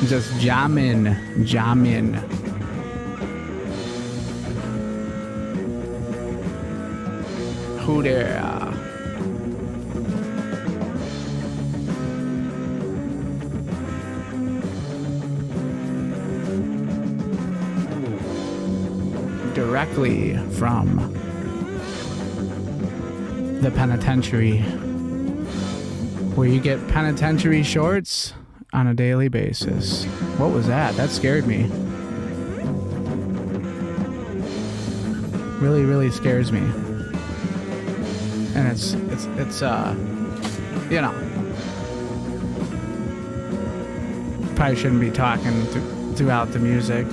Just jamming. Who there? Directly from the penitentiary, where you get penitentiary shorts on a daily basis. What was that? That scared me. Really, really scares me. And it's you know, probably shouldn't be talking throughout the music.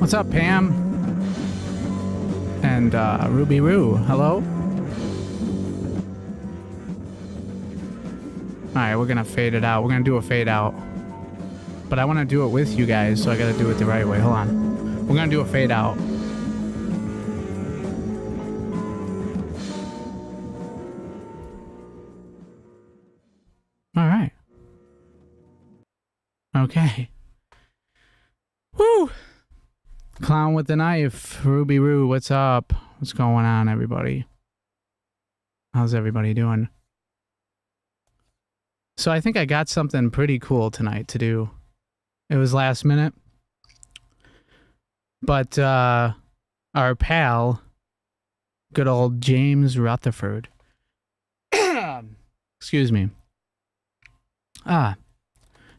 What's up, Pam? And Ruby Roo, hello? Alright, we're gonna fade it out. We're gonna do a fade out. But I wanna do it with you guys, so I gotta do it the right way. Hold on. We're gonna do a fade out. Alright. Okay. Woo! Clown with the knife, Ruby Roo, what's up? What's going on, everybody? How's everybody doing? So I think I got something pretty cool tonight to do. It was last minute. But our pal, good old James Rutherford. Excuse me.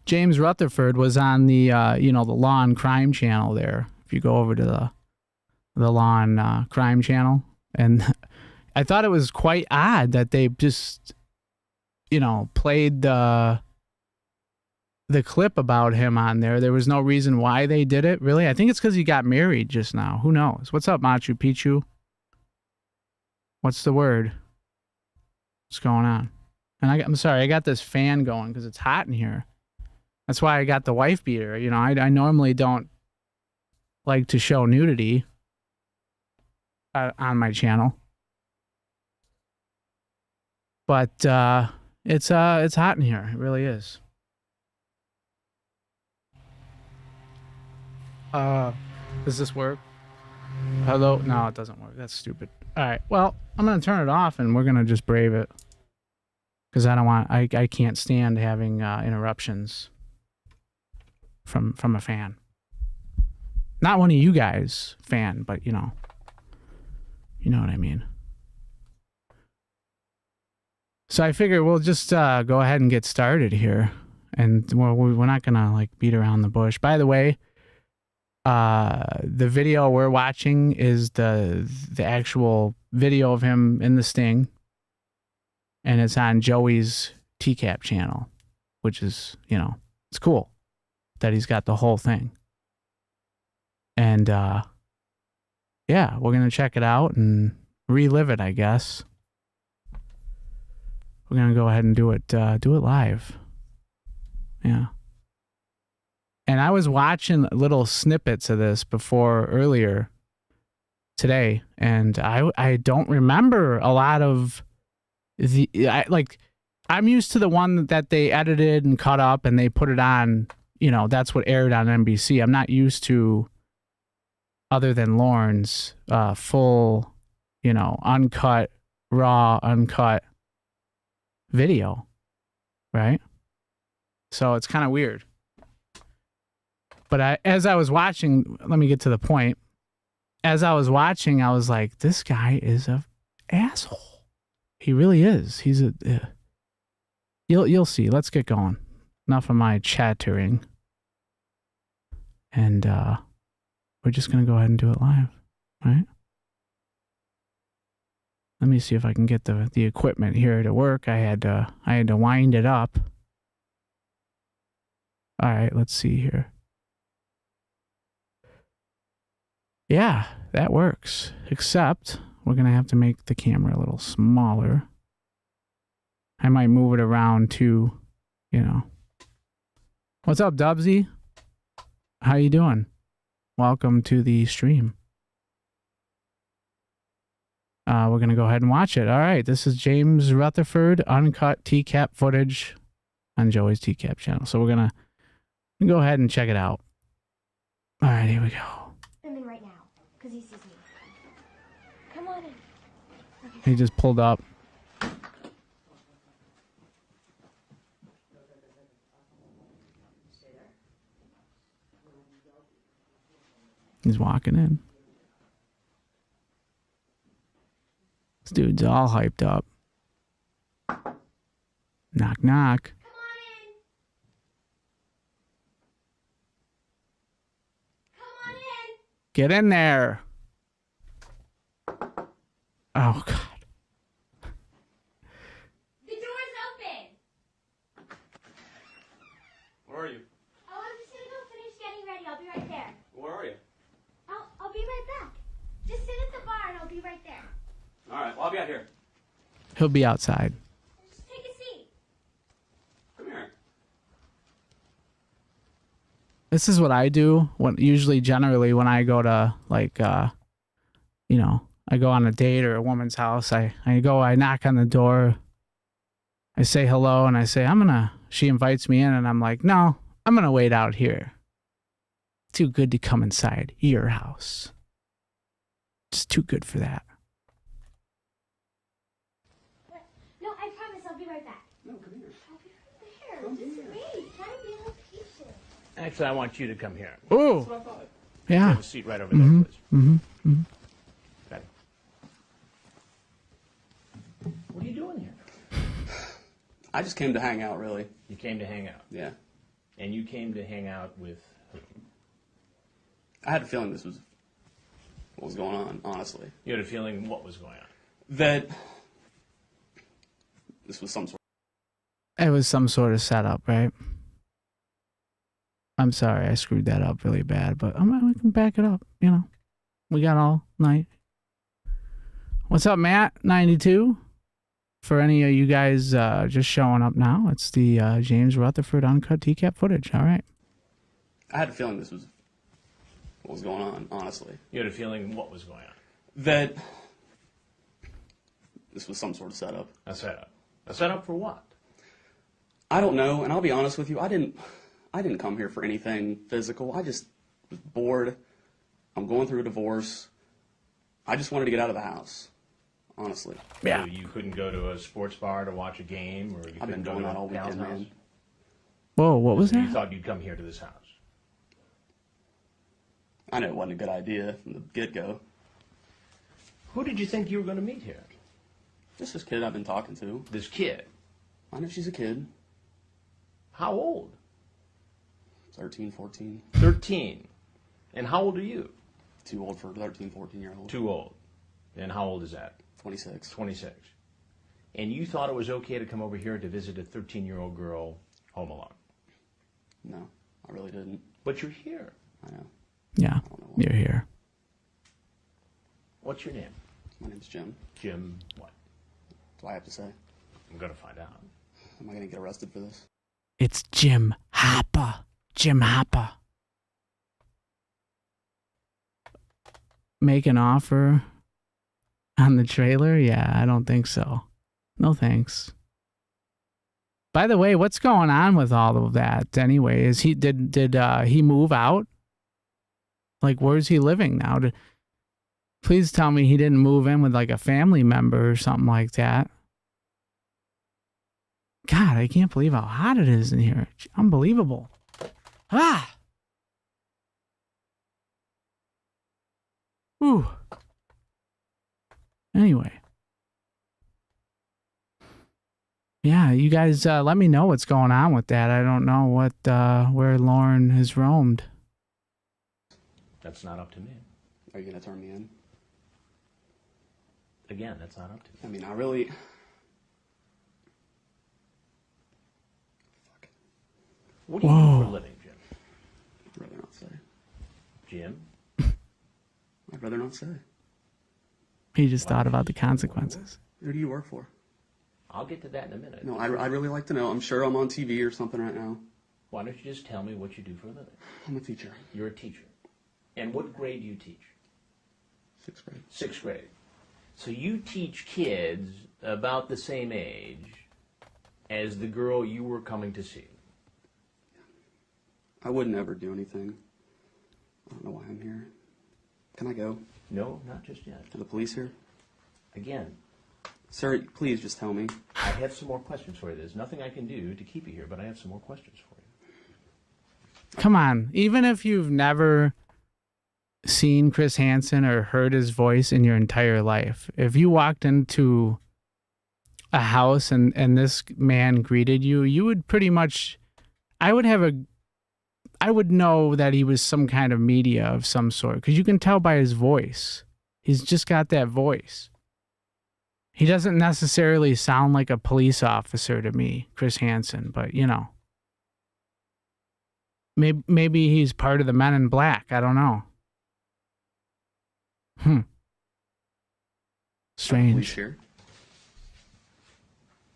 James Rutherford was on the, the Law and Crime channel there. If you go over to the Law and Crime channel. And I thought it was quite odd that they just, played the clip about him on there. There was no reason why they did it, really. I think it's because he got married just now. Who knows? What's up, Machu Picchu? What's the word? What's going on? And I'm sorry, I got this fan going because it's hot in here. That's why I got the wife beater. I normally don't like to show nudity on my channel, but it's hot in here. It really is. Does this work? Hello? No, it doesn't work. That's stupid. All right. Well, I'm gonna turn it off and we're gonna just brave it because I can't stand having interruptions from a fan. Not one of you guys fan, but you know what I mean. So I figure we'll just go ahead and get started here, and we're not gonna beat around the bush. By the way, the video we're watching is the actual video of him in the Sting, and it's on Joey's TCAP channel, which is it's cool that he's got the whole thing. And yeah, we're gonna check it out and relive it, I guess. We're gonna go ahead and do it live. Yeah. And I was watching little snippets of this earlier today, and I don't remember a lot of I'm used to the one that they edited and cut up and they put it on, that's what aired on NBC. I'm not used to, other than Lorne's full, uncut video, right? So it's kind of weird. But as I was watching, let me get to the point. As I was watching, I was like, this guy is a asshole. He really is. He's you'll see. Let's get going. Enough of my chattering. And we're just going to go ahead and do it live, right? Let me see if I can get the equipment here to work. I had to wind it up. All right, let's see here. Yeah, that works. Except we're going to have to make the camera a little smaller. I might move it around too, What's up, Dubsy? How you doing? Welcome to the stream. we're going to go ahead and watch it. All right. This is James Rutherford, uncut TCAP footage on Joey's TCAP channel. So we're going to go ahead and check it out. All right, here we go. Filming right now, because he sees me. Come on in. Okay. He just pulled up. He's walking in. This dude's all hyped up. Knock, knock. Come on in. Come on in. Get in there. Oh, God. The door's open. Where are you? Oh, I'm just gonna go finish getting ready. I'll be right there. Where are you? I'll be right back. Just sit at the bar and I'll be right there. All right, well, I'll be out here. He'll be outside. Just take a seat. Come here. This is what I do generally when I go to I go on a date or a woman's house. I knock on the door. I say hello and I say, she invites me in and I'm like, no, I'm going to wait out here. Too good to come inside your house. Just too good for that. No, I promise I'll be right back. No, come here. I'll be right there. Just wait. Try to be a little patient. Actually, I want you to come here. Ooh. That's what I thought. Yeah. Have a seat right over there, please. Okay. What are you doing here? I just came to hang out, really. You came to hang out. Yeah. And you came to hang out with who? I had a feeling this was what was going on, honestly. You had a feeling what was going on. That this was some sort It was some sort of setup, right? I'm sorry, I screwed that up really bad, but we can back it up, We got all night. What's up, Matt? 92? For any of you guys just showing up now, it's the James Rutherford uncut TCAP footage. All right. I had a feeling this was what was going on, honestly. You had a feeling what was going on. That this was some sort of setup. A setup. A setup for what? I don't know, and I'll be honest with you, I didn't come here for anything physical. I just was bored. I'm going through a divorce. I just wanted to get out of the house, honestly. Yeah. So you couldn't go to a sports bar to watch a game, or you I've been couldn't go doing to that a all pal's weekend, house? man. Whoa, what was So you that? thought you'd come here to this house. I know it wasn't a good idea from the get-go. Who did you think you were going to meet here? Just this kid I've been talking to. This kid. I know she's a kid. How old? 13, 14. 13. And how old are you? Too old for a 13, 14-year-old. Too old. And how old is that? 26. 26. And you thought it was okay to come over here to visit a 13-year-old girl home alone. No, I really didn't. But you're here. I know. Yeah, I don't know why. you're here. What's your name? My name's Jim. Jim what? Do I have to say? I'm going to find out. Am I going to get arrested for this? It's Jim Hopper. Jim Hopper. Make an offer on the trailer? Yeah, I don't think so. No thanks. By the way, what's going on with all of that anyway? Is did he move out? Like, where's he living now? Please tell me he didn't move in with like a family member or something like that. God, I can't believe how hot it is in here. It's unbelievable. Ah! Whew. Anyway. Yeah, you guys let me know what's going on with that. I don't know where Lauren has roamed. That's not up to me. Are you going to turn me in? Again, that's not up to me. I mean, I really... What do you do for a living, Jim? I'd rather not say. Jim? I'd rather not say. He just thought about the consequences. Who do you work for? I'll get to that in a minute. No, I'd really like to know. I'm sure I'm on TV or something right now. Why don't you just tell me what you do for a living? I'm a teacher. You're a teacher. And what grade do you teach? 6th grade. 6th grade. So you teach kids about the same age as the girl you were coming to see. I would never do anything. I don't know why I'm here. Can I go? No, not just yet. Are the police here? Again, Sir, please just tell me. I have some more questions for you. There's nothing I can do to keep you here, but I have some more questions for you. Come on. Even if you've never seen Chris Hansen or heard his voice in your entire life, if you walked into a house and this man greeted you, you would pretty much, I would know that he was some kind of media of some sort, because you can tell by his voice. He's just got that voice. He doesn't necessarily sound like a police officer to me, Chris Hansen, but you know. Maybe he's part of the Men in Black. I don't know. Strange. Police here?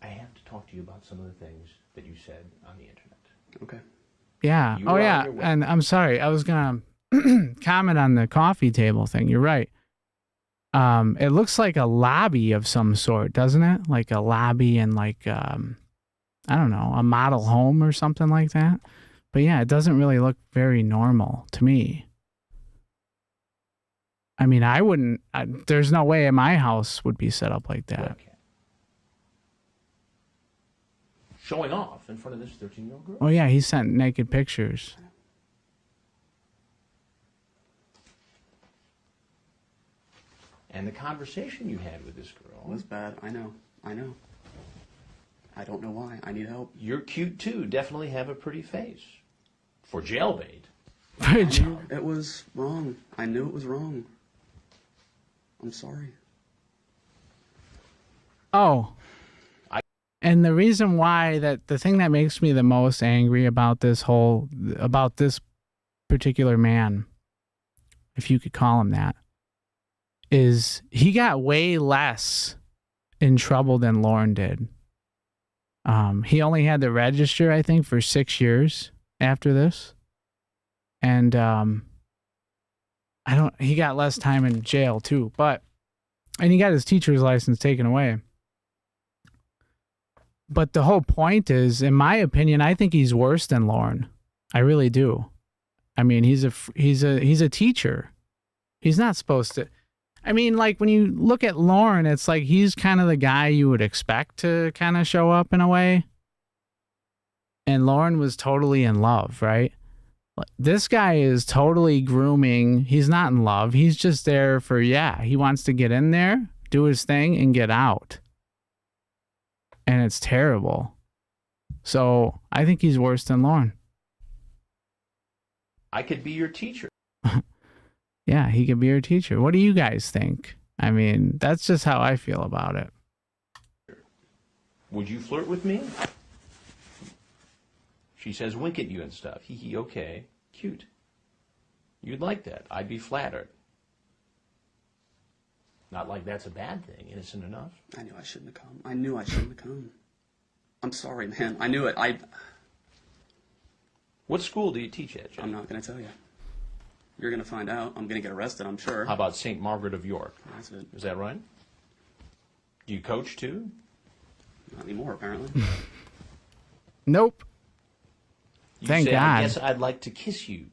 I have to talk to you about some of the things that you said on the internet. Okay. Yeah. You Oh, are yeah. on your way. And I'm sorry. I was going to comment on the coffee table thing. You're right. It looks like a lobby of some sort, doesn't it? Like a lobby and like, I don't know, a model home or something like that. But yeah, it doesn't really look very normal to me. I mean, there's no way my house would be set up like that. Okay. Showing off in front of this 13-year-old girl. Oh, yeah, he sent naked pictures. And the conversation you had with this girl. It was bad. I know. I don't know why. I need help. You're cute too. Definitely have a pretty face. For jailbait. It was wrong. I knew it was wrong. I'm sorry. Oh. And the reason why the thing that makes me the most angry about this particular man, if you could call him that, is he got way less in trouble than Lauren did. He only had to register, I think, for 6 years after this. And he got less time in jail too, and he got his teacher's license taken away. But the whole point is, in my opinion, I think he's worse than Lauren. I really do. I mean, he's a teacher. He's not supposed to. I mean, like when you look at Lauren, it's like he's kind of the guy you would expect to kind of show up in a way. And Lauren was totally in love, right? This guy is totally grooming. He's not in love. He's just there for, he wants to get in there, do his thing, and get out. And it's terrible. So I think he's worse than Lauren. I could be your teacher. Yeah, he could be your teacher. What do you guys think? I mean, that's just how I feel about it. Would you flirt with me? She says wink at you and stuff. Hee hee, okay. Cute. You'd like that. I'd be flattered. Not like that's a bad thing. Innocent enough. I knew I shouldn't have come. I knew I shouldn't have come. I'm sorry, man. I knew it. What school do you teach at, Jim? I'm not going to tell you. You're going to find out. I'm going to get arrested, I'm sure. How about St. Margaret of York? That's it. Is that right? Do you coach too? Not anymore, apparently. Nope. You Thank say, God. I guess I'd like to kiss you.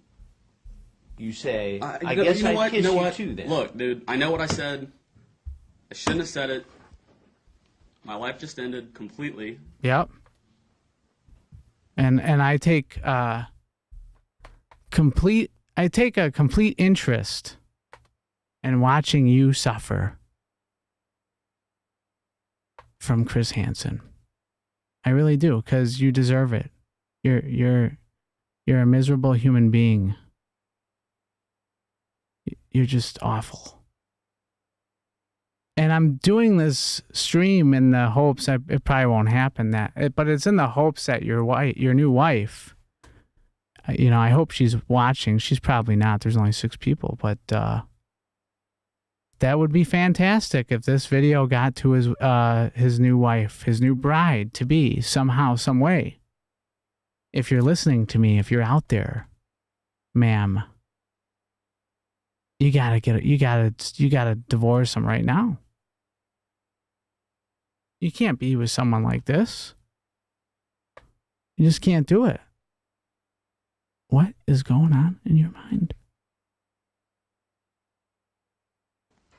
You say, I you guess know I'd what? kiss You know you what? too then. Look, dude, I know what I said. I shouldn't have said it. My life just ended completely. Yep. And I take a complete interest in watching you suffer from Chris Hansen. I really do, because you deserve it. You're a miserable human being. You're just awful. And I'm doing this stream in the hopes that it probably won't happen, but it's in the hopes that your new wife, I hope she's watching. She's probably not. There's only 6 people, but that would be fantastic if this video got to his new wife, his new bride to be somehow, some way. If you're listening to me, if you're out there, ma'am, you gotta divorce him right now. You can't be with someone like this. You just can't do it. What is going on in your mind?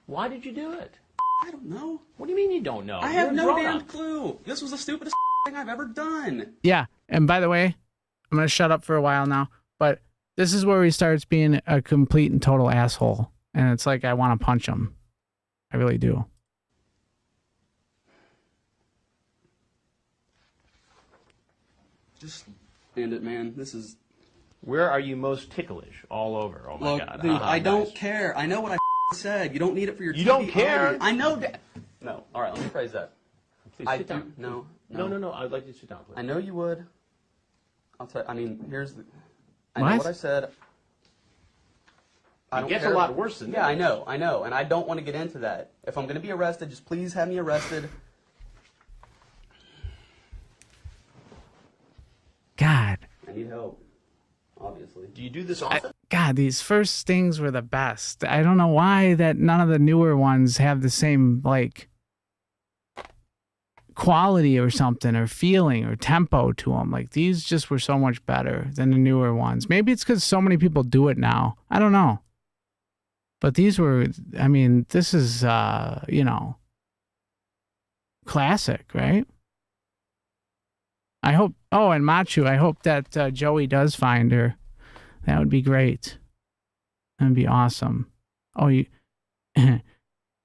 Why did you do it? I don't know. What do you mean you don't know? I You're have a no grown-up. damn clue. This was the stupidest thing I've ever done. Yeah. And by the way, I'm going to shut up for a while now, but this is where he starts being a complete and total asshole. And it's like, I want to punch him. I really do. Just end it, man. This is... Where are you most ticklish? All over. Oh my Look, God. dude, I don't nice. care. I know what I said. You don't need it for your You TV don't care? audience. I know that. No. All right, let me phrase that. Please I sit do. down. No. No. I'd like you to sit down, please. I know you would. I'll tell you. I mean, here's the... I What? know what I said. I It don't gets care. a lot worse than Yeah, this. I know. And I don't want to get into that. If I'm going to be arrested, just please have me arrested. God. I need help, obviously. Do you do this often? God, these first stings were the best. I don't know why that none of the newer ones have the same, like, quality or something, or feeling or tempo to them. Like, these just were so much better than the newer ones. Maybe it's because so many people do it now. I don't know. But these were, I mean, this is, you know, classic, right? I hope, oh, and Machu, I hope that Joey does find her. That would be great. That'd be awesome. Oh, you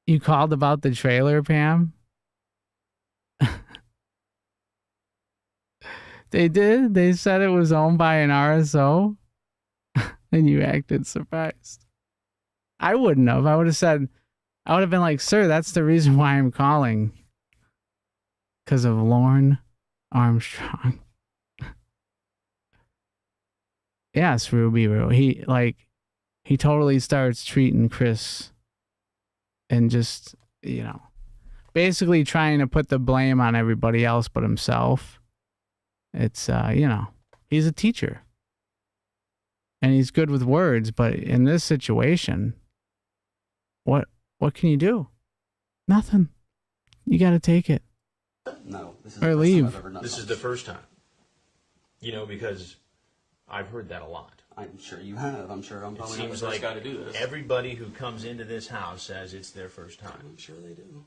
you called about the trailer, Pam? They did? They said it was owned by an RSO? And you acted surprised. I wouldn't have. I would have been like, sir, that's the reason why I'm calling. Because of Lorne Armstrong. Yes, Ruby Roo. He totally starts treating Chris and just, you know, basically trying to put the blame on everybody else but himself. It's, you know, he's a teacher. And he's good with words, but in this situation, what can you do? Nothing. You got to take it. No, this is Or the first leave. time I've ever done This is something. the first time. You know, because I've heard that a lot. I'm sure you have. I'm sure I'm It probably not the seems first like guy to do this. everybody who comes into this house says it's their first time. I'm sure they do.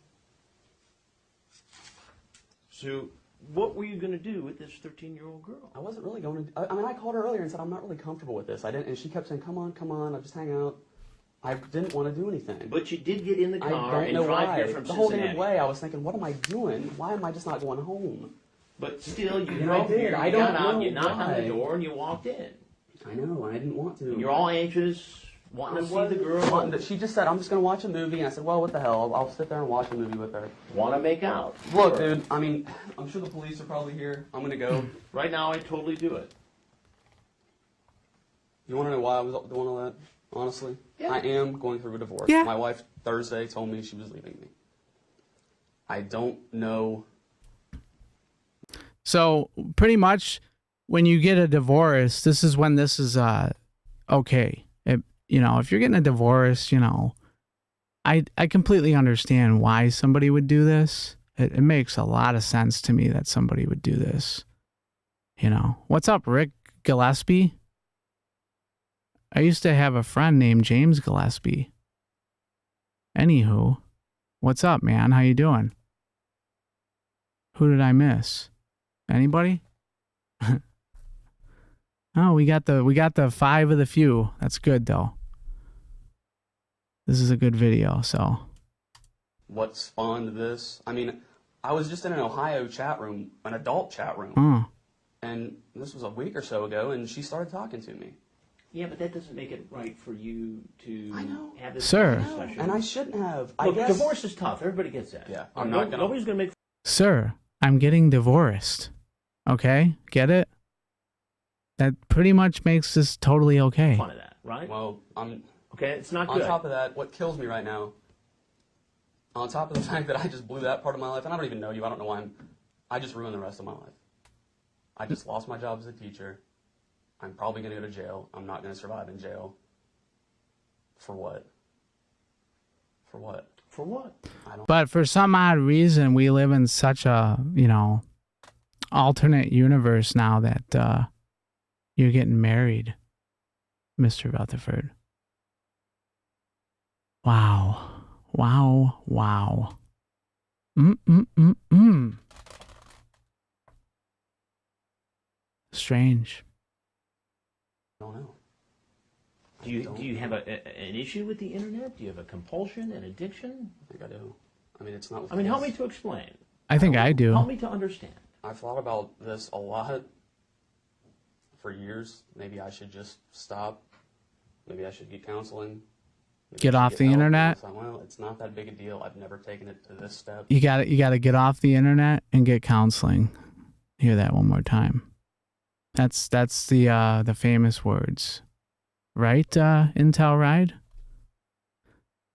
So, what were you going to do with this 13-year-old girl? I wasn't really going to. I mean, I called her earlier and said I'm not really comfortable with this. I didn't, and she kept saying, "Come on, I'll just hang out." I didn't want to do anything. But you did get in the I car don't and know drive why. here from The whole Cincinnati. damn way, I was thinking, "What am I doing? Why am I just not going home?" But still, you And drove I did. here, I you don't got out, know you knocked on why. the door, and you walked in. I know, and I didn't want to. And you're all anxious, wanting to see the girl. She just said, "I'm just going to watch a movie," and I said, "Well, what the hell? I'll sit there and watch a movie with her." Want to make out. Look, Sure. dude. I mean, I'm sure the police are probably here. I'm going to go. Right now, I totally do it. You want to know why I was doing all that? Honestly, Yeah. I am going through a divorce. Yeah. My wife Thursday told me she was leaving me. I don't know. So pretty much when you get a divorce, this is when this is okay. You know, if you're getting a divorce, you know, I completely understand why somebody would do this. It makes a lot of sense to me that somebody would do this. You know, what's up, Rick Gillespie? I used to have a friend named James Gillespie. Anywho, what's up, man? How you doing? Who did I miss? Anybody? Oh, we got the 5 of the few. That's good though. This is a good video, so. What spawned this? I mean, I was just in an Ohio chat room, an adult chat room, Oh. and this was a week or so ago, and she started talking to me. Yeah, but that doesn't make it right for you to I know. have this Sir. discussion. And I shouldn't have. I Look, guess. divorce is tough. Everybody gets that. Yeah, I'm not gonna- Nobody's going to make Sir, I'm getting divorced. Okay? Get it? That pretty much makes this totally okay. fun of that, right? Well, I'm. Okay, it's not On good. top of that, what kills me right now, on top of the fact that I just blew that part of my life, and I don't even know you, I don't know why I just ruined the rest of my life. I just lost my job as a teacher. I'm probably going to go to jail. I'm not going to survive in jail. For what? For what? For what? But for some odd reason, we live in such a, alternate universe now that you're getting married, Mr. Rutherford. Wow. Wow. Wow. Strange. I don't know. Do you have an issue with the internet? Do you have a compulsion, an addiction? I think I do. I mean, it's not. I mean, help me to explain. I think I do. Help me to understand. I've thought about this a lot for years. Maybe I should just stop. Maybe I should get counseling. Maybe Get I should off get the help. internet? And well, it's not that big a deal. I've never taken it to this step. You got to get off the internet and get counseling. Hear that one more time. That's the famous words. Right, Intel Ride?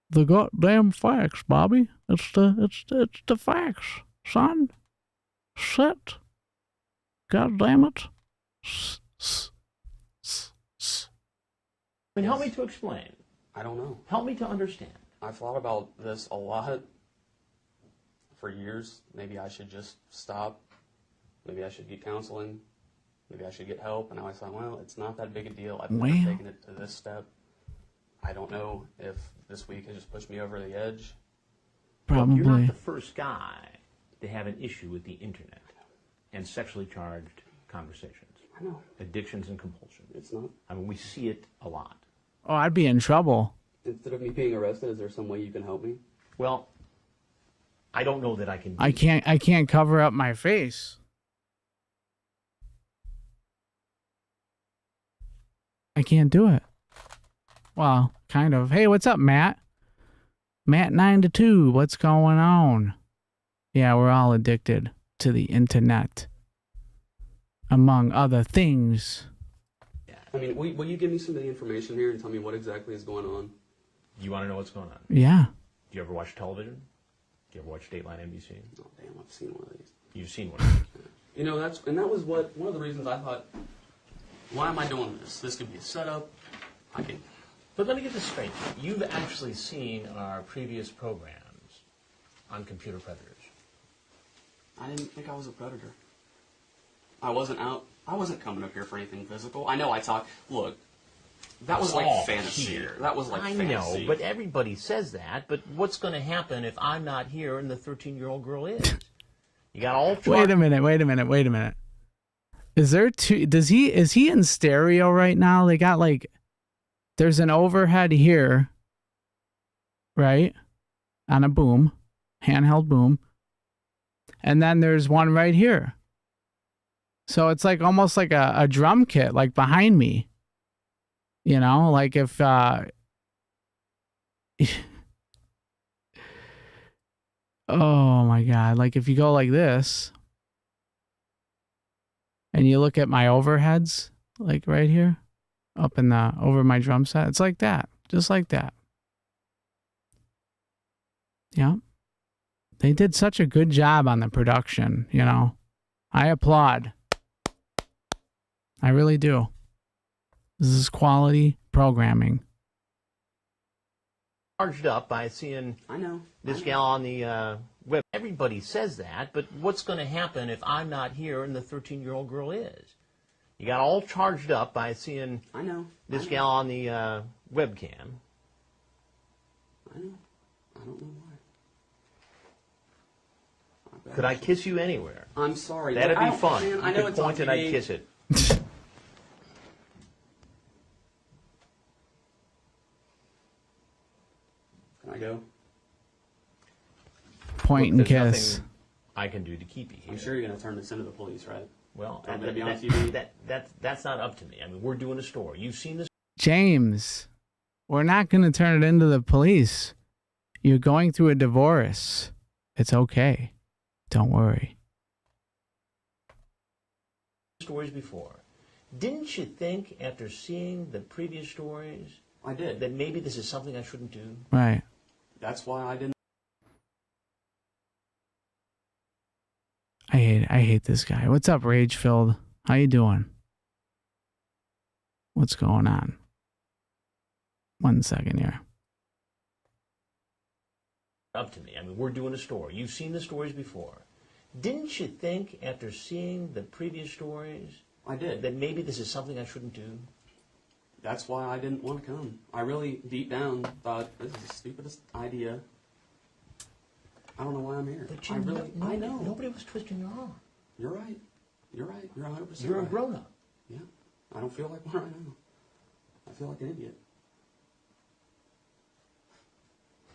The goddamn facts, Bobby. It's the facts, son. Sit. God damn it. I mean, help me to explain. I don't know. Help me to understand. I've thought about this a lot for years. Maybe I should just stop. Maybe I should get counseling. Maybe I should get help. And now I thought, well, it's not that big a deal. I've never taken it to this step. I don't know if this week has just pushed me over the edge. Probably. Look, you're not the first guy to have an issue with the internet and sexually charged conversations. I know. Addictions and compulsions. It's not. I mean, we see it a lot. Oh, I'd be in trouble. Instead of me being arrested, is there some way you can help me? Well, I don't know that I can. I can't cover up my face. I can't do it. Well, kind of. Hey, what's up, Matt? Matt 9 to 2. What's going on? Yeah, we're all addicted to the internet, among other things. I mean, will you give me some of the information here and tell me what exactly is going on? You want to know what's going on? Yeah. Do you ever watch television? Do you ever watch Dateline NBC? Oh, damn, I've seen one of these. You've seen one of these. You know, that was one of the reasons I thought, why am I doing this? This could be a setup. But let me get this straight. You've actually seen our previous programs on computer predators. I didn't think I was a predator. I wasn't coming up here for anything physical. I know I talk. Look, that was like fantasy. Here. That was like fantasy. I know, but everybody says that. But what's going to happen if I'm not here and the 13-year-old girl is? You got all. Wait a minute. Is there two? Is he in stereo right now? They got like, there's an overhead here, right, on a boom, handheld boom, and then there's one right here. So it's like almost like a drum kit, like behind me. You know, like if oh my God, like if you go like this and you look at my overheads, like right here, up in the over my drum set, it's like that, just like that. Yeah. They did such a good job on the production, you know. I applaud. I really do. This is quality programming. Charged up by seeing this gal on the web. Everybody says that, but what's going to happen if I'm not here and the 13-year-old girl is? You got all charged up by seeing this gal on the webcam. I know. I don't know why. Could I kiss you anywhere? I'm sorry. That'd be fun. Man, I you know could it's point on and I'd TV. kiss it. Can I go? Point Look, and there's kiss. nothing I can do to keep you here. I'm sure you're going to turn this into the police, right? Well, I'm going to be on TV. that's not up to me. I mean, we're doing a story. You've seen this. James, we're not going to turn it into the police. You're going through a divorce. It's okay. Don't worry. Stories before. Didn't you think, after seeing the previous stories, I did. that maybe this is something I shouldn't do? Right. That's why I didn't. I hate this guy. What's up, Rage-Filled? How you doing? What's going on? 1 second here. Up to me. I mean, we're doing a story. You've seen the stories before. Didn't you think, after seeing the previous stories, I did, that maybe this is something I shouldn't do? That's why I didn't want to come. I really, deep down, thought this is the stupidest idea. I don't know why I'm here. But I know. Nobody was twisting your arm. You're right. You're right. You're 100% You're a right. grown-up. Yeah. I don't feel like one right now. I feel like an idiot.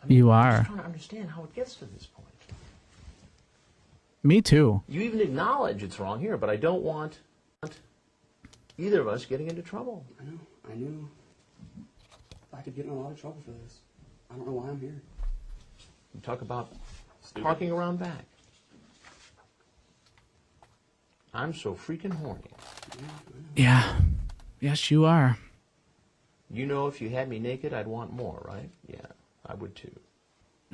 You I'm are. just trying to understand how it gets to this point. Me too. You even acknowledge it's wrong here, but I don't want either of us getting into trouble. I know. I knew I could get in a lot of trouble for this. I don't know why I'm here. You talk about Stupid. parking around back. I'm so freaking horny. Yeah. Yes, you are. You know, if you had me naked, I'd want more, right? Yeah, I would too.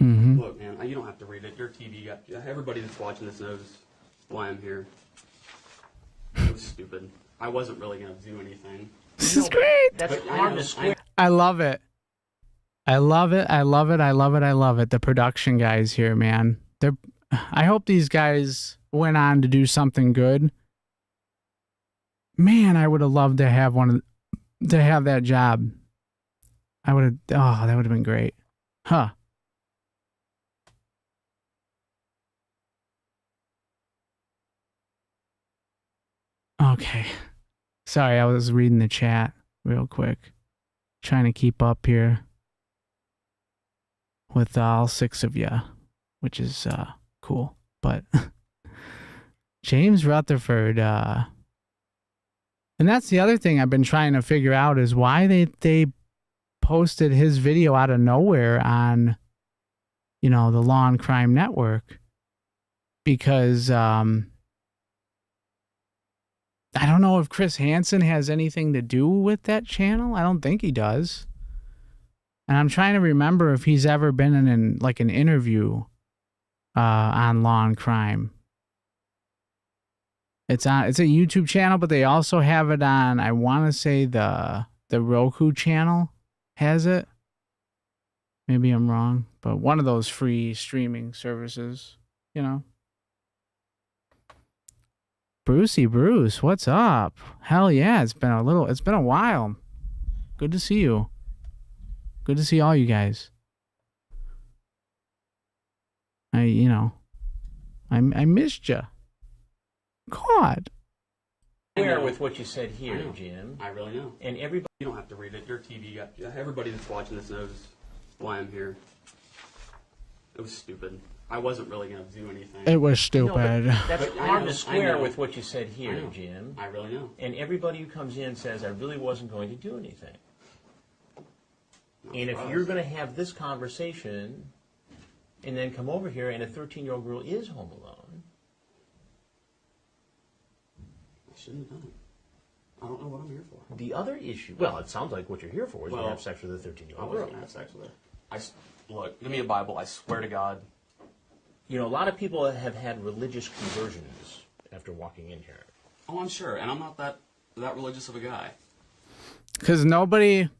Mm-hmm. Look, man, you don't have to read it. Your TV got... Everybody that's watching this knows why I'm here. It was stupid. I wasn't really going to do anything. This is great. That's But I hard know, to square. I love it. I love it. I love it. I love it. I love it. The production guys here, man. I hope these guys went on to do something good. Man, I would have loved to have to have that job. I would have. Oh, that would have been great. Huh. Okay. Sorry, I was reading the chat real quick. Trying to keep up here with all 6 of you, which is cool. But James Rutherford, and that's the other thing I've been trying to figure out is why they posted his video out of nowhere on, the Law and Crime Network. Because I don't know if Chris Hansen has anything to do with that channel. I don't think he does. And I'm trying to remember if he's ever been in an interview on Law and Crime. It's a YouTube channel, but they also have it on, I want to say the Roku channel has it. Maybe I'm wrong, but one of those free streaming services, Brucey Bruce, what's up? Hell yeah, it's been a while. Good to see you. Good to see all you guys. I missed you. God. Square with what you said here, Jim. I really know. And everybody. You don't have to read it. Your TV got... Everybody that's watching this knows why I'm here. It was stupid. I wasn't really going to do anything. It was stupid. That's But hard to square know. with what you said here, Jim. I really know. And everybody who comes in says, I really wasn't going to do anything. And if you're going to have this conversation and then come over here and a 13-year-old girl is home alone. I shouldn't have done it. I don't know what I'm here for. The other issue, well, it sounds like what you're here for is to have sex with a 13-year-old I girl. wasn't going to have sex with her. Look, give me a Bible. I swear to God. A lot of people have had religious conversions after walking in here. Oh, I'm sure. And I'm not that religious of a guy. Because nobody's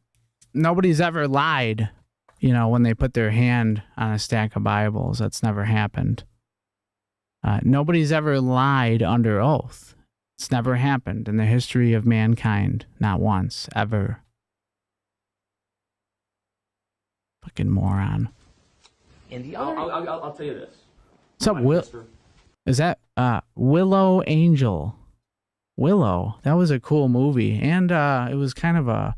ever lied, when they put their hand on a stack of Bibles. That's never happened. Nobody's ever lied under oath. It's never happened in the history of mankind. Not once, ever. Fucking moron. And the other... I'll tell you this. What's up, Will? Is that Willow Angel? Willow. That was a cool movie. And it was kind of a...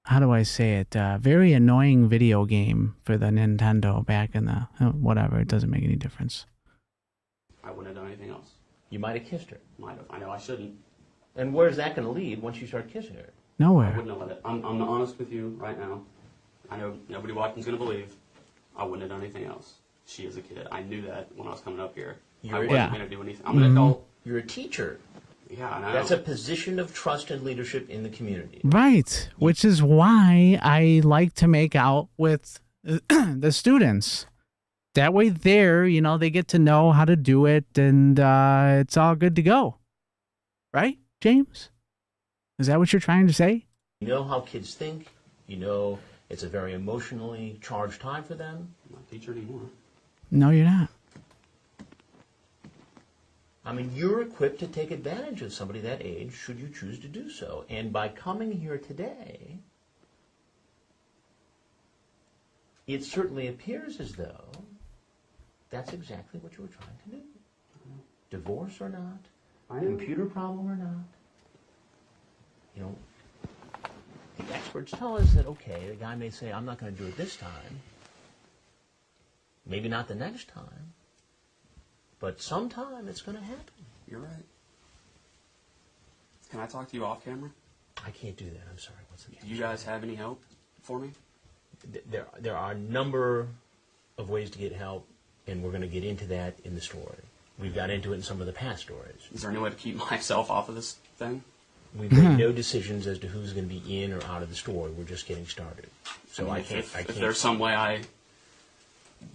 How do I say it? Very annoying video game for the Nintendo back in the... whatever, it doesn't make any difference. I wouldn't have done anything else. You might have kissed her. Might have. I know I shouldn't. And where's that going to lead once you start kissing her? I Nowhere. wouldn't have let it. I'm honest with you right now. I know nobody watching's going to believe. I wouldn't have done anything else. She is a kid. I knew that when I was coming up here. I wasn't going to do anything. I'm an adult. You're a teacher. Yeah, I know. That's a position of trust and leadership in the community. Right. Which is why I like to make out with the students. That way they get to know how to do it, and it's all good to go. Right, James? Is that what you're trying to say? You know how kids think. You know It's a very emotionally charged time for them. I'm not a teacher anymore. No, you're not. I mean, you're equipped to take advantage of somebody that age should you choose to do so. And by coming here today, it certainly appears as though that's exactly what you were trying to do. Divorce or not, computer problem or not. You know, the experts tell us that, okay, the guy may say, I'm not going to do it this time. Maybe not the next time. But sometime it's going to happen. You're right. Can I talk to you off camera? I can't do that. I'm sorry. Do you guys have any help for me? There are a number of ways to get help, and we're going to get into that in the story. We've got into it in some of the past stories. Is there any way to keep myself off of this thing? We've made no decisions as to who's going to be in or out of the story. We're just getting started. So I can't. If there's some way I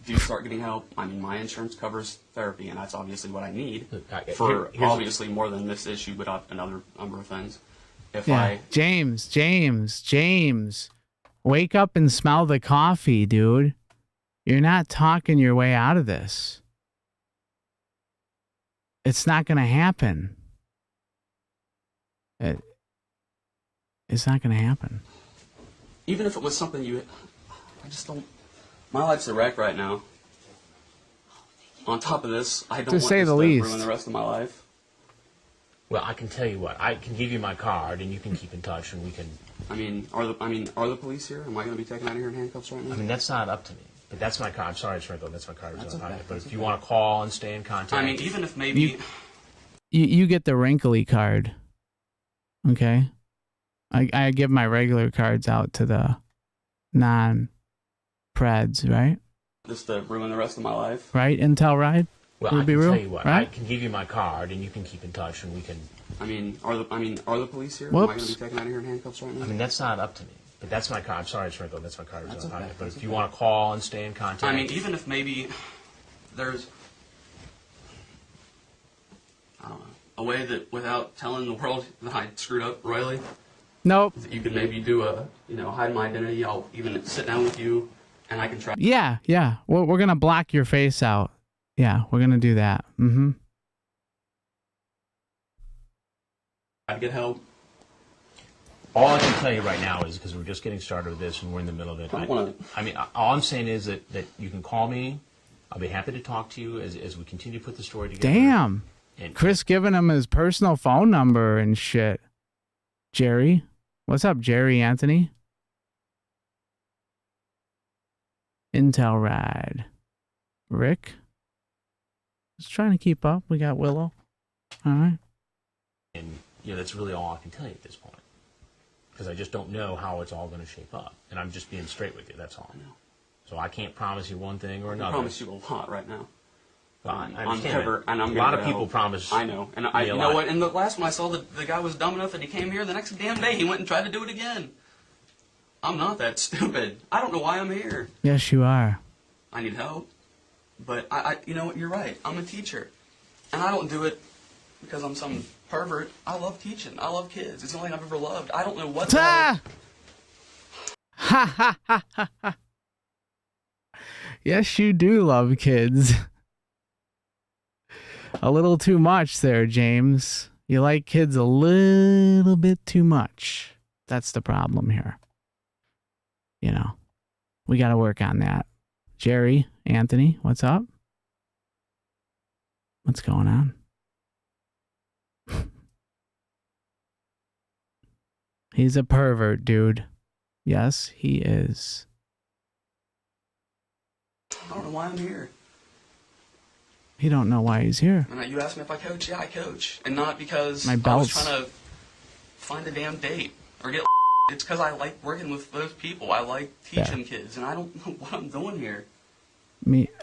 do start getting help, I mean, my insurance covers therapy, and that's obviously what I need for obviously more than this issue, but another number of things. James, wake up and smell the coffee, dude. You're not talking your way out of this. It's not going to happen. It's not going to happen. Even if it was something I just don't. My life's a wreck right now. On top of this, I don't want this to ruin the rest of my life. Well, I can tell you what. I can give you my card, and you can keep in touch, and we can. Are the police here? Am I going to be taken out of here in handcuffs right now? I mean, that's not up to me. But that's my card. I'm sorry, Sprinkle. That's my card. That's okay. But if you want to call and stay in contact. I mean, even if maybe you get the wrinkly card. Okay. I give my regular cards out to the non-preds, right? Just to ruin the rest of my life. Right, Intel Ride? Well, I can tell you what. Right? I can give you my card, and you can keep in touch, and we can. Are the police here? Whoops. Am I going to be taken out of here in handcuffs right now? I mean, that's not up to me. But that's my card. I'm sorry, Sprinkle. That's my card. That's okay. But if you want to call and stay in contact. I mean, even if maybe there's, I don't know, a way that without telling the world that I screwed up royally. Nope. That you could maybe do hide my identity. I'll even sit down with you, and I can try. Yeah. Well, we're gonna block your face out. Yeah, we're gonna do that. Mm-hmm. I get help. All I can tell you right now is, because we're just getting started with this and we're in the middle of it. I mean, all I'm saying is that you can call me. I'll be happy to talk to you as we continue to put the story together. Damn. And Chris giving him his personal phone number and shit. Jerry. What's up, Jerry Anthony? Intel Ride. Rick. Just trying to keep up. We got Willow. All right. And, that's really all I can tell you at this point. Because I just don't know how it's all going to shape up. And I'm just being straight with you, that's all. So I can't promise you one thing or another. I promise you a lot right now. Well, I understand and I'm a lot of people promise. I know. And you know what? And the last one I saw, the guy was dumb enough that he came here the next damn day. He went and tried to do it again. I'm not that stupid. I don't know why I'm here. Yes, you are. I need help. But you know what? You're right. I'm a teacher. And I don't do it because I'm some pervert. I love teaching. I love kids. It's the only thing I've ever loved. I don't know what the hell. Ha ha ha ha ha. Yes, you do love kids. A little too much there, James. You like kids a little bit too much. That's the problem here. We got to work on that. Jerry, Anthony, what's up? What's going on? He's a pervert, dude. Yes, he is. I don't know why I'm here. You don't know why he's here. And you asked me if I coach. Yeah, I coach. And not because I was trying to find a damn date or get. It's because I like working with those people. I like teaching kids, and I don't know what I'm doing here.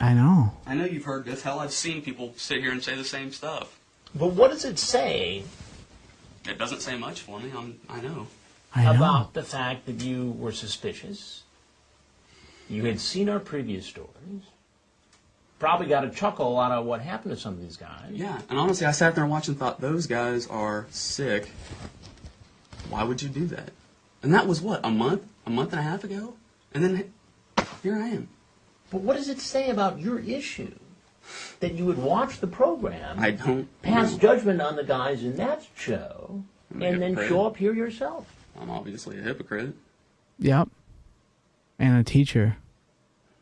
I know. I know you've heard this. Hell, I've seen people sit here and say the same stuff. But what does it say? It doesn't say much for me. I know. About the fact that you were suspicious. You had seen our previous stories. Probably got a chuckle out of what happened to some of these guys. Yeah, and honestly, I sat there and watched and thought, those guys are sick. Why would you do that? And that was what, a month and a half ago? And then here I am. But what does it say about your issue that you would watch the program, I don't pass know. judgment on the guys in that show, I'm a and then hypocrite. show up here yourself? I'm obviously a hypocrite. Yep. And a teacher.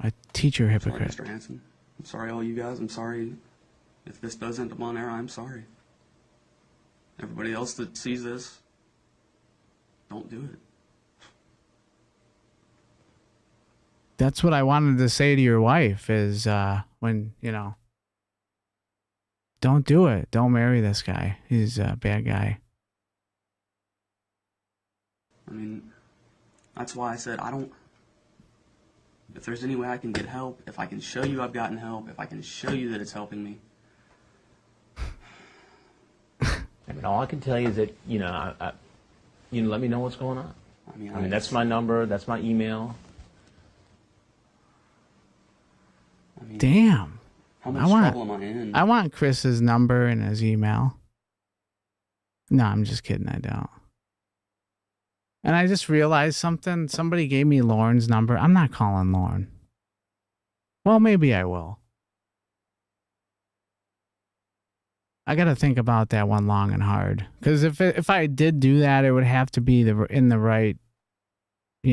A teacher Sorry, hypocrite. Mr. Hanson. I'm sorry, all you guys. I'm sorry if this does end up on air. I'm sorry. Everybody else that sees this, don't do it. That's what I wanted to say to your wife is when, don't do it. Don't marry this guy. He's a bad guy. I mean, that's why I said if there's any way I can get help, if I can show you I've gotten help, if I can show you that it's helping me. I mean, all I can tell you is that, let me know what's going on. I mean, I mean, that's my number, that's my email. I mean, Damn. how much trouble am I in? I want Chris's number and his email. No, I'm just kidding. I don't. And I just realized something. Somebody gave me Lauren's number. I'm not calling Lauren. Well, maybe I will. I got to think about that one long and hard. Because if I did do that, it would have to be in the right, I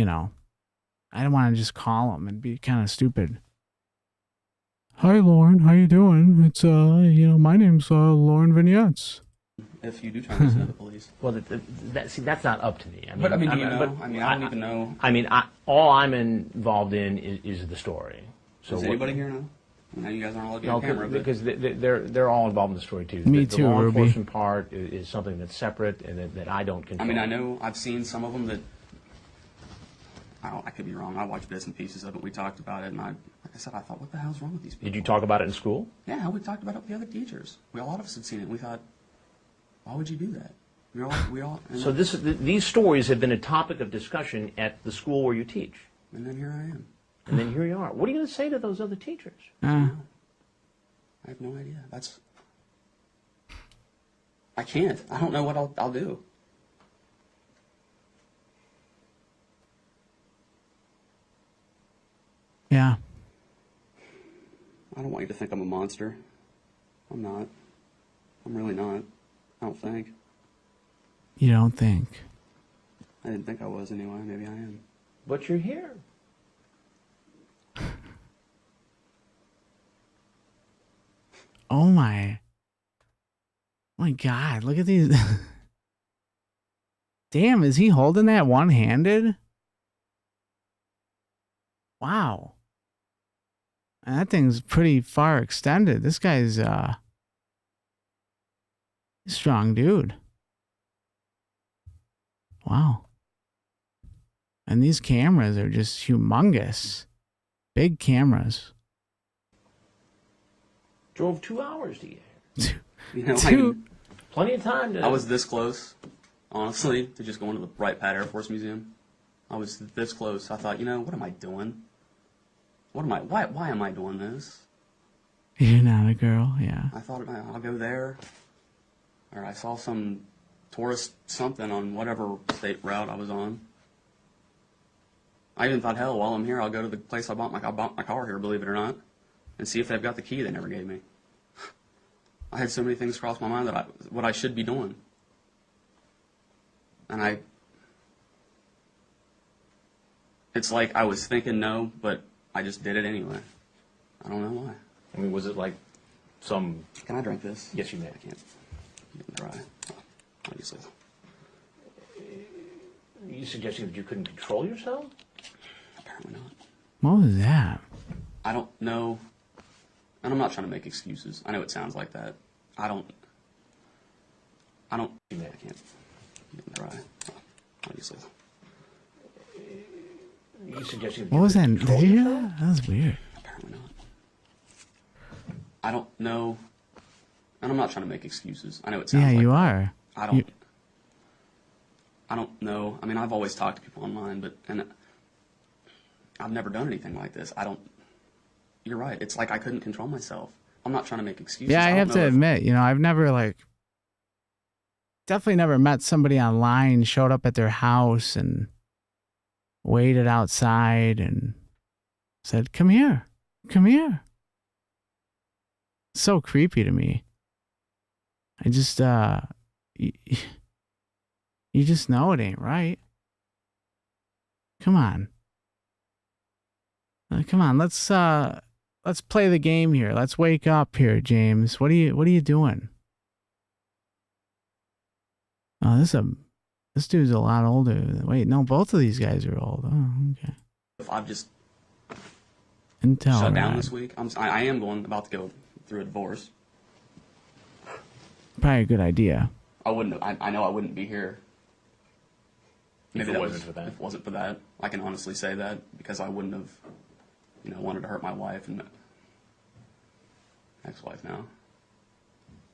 don't want to just call him and be kind of stupid. Hi, Lauren. How you doing? It's, my name's Lauren Vignettes. If you do turn this into the police. Well, that's not up to me. I mean, But I mean, do you know? but I mean, I don't even know. I mean, all I'm involved in is the story. So Is anybody here know? I know you guys aren't allowed to be No, on camera, but because they're all involved in the story too. Me the too, law Ruby. enforcement part is something that's separate and that I don't I control. mean, I know I've seen some of them that I could be wrong. I watched bits and pieces of it. We talked about it, and like I said, I thought, what the hell's wrong with these people? Did you talk about it in school? Yeah, we talked about it with the other teachers. A lot of us had seen it. And we thought, why would you do that? We all. And So these stories have been a topic of discussion at the school where you teach, And then here I am. and then here you are. What are you going to say to those other teachers? I have no idea. I can't. I don't know what I'll do. Yeah. I don't want you to think I'm a monster. I'm not. I'm really not. I don't think. You don't think. I didn't think I was anyway. Maybe I am. But you're here. Oh my God, look at these. Damn, is he holding that one-handed? Wow. And that thing's pretty far extended. This guy's a strong dude. Wow. And these cameras are just humongous. Big cameras. Drove 2 hours to get here. You know, Plenty of time to. I was this close, honestly, to just going to the Wright Pat Air Force Museum. I was this close. I thought, what am I doing? Why am I doing this? You're not a girl, yeah. I thought I'll go there. Or I saw some tourist something on whatever state route I was on. I even thought, hell, while I'm here, I'll go to the place I bought my car here, believe it or not, and see if they've got the key they never gave me. I had so many things cross my mind that what I should be doing. And it's like I was thinking no, but I just did it anyway. I don't know why. I mean, was it like some? Can I drink this? Yes, you may. I can't. Get dry. Obviously. Are you suggesting that you couldn't control yourself? Apparently not. What was that? I don't know. And I'm not trying to make excuses. I know it sounds like that. I don't. I can't. Get dry. Obviously. Are you suggesting that What you was that? couldn't Did control you hear yourself? that? That was weird. Apparently not. I don't know. And I'm not trying to make excuses. I know it sounds Yeah, like you that. are. I don't know. I mean, I've always talked to people online, and I've never done anything like this. You're right. It's like I couldn't control myself. I'm not trying to make excuses. Yeah, I don't have know to if- admit, I've never definitely never met somebody online, showed up at their house and waited outside and said, "Come here, come here." So creepy to me. I just, you just know it ain't right. Come on. Come on, let's play the game here. Let's wake up here, James. What are you doing? Oh, this dude's a lot older. Wait, no, both of these guys are old. Oh, okay. If I've just Intel shut down ride. this week, I am about to go through a divorce. Probably a good idea. I know I wouldn't be here. If it that wasn't for that. If it wasn't for that, I can honestly say that because I wouldn't have, wanted to hurt my wife and ex-wife now.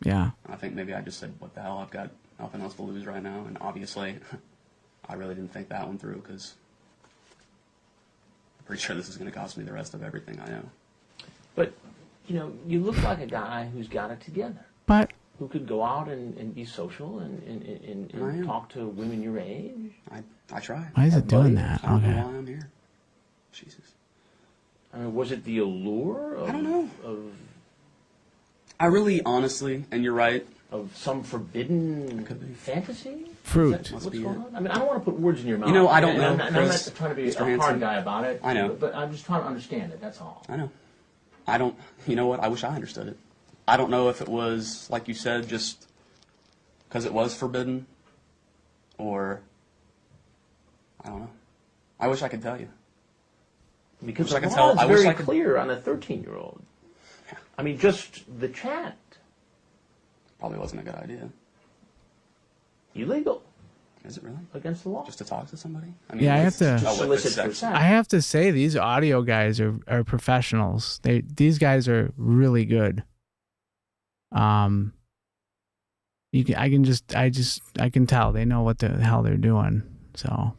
Yeah. I think maybe I just said, "What the hell? I've got nothing else to lose right now." And obviously, I really didn't think that one through because I'm pretty sure this is going to cost me the rest of everything I know. But, you look like a guy who's got it together. But Who could go out and be social and talk to women your age. I try. why is it doing that? I don't know Okay. why I'm here. Jesus. I mean, was it the allure of, I don't know. of I really, honestly, and you're right. of some forbidden fantasy? Fruit. Is that Must what's be going it. on? I mean, I don't want to put words in your mouth. I don't know, And I'm not Chris, trying to be Mr. a hard Hanson. guy about it. I know. But I'm just trying to understand it, that's all. I know. I don't, you know what? I wish I understood it. I don't know if it was, like you said, just because it was forbidden, or I don't know. I wish I could tell you. Because Wish the I could law tell- is I wish very I could- clear on a 13-year-old. I mean, just the chat, Probably wasn't a good idea. illegal, Is it really? against the law. Just to talk to somebody? I mean, Yeah, I it's- have to- oh, what, solicit it's for sex. sex. I have to say these audio guys are professionals. These guys are really good. I can tell they know what the hell they're doing. So,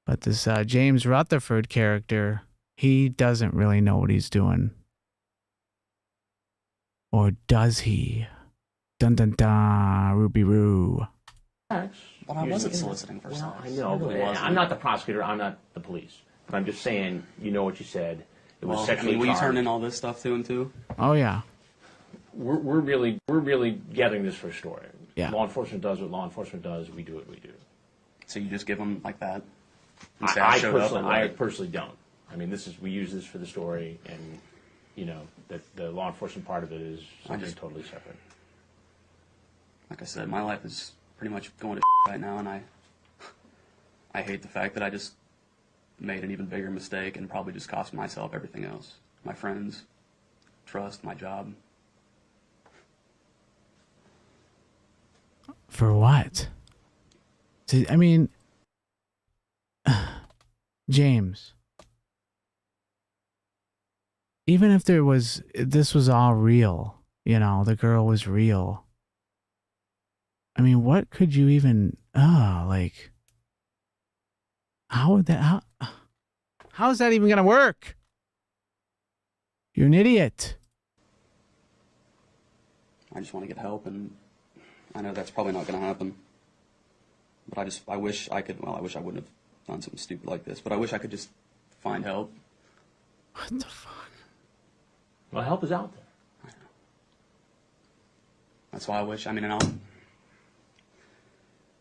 but this James Rutherford character, he doesn't really know what he's doing. Or does he? Dun dun dun, Ruby Roo. Sex. But I wasn't soliciting for Well, sex. I know, It really but wasn't. I'm not the prosecutor. I'm not the police. But I'm just saying, you know what you said. It was Well, sexually will you turn charged. in all this stuff two and two? Oh yeah. We're really gathering this for a story. Yeah. Law enforcement does what law enforcement does. We do what we do. So you just give them like that? And say, I showed up and I like- personally don't. I mean, we use this for the story, and that the law enforcement part of it is something totally separate. Like I said, my life is pretty much going to right now, and I hate the fact that I just made an even bigger mistake and probably just cost myself everything else. My friends, trust, my job. For what? I mean, James, even if this was all real, the girl was real. I mean, what could you even, how would that, how is that even going to work? You're an idiot. I just want to get help, and I know that's probably not going to happen. But I wish I could, I wish I wouldn't have done something stupid like this, but I wish I could just find help. What the fuck? Well, help is out there. I know. That's why I wish, and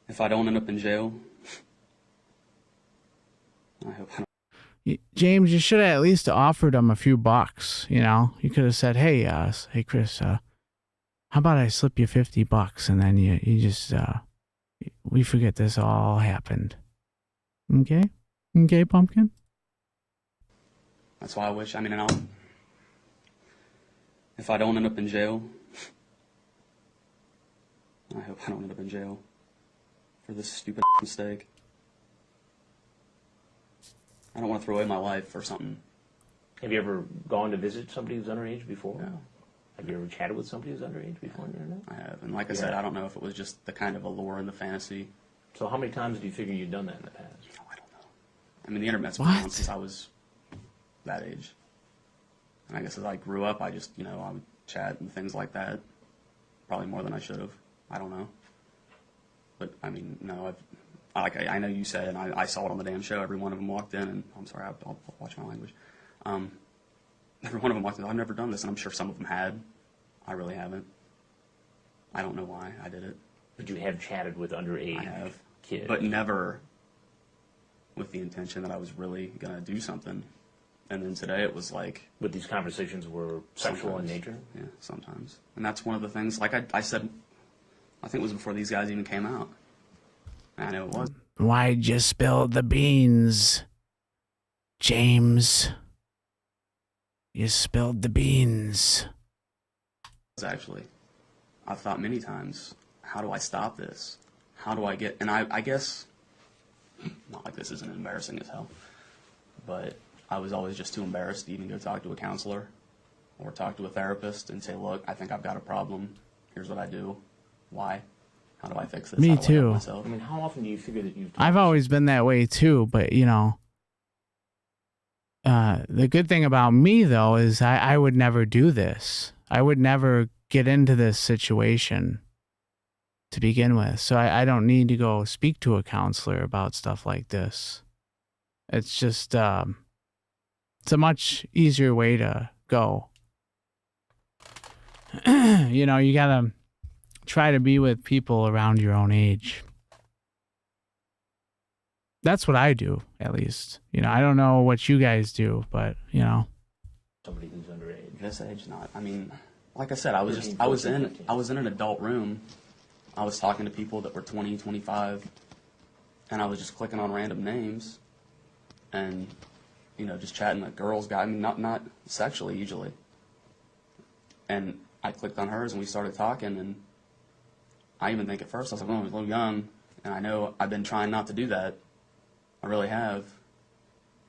if I don't end up in jail, I hope I don't. James, you should have at least offered him a few bucks. You could have said, "Hey, Chris, how about I slip you $50, and then you just we forget this all happened." Okay, pumpkin. That's why I wish, if I don't end up in jail, I hope I don't end up in jail for this stupid mistake. I don't want to throw away my life for something. Have you ever gone to visit somebody who's underage before? No. Have you ever chatted with somebody who's underage before on the internet? I have, and like I said, I don't know if it was just the kind of allure and the fantasy. So how many times do you figure you've done that in the past? Oh, I don't know. I mean, the internet's been What? on since I was that age. And I guess as I grew up, I just, I would chat and things like that. Probably more than I should have. I don't know. But, no, I know you said, and I saw it on the damn show. Every one of them walked in, and I'm sorry, I'll watch my language. Every one of them walked in. I've never done this, and I'm sure some of them had. I really haven't. I don't know why I did it. But you have chatted with underage I have, kids, but never with the intention that I was really gonna do something. And then today it was like. But these conversations were sexual in nature? Yeah, sometimes. And that's one of the things, like I said, I think it was before these guys even came out. I know it was. Why'd you spill the beans, James? You spilled the beans. Actually, I've thought many times, how do I stop this? How do I get, and I guess, not like this isn't embarrassing as hell, but I was always just too embarrassed to even go talk to a counselor or talk to a therapist and say, look, I think I've got a problem. Here's what I do. Why? How do I fix this? Me How do I help too. myself? I mean, how often do you figure that you've... I've always been that way too, but you know, the good thing about me though is I would never do this. I would never get into this situation to begin with. So I don't need to go speak to a counselor about stuff like this. It's just, it's a much easier way to go. You know, you gotta try to be with people around your own age. That's what I do, at least. You know, I don't know what you guys do, but, you know. Somebody who's underage. This age, not. I mean, like I said, I was in an adult room. I was talking to people that were 20, 25, and I was just clicking on random names, and you know, just chatting with girls, guys. I mean, not sexually usually. And I clicked on hers, and we started talking, and I even think at first I was like, oh, I was a little young, and I know I've been trying not to do that. I really have.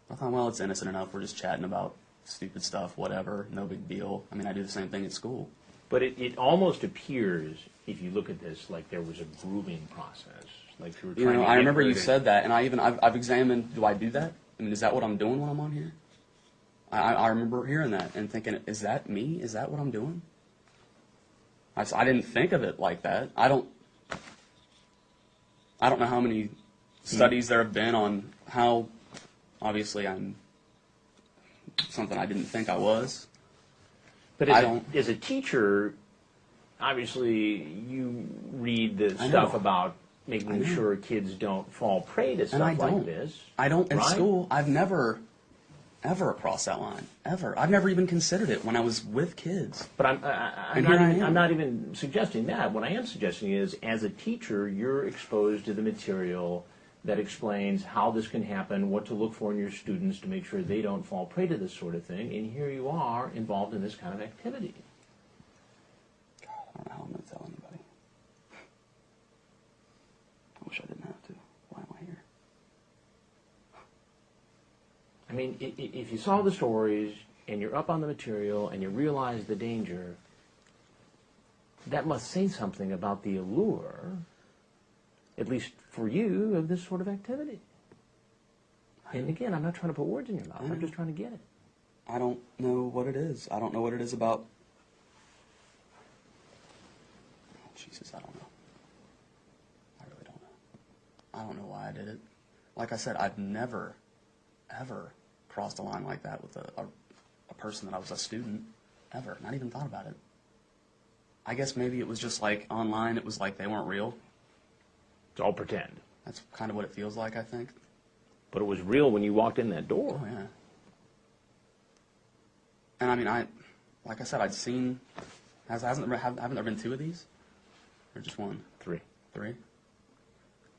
I thought, well, it's innocent enough. We're just chatting about stupid stuff, whatever, no big deal. I mean, I do the same thing at school. But it almost appears, if you look at this, like there was a grooming process. Like you were trying to I remember get you her to- said that, and I've examined, do I do that? I mean, is that what I'm doing when I'm on here? I remember hearing that and thinking, is that me? Is that what I'm doing? I didn't think of it like that. I don't know how many studies there have been on how, obviously, I'm something I didn't think I was. But I as a teacher, obviously you read the stuff about making sure kids don't fall prey to stuff like this. I don't. In right? school, I've never, ever crossed that line. Ever. I've never even considered it when I was with kids. But I'm not even suggesting that. What I am suggesting is, as a teacher, you're exposed to the material that explains how this can happen, what to look for in your students to make sure they don't fall prey to this sort of thing, and here you are involved in this kind of activity. God, I don't know how I'm going to tell anybody. I wish I didn't have to. Why am I here? I mean, if you saw the stories, and you're up on the material, and you realize the danger, that must say something about the allure, at least for you, of this sort of activity. And again, I'm not trying to put words in your mouth. I'm just trying to get it. I don't know what it is. I don't know what it is about. Oh, Jesus, I don't know. I really don't know. I don't know why I did it. Like I said, I've never, ever crossed a line like that with a person that I was a student. Ever. Not even thought about it. I guess maybe it was just like online, it was like they weren't real. It's all pretend. That's kind of what it feels like, I think. But it was real when you walked in that door. Oh, yeah. And I mean, like I said, I'd seen, haven't there been two of these? Or just one? Three.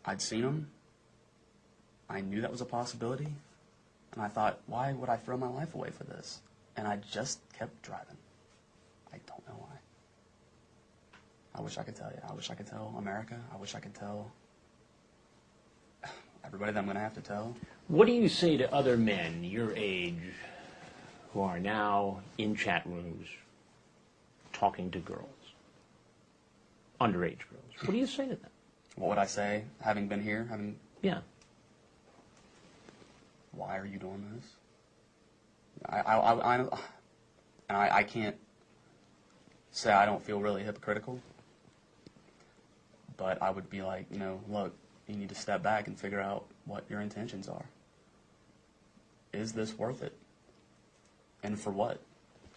I'd seen them. I knew that was a possibility. And I thought, why would I throw my life away for this? And I just kept driving. I don't know why. I wish I could tell you. I wish I could tell America. I wish I could tell everybody that I'm going to have to tell. What do you say to other men your age who are now in chat rooms talking to girls, underage girls? What do you say to them? What would I say, having been here? Yeah. Why are you doing this? I can't say I don't feel really hypocritical, but I would be like, look, you need to step back and figure out what your intentions are. Is this worth it? And for what?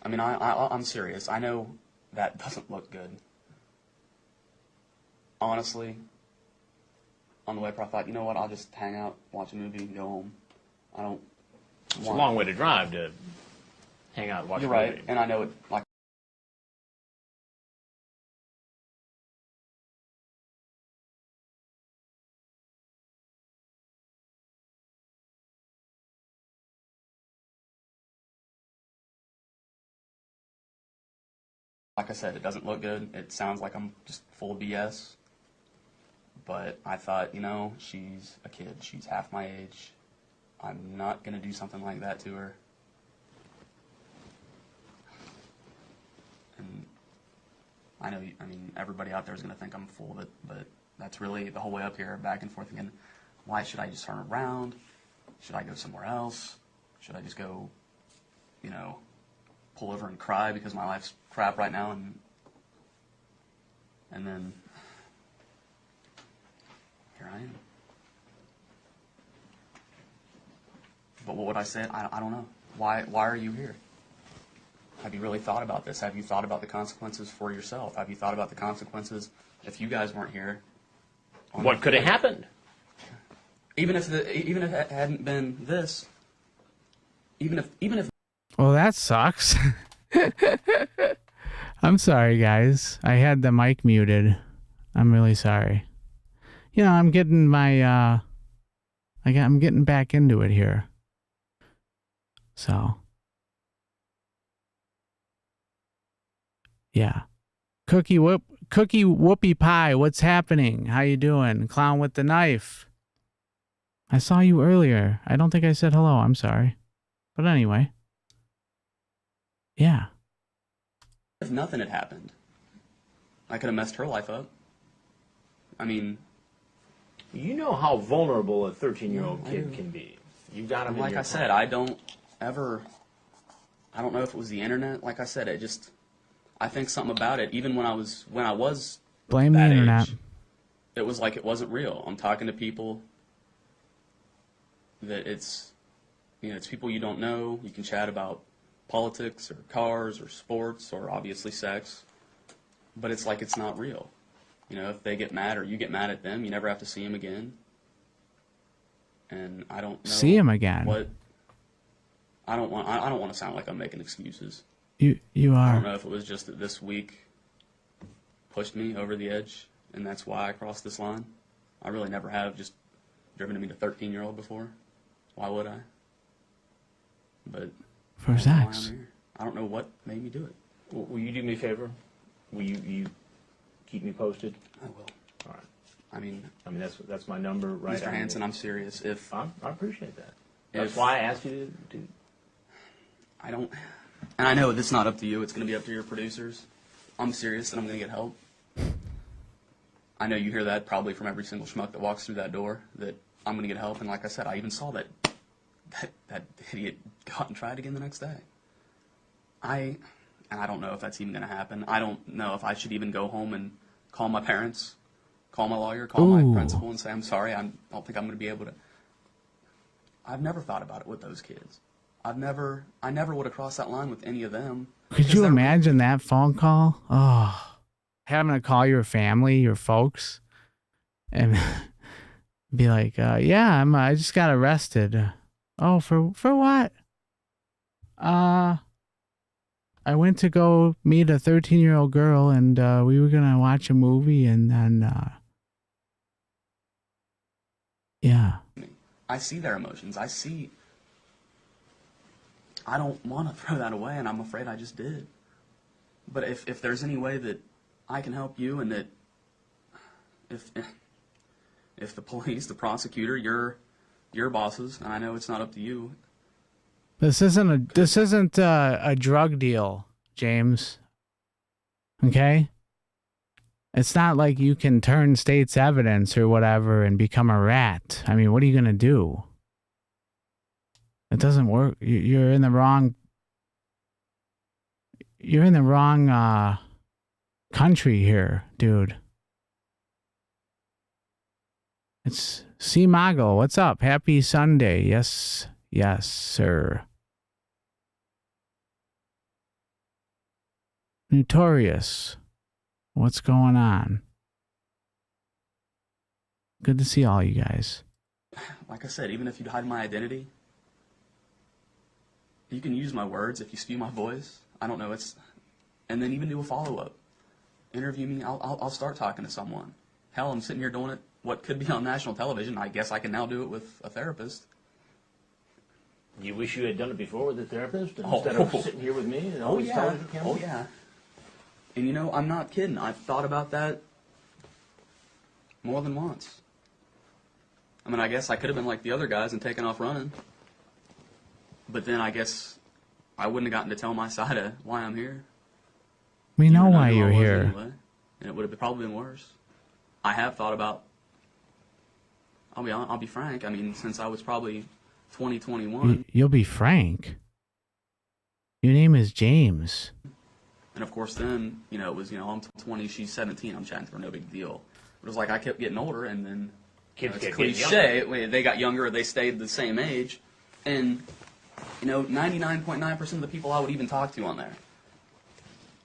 I mean, I'm serious. I know that doesn't look good. Honestly, on the way up, I thought, you know what, I'll just hang out, watch a movie, and go home. I don't It's a long way to drive to hang out and watch a You're movie. right, and I know it, like I said, it doesn't look good. It sounds like I'm just full of BS. But I thought, you know, she's a kid. She's half my age. I'm not going to do something like that to her. And I know, I mean, everybody out there is going to think I'm full of it, but that's really the whole way up here, back and forth again. Why should I just turn around? Should I go somewhere else? Should I just go, you know, pull over and cry because my life's crap right now? And then here I am. But what would I say? I don't know. Why are you here? Have you really thought about this? Have you thought about the consequences for yourself? Have you thought about the consequences if you guys weren't here? What could have happened? Even if it hadn't been this, even if Well, that sucks. I'm sorry, guys. I had the mic muted. I'm really sorry. You know, I'm getting my I'm getting back into it here. So, yeah. Cookie Whoopie Pie, what's happening? How you doing? Clown with the knife. I saw you earlier. I don't think I said hello. I'm sorry. But anyway. Yeah. if nothing had happened, I could have messed her life up. I mean, You know how vulnerable a 13-year-old kid can be. You got them in like your I said, I don't know if it was the internet. Like I said, I think something about it. Even when I was Blame the that internet. age, it was like it wasn't real. I'm talking to people that it's people you don't know. You can chat about politics or cars or sports or obviously sex, but it's like it's not real. You know, if they get mad or you get mad at them, you never have to see them again. And I don't know See him again. What I don't want to sound like I'm making excuses. You I don't are. know if it was just that this week pushed me over the edge, and that's why I crossed this line. I really never have just driven to meet a 13-year-old before. Why would I? But For that's why I'm sex. here. I don't know what made me do it. Will you do me a favor? Will you keep me posted? I will. All right. I mean, that's my number, right? Mr. Hansen, I'm serious. If I appreciate that. That's If- why I asked you to. I don't, and I know it's not up to you. It's going to be up to your producers. I'm serious, and I'm going to get help. I know you hear that probably from every single schmuck that walks through that door. That I'm going to get help, and like I said, I even saw that idiot go out and try it again the next day. And I don't know if that's even going to happen. I don't know if I should even go home and call my parents, call my lawyer, call Ooh. my principal, and say I'm sorry. I don't think I'm going to be able to. I've never thought about it with those kids. I never would have crossed that line with any of them. Could because you they're- imagine that phone call? Oh, having to call your family, your folks, and be like, "Yeah, I just got arrested." Oh, for what? I went to go meet a 13-year-old girl, and we were gonna watch a movie, and then, yeah. I see their emotions. I don't want to throw that away, and I'm afraid I just did. But if there's any way that I can help you, and that if the police, the prosecutor, your bosses, and I know it's not up to you. This isn't a drug deal, James. Okay? It's not like you can turn state's evidence or whatever and become a rat. I mean, what are you going to do? It doesn't work. You're in the wrong country here, dude. It's C. Mago. What's up? Happy Sunday. Yes. Yes, sir. Notorious. What's going on? Good to see all you guys. Like I said, even if you'd hide my identity, you can use my words if you spew my voice. I don't know. And then even do a follow-up. Interview me. I'll start talking to someone. Hell, I'm sitting here doing it, what could be on national television. I guess I can now do it with a therapist. You wish you had done it before with a therapist instead of sitting here with me and all these television cameras? Oh, yeah. And you know, I'm not kidding. I've thought about that more than once. I mean, I guess I could have been like the other guys and taken off running. But then I guess I wouldn't have gotten to tell my side of why I'm here. We know Even though I why knew I you're was here. anyway. And it would have probably been worse. I have thought about, I'll be frank, I mean, since I was probably 20, 21. You'll be frank. Your name is James. And of course then, you know, it was, you know, I'm 20, she's 17, I'm chatting to her, no big deal. It was like I kept getting older, and then, Kids it's get cliche, they got younger, they stayed the same age. And, you know, 99.9% of the people I would even talk to on there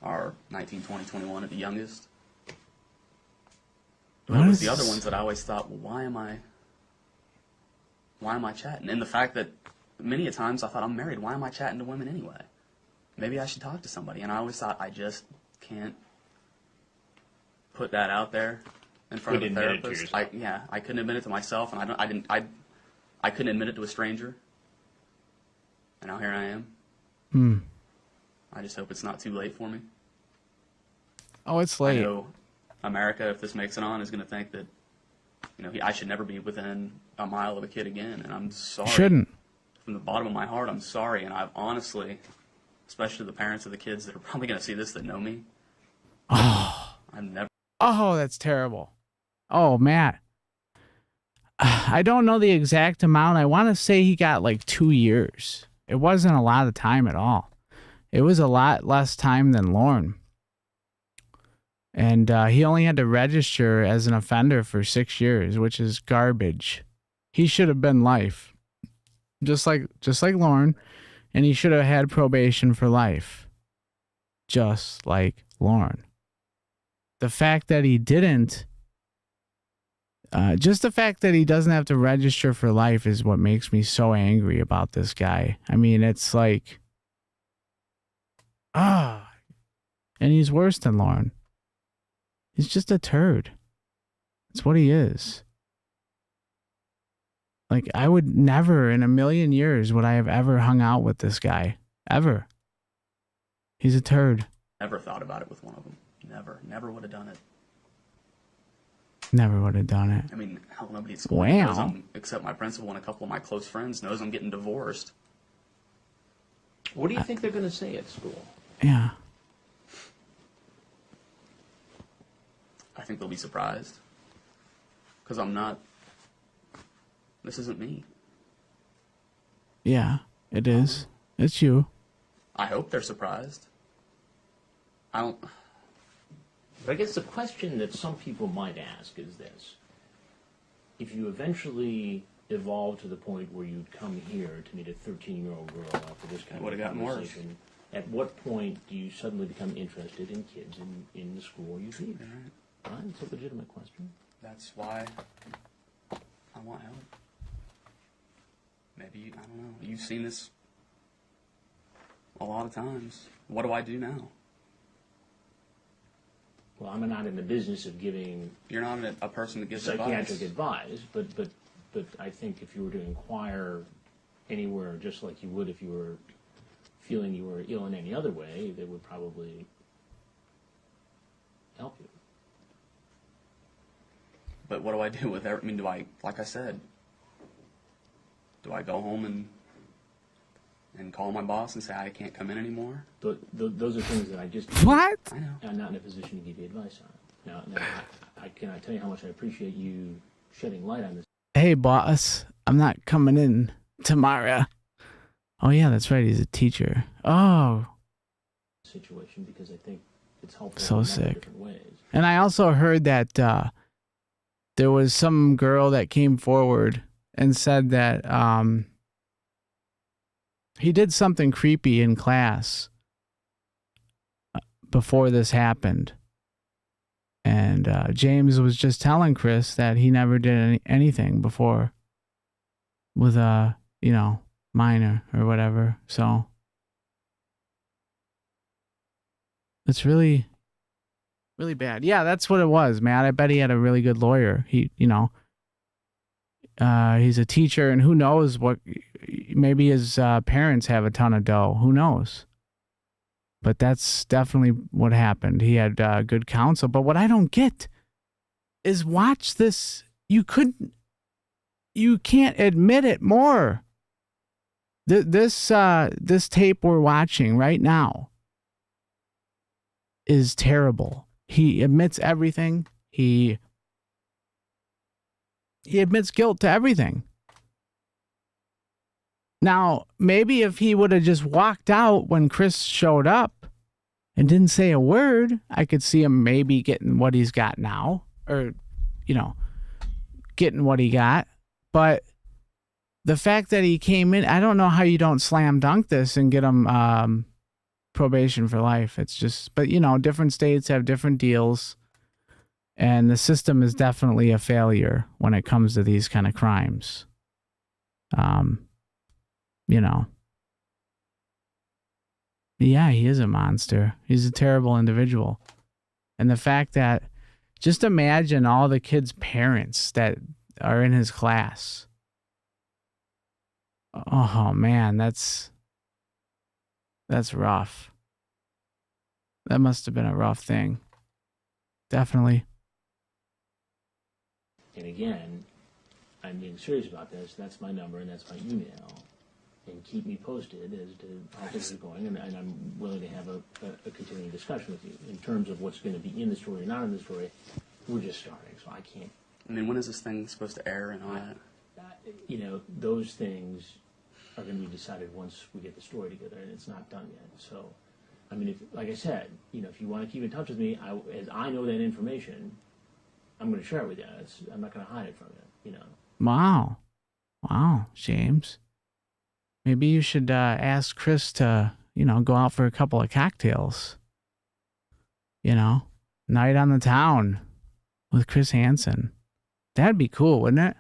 are 19, 20, 21 at the youngest. But it was the other ones that I always thought, well, why am I chatting? And the fact that many a times I thought, I'm married, why am I chatting to women anyway? Maybe I should talk to somebody. And I always thought, I just can't put that out there in front of a therapist. I couldn't admit it to myself, and I couldn't admit it to a stranger. And now here I am. I just hope it's not too late for me. Oh, it's late. I know America, if this makes it on, is going to think that, you know, I should never be within a mile of a kid again, and I'm sorry. Shouldn't. From the bottom of my heart, I'm sorry, and I've honestly, especially the parents of the kids that are probably going to see this that know me, I've never. Oh, that's terrible. Oh, Matt. I don't know the exact amount. I want to say he got like 2 years. It wasn't a lot of time at all. It was a lot less time than Lauren. And he only had to register as an offender for 6 years, which is garbage. He should have been life, just like Lauren, and he should have had probation for life, just like Lauren. The fact that he didn't, just the fact that he doesn't have to register for life is what makes me so angry about this guy. I mean, it's like, and he's worse than Lauren. He's just a turd. That's what he is. Like, I would never in a million years would I have ever hung out with this guy. Ever. He's a turd. Never thought about it with one of them. Never would have done it. Never would have done it. I mean, hell, nobody at school knows except my principal and a couple of my close friends knows I'm getting divorced. What do you think they're going to say at school? Yeah. I think they'll be surprised. Because I'm not. This isn't me. Yeah, it is. It's you. I hope they're surprised. But I guess the question that some people might ask is this. If you eventually evolve to the point where you'd come here to meet a 13-year-old girl after this kind of conversation, at what point do you suddenly become interested in kids in the school you teach? Right? It's a legitimate question. That's why I want help. Maybe, I don't know. You've seen this a lot of times. What do I do now? Well, I'm not in the business of giving. You're not a person that gives psychiatric advice, but I think if you were to inquire anywhere, just like you would if you were feeling you were ill in any other way, they would probably help you. But what do I do with it? I mean, like I said, do I go home and call my boss and say I can't come in anymore? Those are things that I just... What? I know. I'm not in a position to give you advice on. Now I cannot tell you how much I appreciate you shedding light on this. Hey, boss, I'm not coming in tomorrow. Oh, yeah, that's right. He's a teacher. Oh. Situation, because I think it's helpful so in sick. different ways. And I also heard that there was some girl that came forward and said that he did something creepy in class before this happened. And James was just telling Chris that he never did anything before with a, minor or whatever. So it's really, really bad. Yeah, that's what it was, Matt. I bet he had a really good lawyer. He's a teacher, and who knows what, maybe his parents have a ton of dough. Who knows? But that's definitely what happened. He had good counsel. But what I don't get is, watch this. You can't admit it more. This tape we're watching right now is terrible. He admits everything. He admits guilt to everything. Now, maybe if he would have just walked out when Chris showed up and didn't say a word, I could see him maybe getting what he's got now, or, getting what he got. But the fact that he came in, I don't know how you don't slam dunk this and get him probation for life. It's just, but different states have different deals, and the system is definitely a failure when it comes to these kind of crimes. Yeah, he is a monster. He's a terrible individual. And the fact that, just imagine all the kids' parents that are in his class. Oh man, that's rough. That must have been a rough thing. Definitely. And again, I'm being serious about this. That's my number and that's my email. And keep me posted as to how things are going. And I'm willing to have a continuing discussion with you. In terms of what's going to be in the story or not in the story, we're just starting, so I can't. And then when is this thing supposed to air and all that? Those things are going to be decided once we get the story together, and it's not done yet. So, like I said, if you want to keep in touch with me, as I know that information, I'm going to share it with you. I'm not going to hide it from you. Wow, James. Maybe you should ask Chris to, go out for a couple of cocktails. Night on the town with Chris Hansen. That'd be cool, wouldn't it?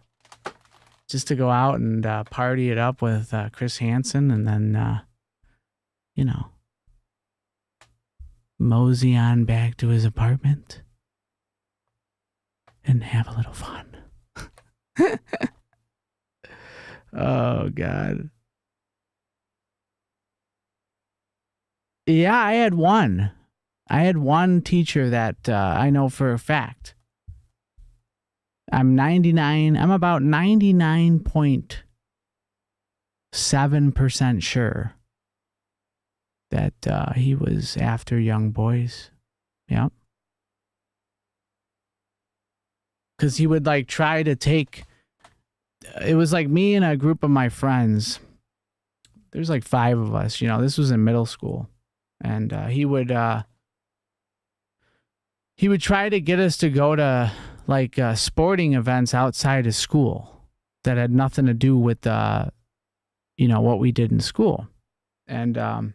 Just to go out and party it up with Chris Hansen, and then, mosey on back to his apartment and have a little fun. Oh, God. Yeah, I had one teacher that I know for a fact. I'm about 99.7% sure that he was after young boys. Yep. Because he would try to take, it was me and a group of my friends. There's 5 of us, this was in middle school. And he would try to get us to go to sporting events outside of school that had nothing to do with what we did in school. And I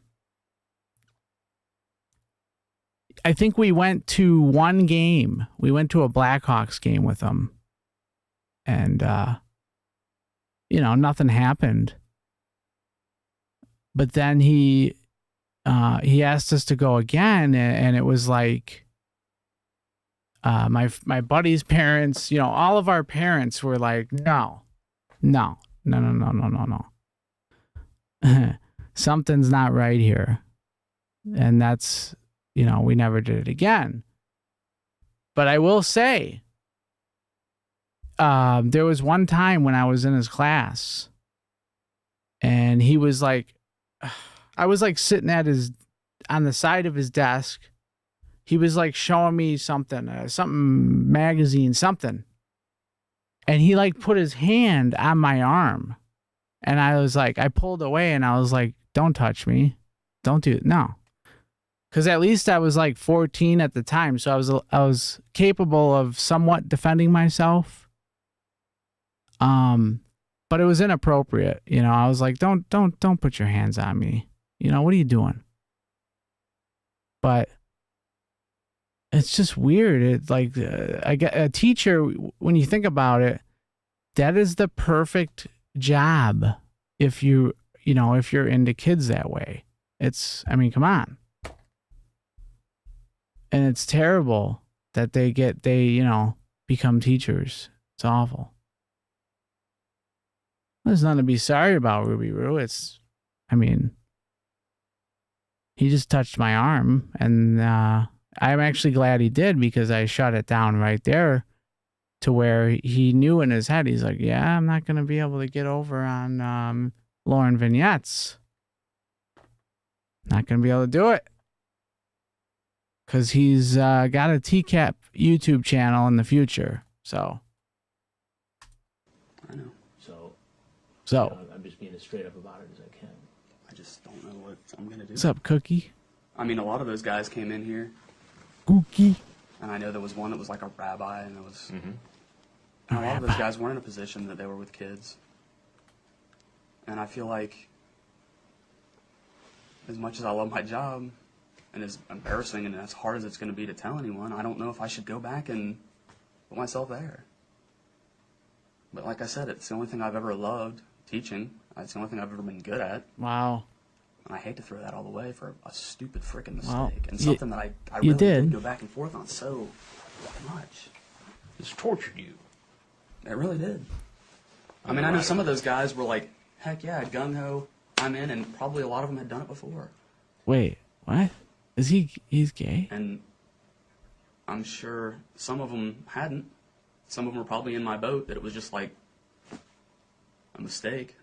think we went to one game. We went to a Blackhawks game with him, and nothing happened. But then he asked us to go again, and it was my buddy's parents, all of our parents were like, no. Something's not right here. And that's, we never did it again. But I will say, there was one time when I was in his class, and he was I was sitting on the side of his desk. He was showing me something magazine, something. And he put his hand on my arm. And I was I pulled away, and I was don't touch me. Don't do it. No. because at least I was like 14 at the time, so I was capable of somewhat defending myself. But it was inappropriate, you know. I was like, don't put your hands on me, you know. What are you doing? But it's just weird. It's like I get a teacher. When you think about it, that is the perfect job if you're into kids that way. I mean, come on. And it's terrible that they become teachers. It's awful. There's nothing to be sorry about, Ruby Roo. He just touched my arm, and I'm actually glad he did, because I shut it down right there to where he knew in his head, he's like, yeah, I'm not going to be able to get over on Lauren Vignettes. Not going to be able to do it. Because he's got a TCAP YouTube channel in the future. So. I know. So. I'm just being as straight up about it as I can. I just don't know what I'm going to do. What's up, Cookie? I mean, a lot of those guys came in here. Cookie. And I know there was one that was like a rabbi, and there was... Mm-hmm. And a lot of those guys weren't in a position that they were with kids. And I feel like, as much as I love my job, and as embarrassing and as hard as it's going to be to tell anyone, I don't know if I should go back and put myself there. But like I said, it's the only thing I've ever loved, teaching. It's the only thing I've ever been good at. Wow. And I hate to throw that all away for a stupid freaking mistake. Well, and something that I really did go back and forth on so much. It's tortured you. It really did. I mean, I know some of those guys were like, heck yeah, gung-ho, I'm in, and probably a lot of them had done it before. Wait, what? He's gay? And I'm sure some of them hadn't. Some of them were probably in my boat, that it was just like a mistake.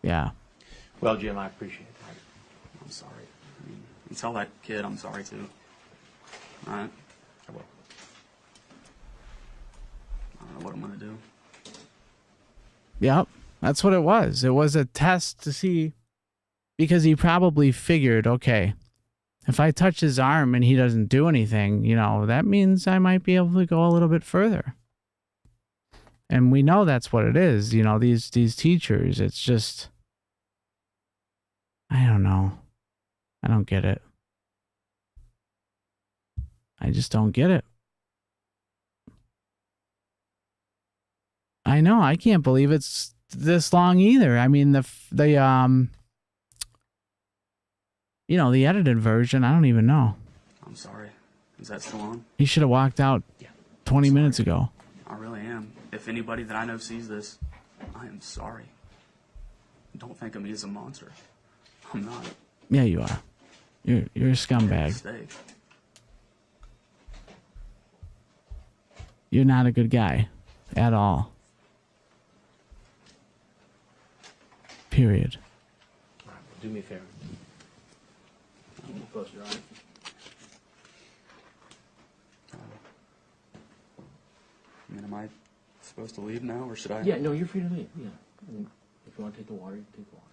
Yeah. Well, Jim, I appreciate that. I'm sorry. I mean, you tell that kid I'm sorry too. All right? I will. I don't know what I'm going to do. Yep. That's what it was. It was a test to see, because he probably figured, okay, if I touch his arm and he doesn't do anything, that means I might be able to go a little bit further. And we know that's what it is. These teachers, it's just, I don't know. I don't get it. I just don't get it. I know. I can't believe it's this long either. I mean, the edited version, I don't even know. I'm sorry. Is that still on? He should have walked out 20 minutes ago. I really am. If anybody that I know sees this, I am sorry. Don't think of me as a monster. I'm not. Yeah, you are. You're a scumbag. Mistake. You're not a good guy at all. Period. All right, do me a favor. Close your eyes. I mean, am I supposed to leave now, or should I? Yeah, no, you're free to leave. Yeah. I mean, if you want to take the water, you can take the water.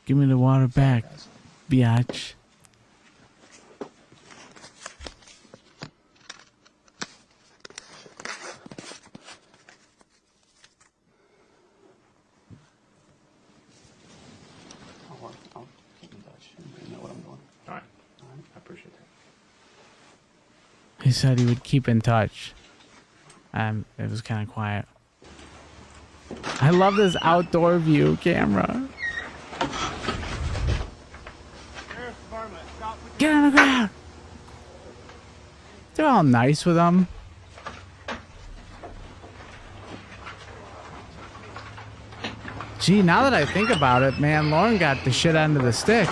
Give me the water back, biatch. I'll keep in touch. I know what I'm doing. All right. I appreciate that. He said he would keep in touch. It was kind of quiet. I love this outdoor view camera. Get on the ground. They're all nice with them. Gee, now that I think about it, man, Lauren got the shit end of the stick.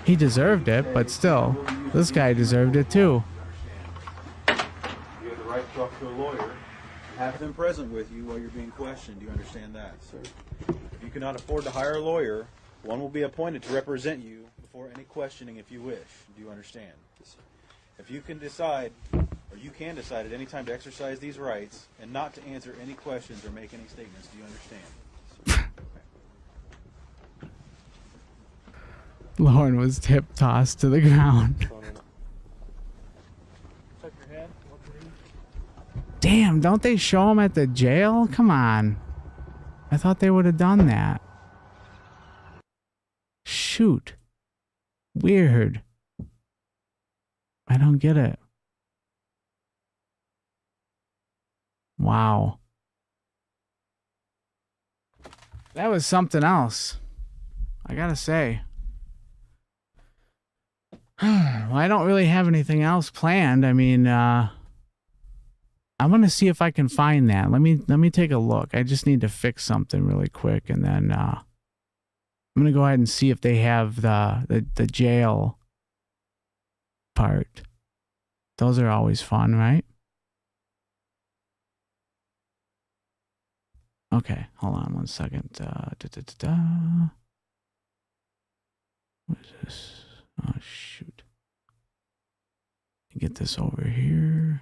He deserved it, but still, this guy deserved it too. You have the right to talk to a lawyer. Have them present with you while you're being questioned. Do you understand that? Sir. If you cannot afford to hire a lawyer, one will be appointed to represent you before any questioning if you wish. Do you understand? Yes, sir. If you can decide, or you can decide at any time to exercise these rights and not to answer any questions or make any statements, do you understand? Lauren was tip tossed to the ground. Tuck your head. Look at me. Damn, don't they show him at the jail? Come on. I thought they would have done that. Shoot. Weird. I don't get it. Wow. That was something else. I gotta say. Well, I don't really have anything else planned. I mean, I'm gonna see if I can find that. Let me take a look. I just need to fix something really quick, and then I'm gonna go ahead and see if they have the jail part. Those are always fun, right? Okay, hold on one second. What is this? Oh, shoot. Get this over here.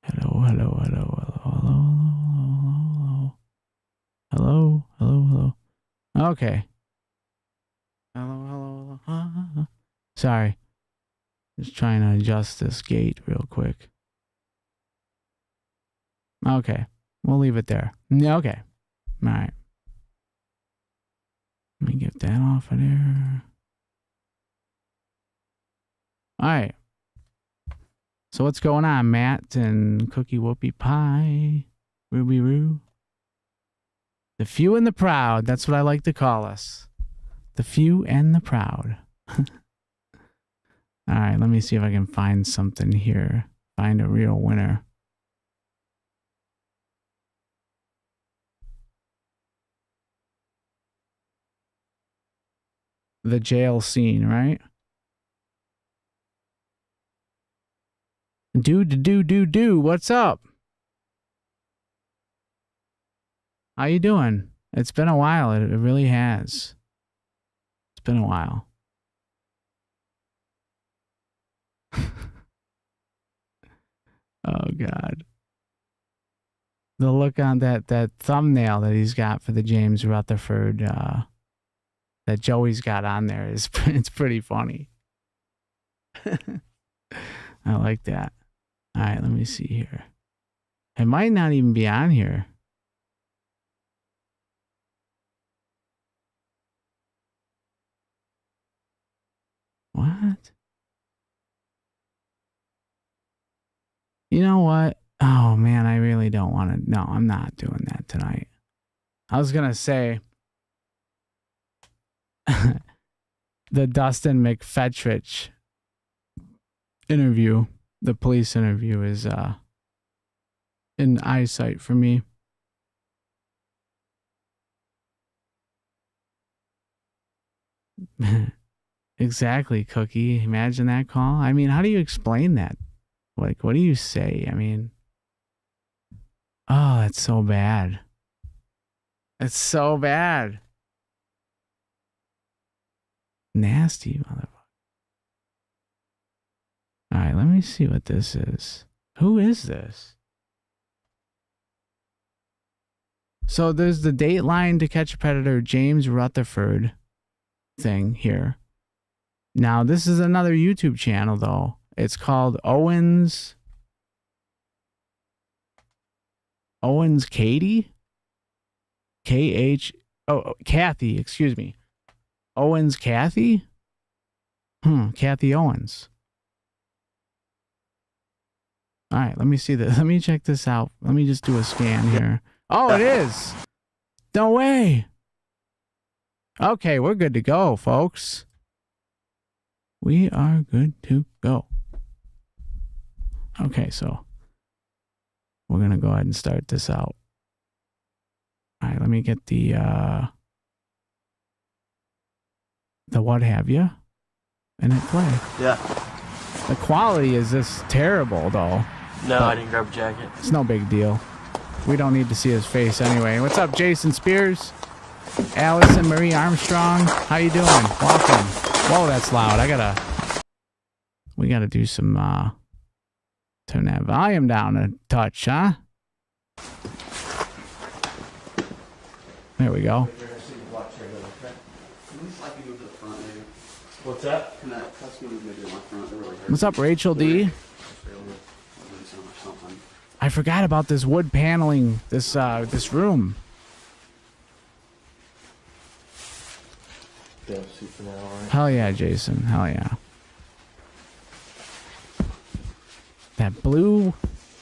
Hello, hello, hello, hello, hello, hello, hello, hello, hello, hello. Okay. Hello, hello, hello. Sorry. Just trying to adjust this gate real quick. Okay. We'll leave it there. Okay. All right. Let me get that off of there. All right. So what's going on, Matt and Cookie Whoopie Pie? Ruby Roo? The few and the proud. That's what I like to call us. The few and the proud. All right, let me see if I can find something here. Find a real winner. The jail scene, right? Do. What's up? How you doing? It's been a while. It really has. It's been a while. Oh God. The look on that thumbnail that he's got for the James Rutherford that Joey's got on there is it's pretty funny. I like that. All right, let me see here. It might not even be on here. What? You know what? Oh man, I really don't want to. No, I'm not doing that tonight. I was gonna say the Dustin McFetrich interview, the police interview, is in eyesight for me. Exactly, Cookie. Imagine that call. I mean, how do you explain that? Like, what do you say? I mean, oh, that's so bad. It's so bad. Nasty motherfucker. All right, let me see what this is. Who is this? So there's the Dateline To Catch a Predator James Rutherford thing here. Now, this is another YouTube channel, though. It's called Owens Katie? Kathy, excuse me. Owens Kathy? Kathy Owens. All right, let me see this. Let me check this out. Let me just do a scan here. Oh, it is. No way. Okay, we're good to go, folks. We are good to go. Okay, so we're going to go ahead and start this out. All right, let me get the what have you, and it play. Yeah. The quality is just terrible, though. No, I didn't grab a jacket. It's no big deal. We don't need to see his face anyway. What's up, Jason Spears? Allison Marie Armstrong, how you doing? Welcome. Whoa, that's loud. I gotta We got to do some, turn that volume down a touch, huh? There we go. What's that? What's up, Rachel D? I forgot about this wood paneling, this room. Hell yeah, Jason. Hell yeah. That blue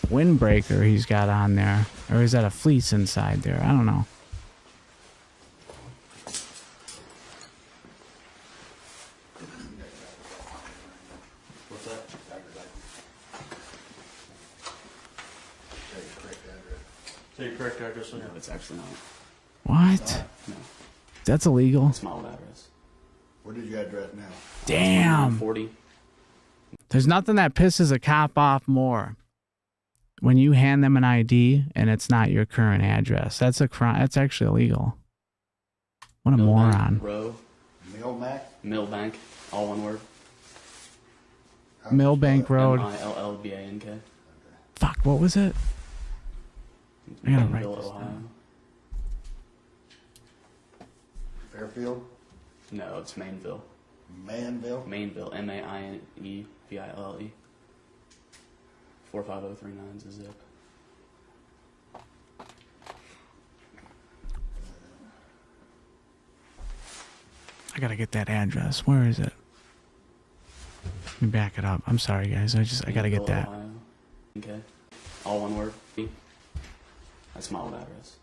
windbreaker he's got on there. Or is that a fleece inside there? I don't know. What's that? Say your correct address on No, it's actually not. What? No, That's illegal. it's my old address. What is your address now? Damn. 40. There's nothing that pisses a cop off more. When you hand them an ID and it's not your current address. That's a crime. That's actually illegal. What a moron. Row. Millbank. All one word. Millbank Road. Millbank. Fuck, what was it? I gotta write Mainville, this Ohio. down. Fairfield? No, it's Mainville. Manville? Mainville. MAINEVILLE. 45039 is a zip. I gotta get that address. Where is it? Let me back it up. I'm sorry, guys. I gotta get Mainville, that. Ohio. Okay. All one word. That's my old address.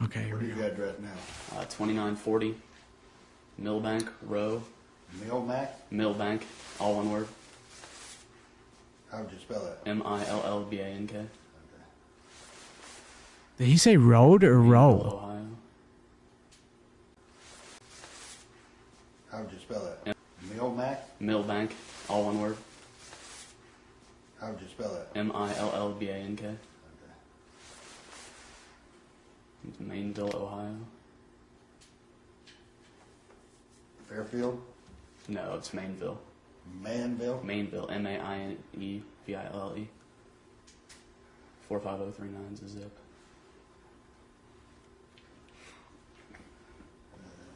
Okay, here What we is go. your address now? 2940 Millbank Row. Millbank. All one word. How would you spell that? MILLBANK. Did he say road or Mainville, row? Ohio. How would you spell that? Millbank. All one word. How would you spell that? MILLBANK. It's Mainville, Ohio. Fairfield? No, it's Mainville. Manville? Mainville. MAINEVILLE. 45039 is a zip.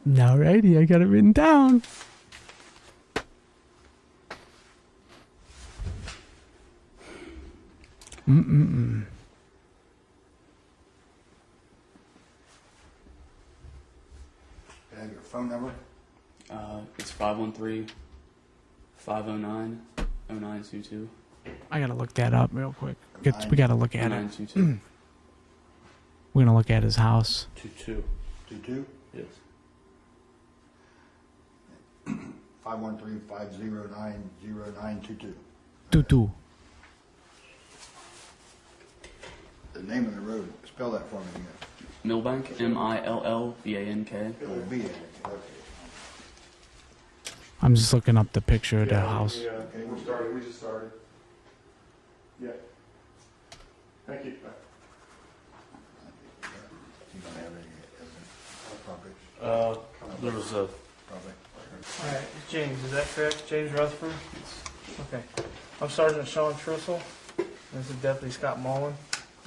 Alrighty, I got it written down. Mm-mm-mm. Can I have your phone number? It's 513-509-0922. I gotta look that up real quick. We gotta look at it. 0922. We're gonna look at his house. 22. 22? Yes. 513-509-0922. Tutu. The name of the road, spell that for me again. Millbank. MILLBANK. Oh, B. Okay. I'm just looking up the picture of the house. Yeah, okay, we just started. Yeah. Thank you. You don't have any property? There was a. Property. All right, James, is that correct? James Rutherford? Okay. I'm Sergeant Sean Trissel. This is Deputy Scott Mullen,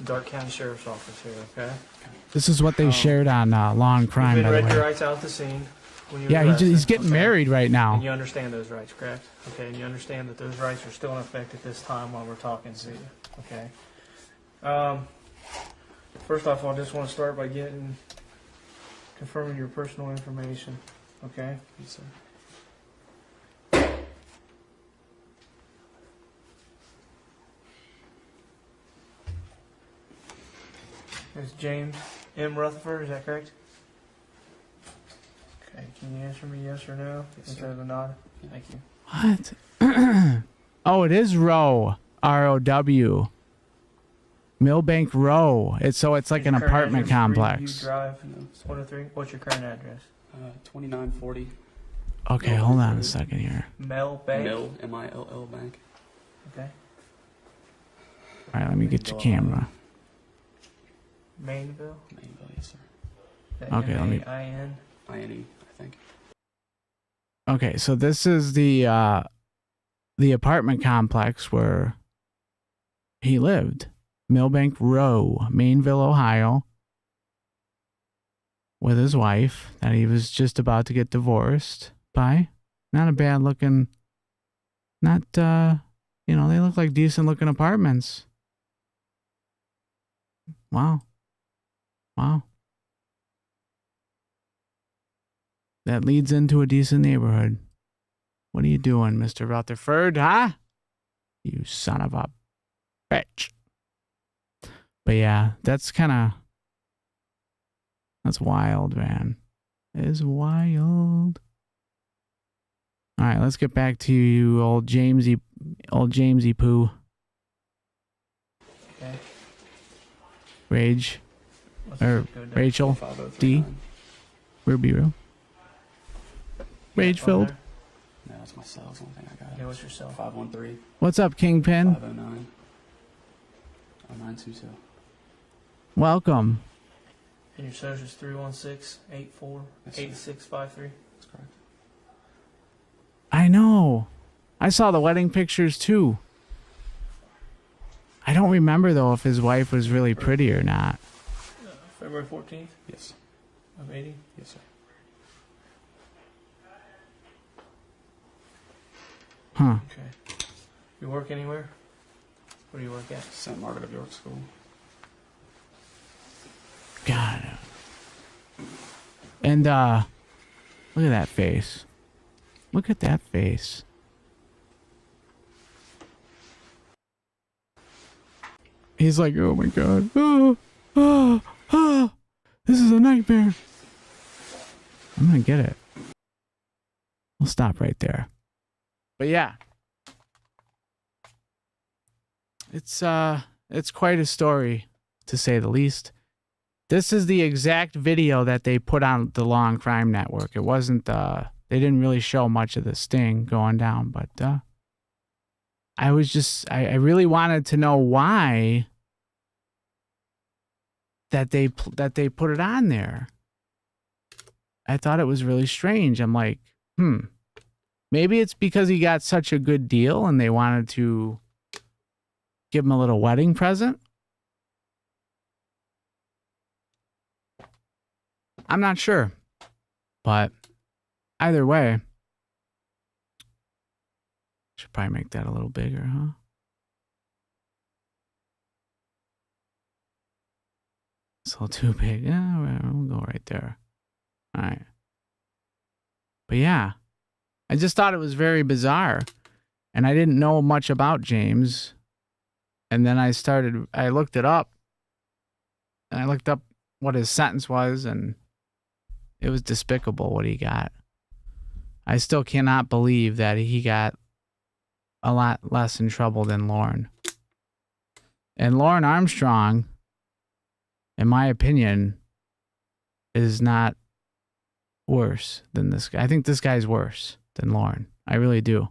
Dark County Sheriff's Office here, okay? This is what they shared on Law and Crime, You've by been the read your way. rights out at the scene. When you Yeah, were he's arrested, getting okay? married right And now. you understand those rights, correct? Okay, and you understand that those rights are still in effect at this time while we're talking to you, okay? First off, I just want to start by confirming your personal information, okay? Yes, sir. It's James M. Rutherford, is that correct? Okay, can you answer me yes or no Yes, instead of a nod? Thank you. What? Oh, it is Row. R-O-W. Millbank Row. It's like Is an your current apartment address complex. Freeview Drive, No, it's 103. What's your current address? 2940 Okay, hold on a second here. Mel Bank. Mill. MILL Bank. Okay. All right, let me get your camera. Mainville. Mainville, yes, sir. Okay, let me- M-A-I-N. INE, I think. Okay, so this is the the apartment complex where he lived, Millbank Row, Mainville, Ohio, with his wife that he was just about to get divorced by. Not a bad looking, not, they look like decent looking apartments. Wow. That leads into a decent neighborhood. What are you doing, Mr. Rutherford, huh? You son of a bitch. But yeah, that's wild, man. It is wild. All right, let's get back to you, old Jamesy Poo. Okay. Rage. Or Rachel. D. Ruby Roo. Rage filled. No, that's my cell. That's the only thing I got. Okay, what's your cell? 513. What's up, Kingpin? 509. 0922. Welcome. And your social is 316-84-8653. That's correct. I know. I saw the wedding pictures too. I don't remember though if his wife was really pretty or not. February 14th Yes. of 80? Yes, sir. Huh. Okay. You work anywhere? Where do you work at? St. Margaret of York School. God. And look at that face. Look at that face. He's like, oh my God. This is a nightmare. I'm gonna get it. We'll stop right there. But yeah. It's quite a story, to say the least. This is the exact video that they put on the Law and Crime Network. It wasn't they didn't really show much of the sting going down, but I really wanted to know why that they put it on there. I thought it was really strange. I'm like, maybe it's because he got such a good deal and they wanted to give him a little wedding present. I'm not sure, but either way, should probably make that a little bigger, huh? It's a little too big. Yeah, we'll go right there. All right. But yeah, I just thought it was very bizarre, and I didn't know much about James. And then I looked it up, and I looked up what his sentence was, and it was despicable what he got. I still cannot believe that he got a lot less in trouble than Lauren. And Lauren Armstrong, in my opinion, is not worse than this guy. I think this guy's worse than Lauren. I really do.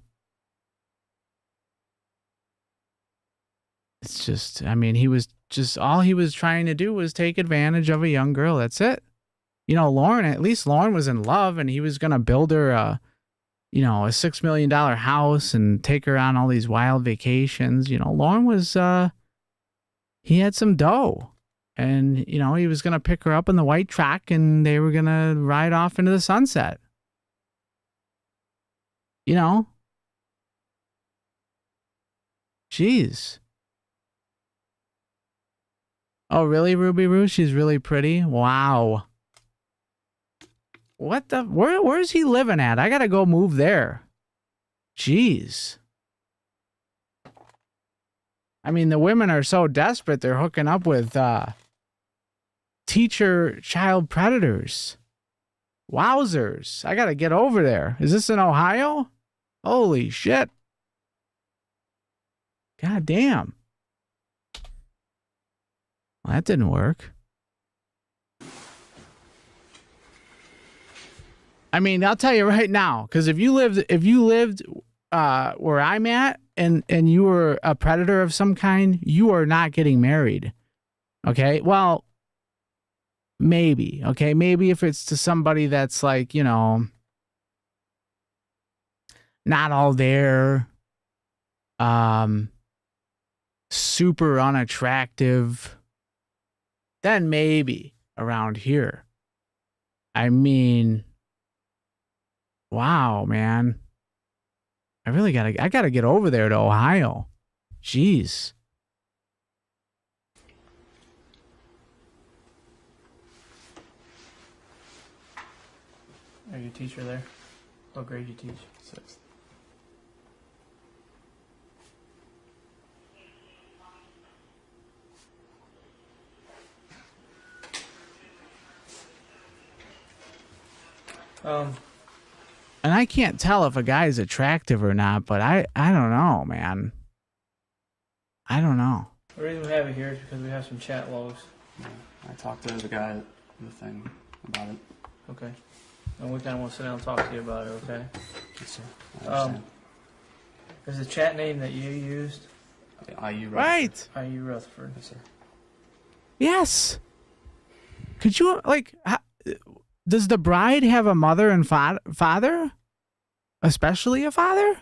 It's just, I mean, all he was trying to do was take advantage of a young girl. That's it. You know, Lauren, at least Lauren was in love and he was going to build her a $6 million house and take her on all these wild vacations. You know, Lauren was, he had some dough and, you know, he was going to pick her up in the white truck and they were going to ride off into the sunset. You know? Jeez. Oh, really, Ruby Roo? She's really pretty? Wow. What the? Where's he living at? I gotta go move there. Jeez. I mean, the women are so desperate, they're hooking up with teacher child predators. Wowzers. I gotta get over there. Is this in Ohio? Holy shit. God damn. Well, that didn't work. I mean, I'll tell you right now, because if you lived where I'm at and you were a predator of some kind, you are not getting married. Okay? Well, maybe. Okay? Maybe if it's to somebody that's like, you know, not all there, super unattractive, then maybe around here. I mean, wow, man. I gotta get over there to Ohio. Jeez. Are you a teacher there? What grade do you teach? 6th. And I can't tell if a guy's attractive or not, but I don't know, man. I don't know. The reason we have it here is because we have some chat logs. Yeah, I talked to the guy at the thing about it. Okay. And we kind of want to sit down and talk to you about it, okay? Yes, sir. I understand. Is the chat name that you used? IU Rutherford. Right. IU Rutherford. Yes, sir. Yes. Could you, like, does the bride have a mother and father? Especially a father?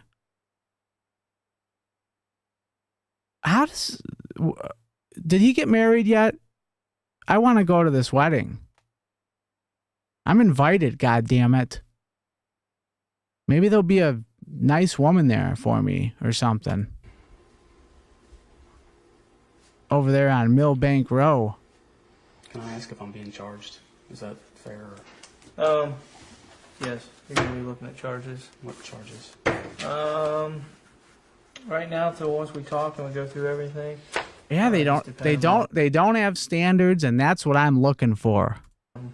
Did he get married yet? I want to go to this wedding. I'm invited, God damn it. Maybe there'll be a nice woman there for me or something. Over there on Millbank Row. Can I ask if I'm being charged? Is that fair? Yes. You're going to be looking at charges. What charges? Right now, till once we talk and we go through everything. Yeah, they don't have standards, and that's what I'm looking for. Okay.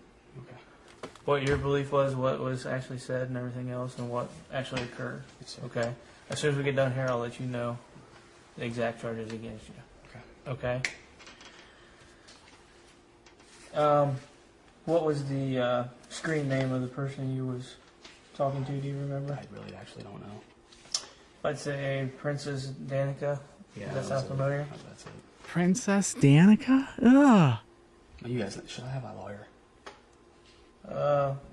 What your belief was, what was actually said, and everything else, and what actually occurred. Yes, Okay. As soon as we get done here, I'll let you know the exact charges against you. Okay. Okay. What was the screen name of the person you was talking to? Do you remember? I really actually don't know. I'd say Princess Danica. Yeah. Does that sound familiar? That's it. Princess Danica? Ugh. You guys, should I have my lawyer?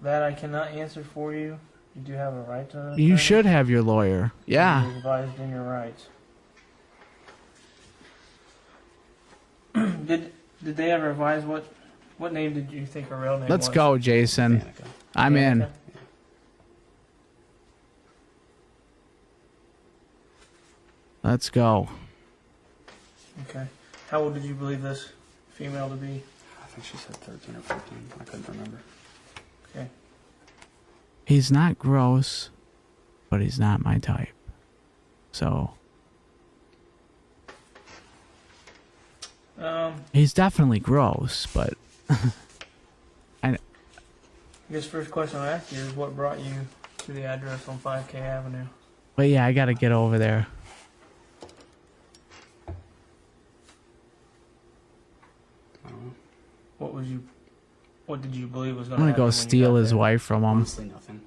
That I cannot answer for you. You do have a right to an You attorney. should have your lawyer. Yeah. You're advised in your rights. Did they ever advise what name did you think her real name was? Let's go, Jason. Danica. I'm in. Danica? Let's go. Okay. How old did you believe this female to be? I think she said 13 or 14. I couldn't remember. Okay. He's not gross, but he's not my type. So he's definitely gross, but I guess first question I ask you is what brought you to the address on 5K Avenue? but yeah, I got to get over there. I don't know. What did you believe was I'm going to gonna happen? go steal his wife from him. Honestly, nothing.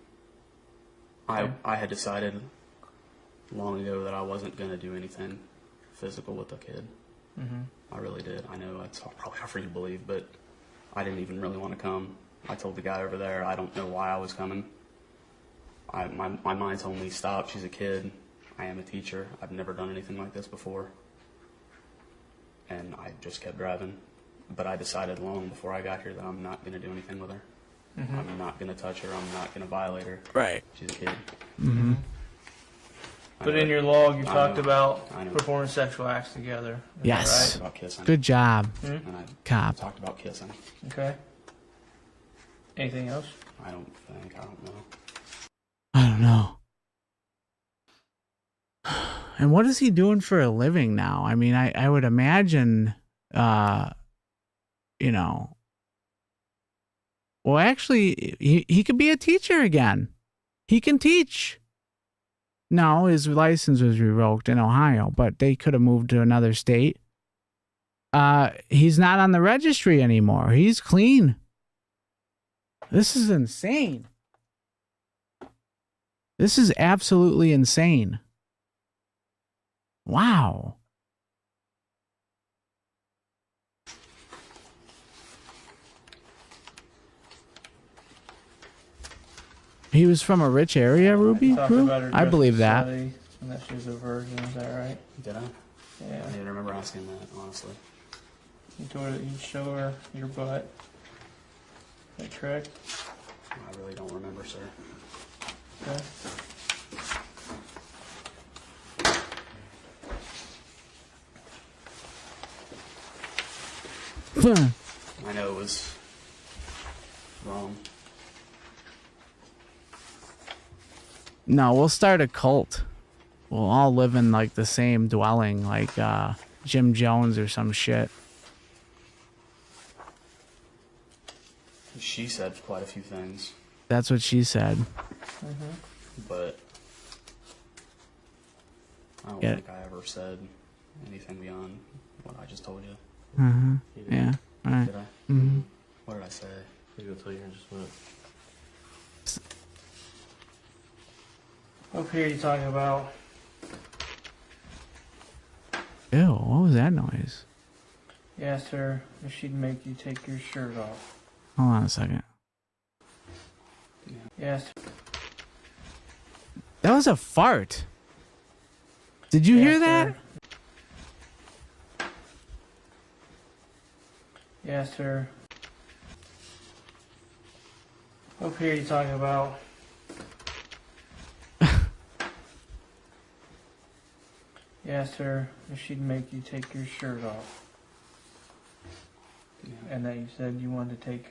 Okay. I had decided long ago that I wasn't going to do anything physical with the kid. Mm-hmm. I really did. I know that's probably hard for you to believe, but I didn't even really want to come. I told the guy over there, I don't know why I was coming. My mind told me, stop, she's a kid. I am a teacher. I've never done anything like this before. And I just kept driving. But I decided long before I got here that I'm not going to do anything with her. Mm-hmm. I'm not going to touch her. I'm not going to violate her. Right. She's a kid. Mm-hmm. But in your log, you I talked know. about I know. performing sexual acts together. Is Yes. that About kissing. Good job, right? And I cop. talked about kissing. Okay. Anything else? I don't know. I don't know. And what is he doing for a living now? I mean, I would imagine, you know. Well, actually, he could be a teacher again. He can teach. No, his license was revoked in Ohio, but they could have moved to another state. He's not on the registry anymore. He's clean. This is insane. This is absolutely insane. Wow. He was from a rich area, Ruby? Talked about her I believe dress that. study, And that she was a virgin, is that right? Did I? Yeah. I didn't remember asking that, honestly. You told her you'd show her your butt. Is that correct? I really don't remember, sir. Okay. I know it was wrong. No, we'll start a cult. We'll all live in like the same dwelling, like Jim Jones or some shit. She said quite a few things, That's what she said. but I don't Yeah. think I ever said anything beyond what I just told you. Yeah. All right. Did I? Mm-hmm. What did I say? Maybe I'll tell you in just a minute. Up here you talking about Ew, what was that noise? you asked her if she'd make you take your shirt off. Hold on a second. You asked That was a fart. Did you hear that? You asked her. Up here you talking about you asked her if she'd make you take your shirt off. And that you said you wanted to take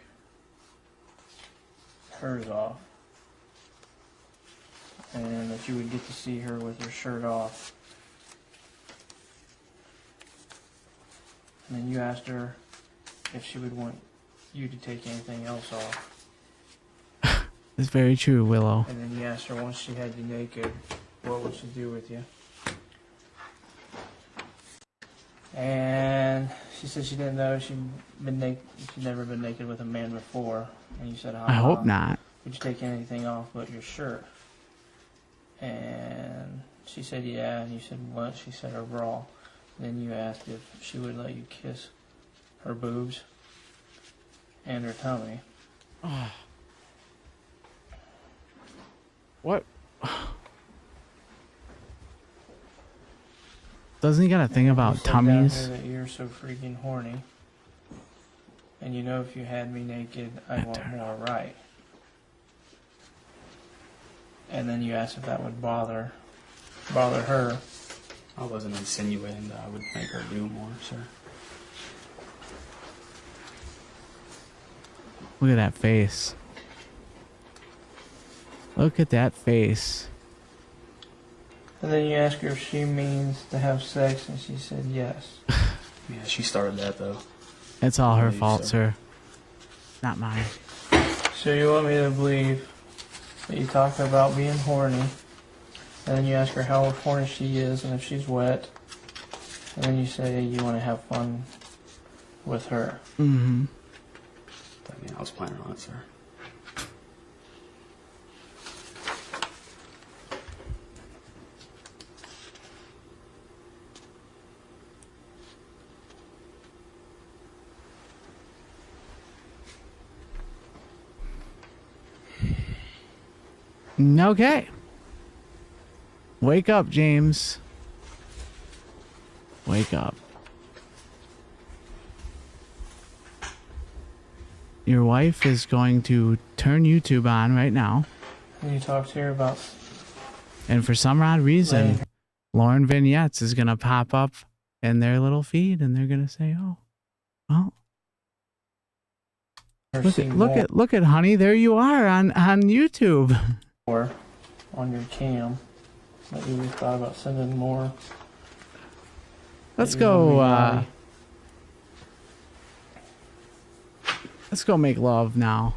hers off. And that you would get to see her with her shirt off. And then you asked her if she would want you to take anything else off. It's very true, Willow. And then you asked her once she had you naked, what would she do with you? And she said she didn't know she'd never been naked with a man before. And you said, I hope not. Would you take anything off but your shirt? And she said, yeah. And you said, what? She said, her bra. Then you asked if she would let you kiss her boobs and her tummy. What? Doesn't he got a thing You about said down here tummies? that you're so freaking horny. And you know if you had me naked, I'd want more, right? And then you asked if that would bother her. I wasn't insinuating that I would make her do more, sir. Look at that face. Look at that face. And then you ask her if she means to have sex, and she said yes. Yeah, she started that, though. It's all her believe fault, so. sir. Not mine. So you want me to believe that you talked about being horny, and then you ask her how horny she is and if she's wet, and then you say you want to have fun with her. Mm-hmm. I mean, I was planning on it, sir. Okay. Wake up, James. Wake up. Your wife is going to turn YouTube on right now. And you talk to her about And for some odd reason, Right. Lauren Vignettes is going to pop up in their little feed and they're going to say, oh, well, her look seeing at honey. There you are on YouTube. more on your cam. That you thought about sending more. Let's That you wanna be go, naughty. let's go make love now.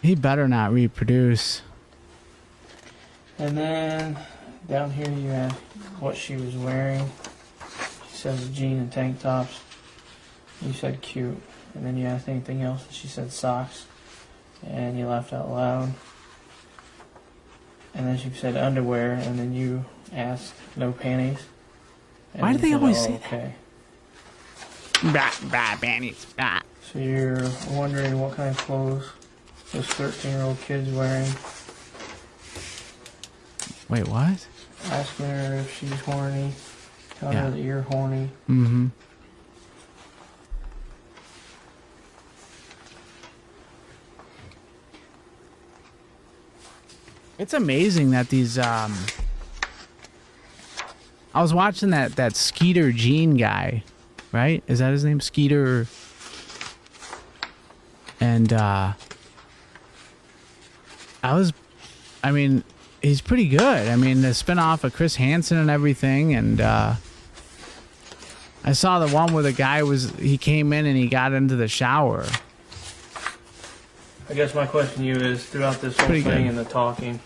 He better not reproduce. And then down here you asked what she was wearing. She says jean and tank tops. You said cute. And then you asked anything else, and she said socks. And you laughed out loud. And then she said underwear, and then you asked no panties. And Why do you they said, always "Oh, say that?" okay. Bah, bah, panties, bah. So you're wondering what kind of clothes this 13-year-old kid's wearing. Wait, what? Asking her if she's horny. Telling Yeah. her that you're horny. Mm-hmm. It's amazing that these I was watching that Skeeter Gene guy, right? Is that his name? Skeeter. And I mean, he's pretty good. I mean, the spinoff of Chris Hansen and everything, and I saw the one where the guy he came in and he got into the shower. I guess my question to you is, throughout this whole Pretty thing good. and the talking,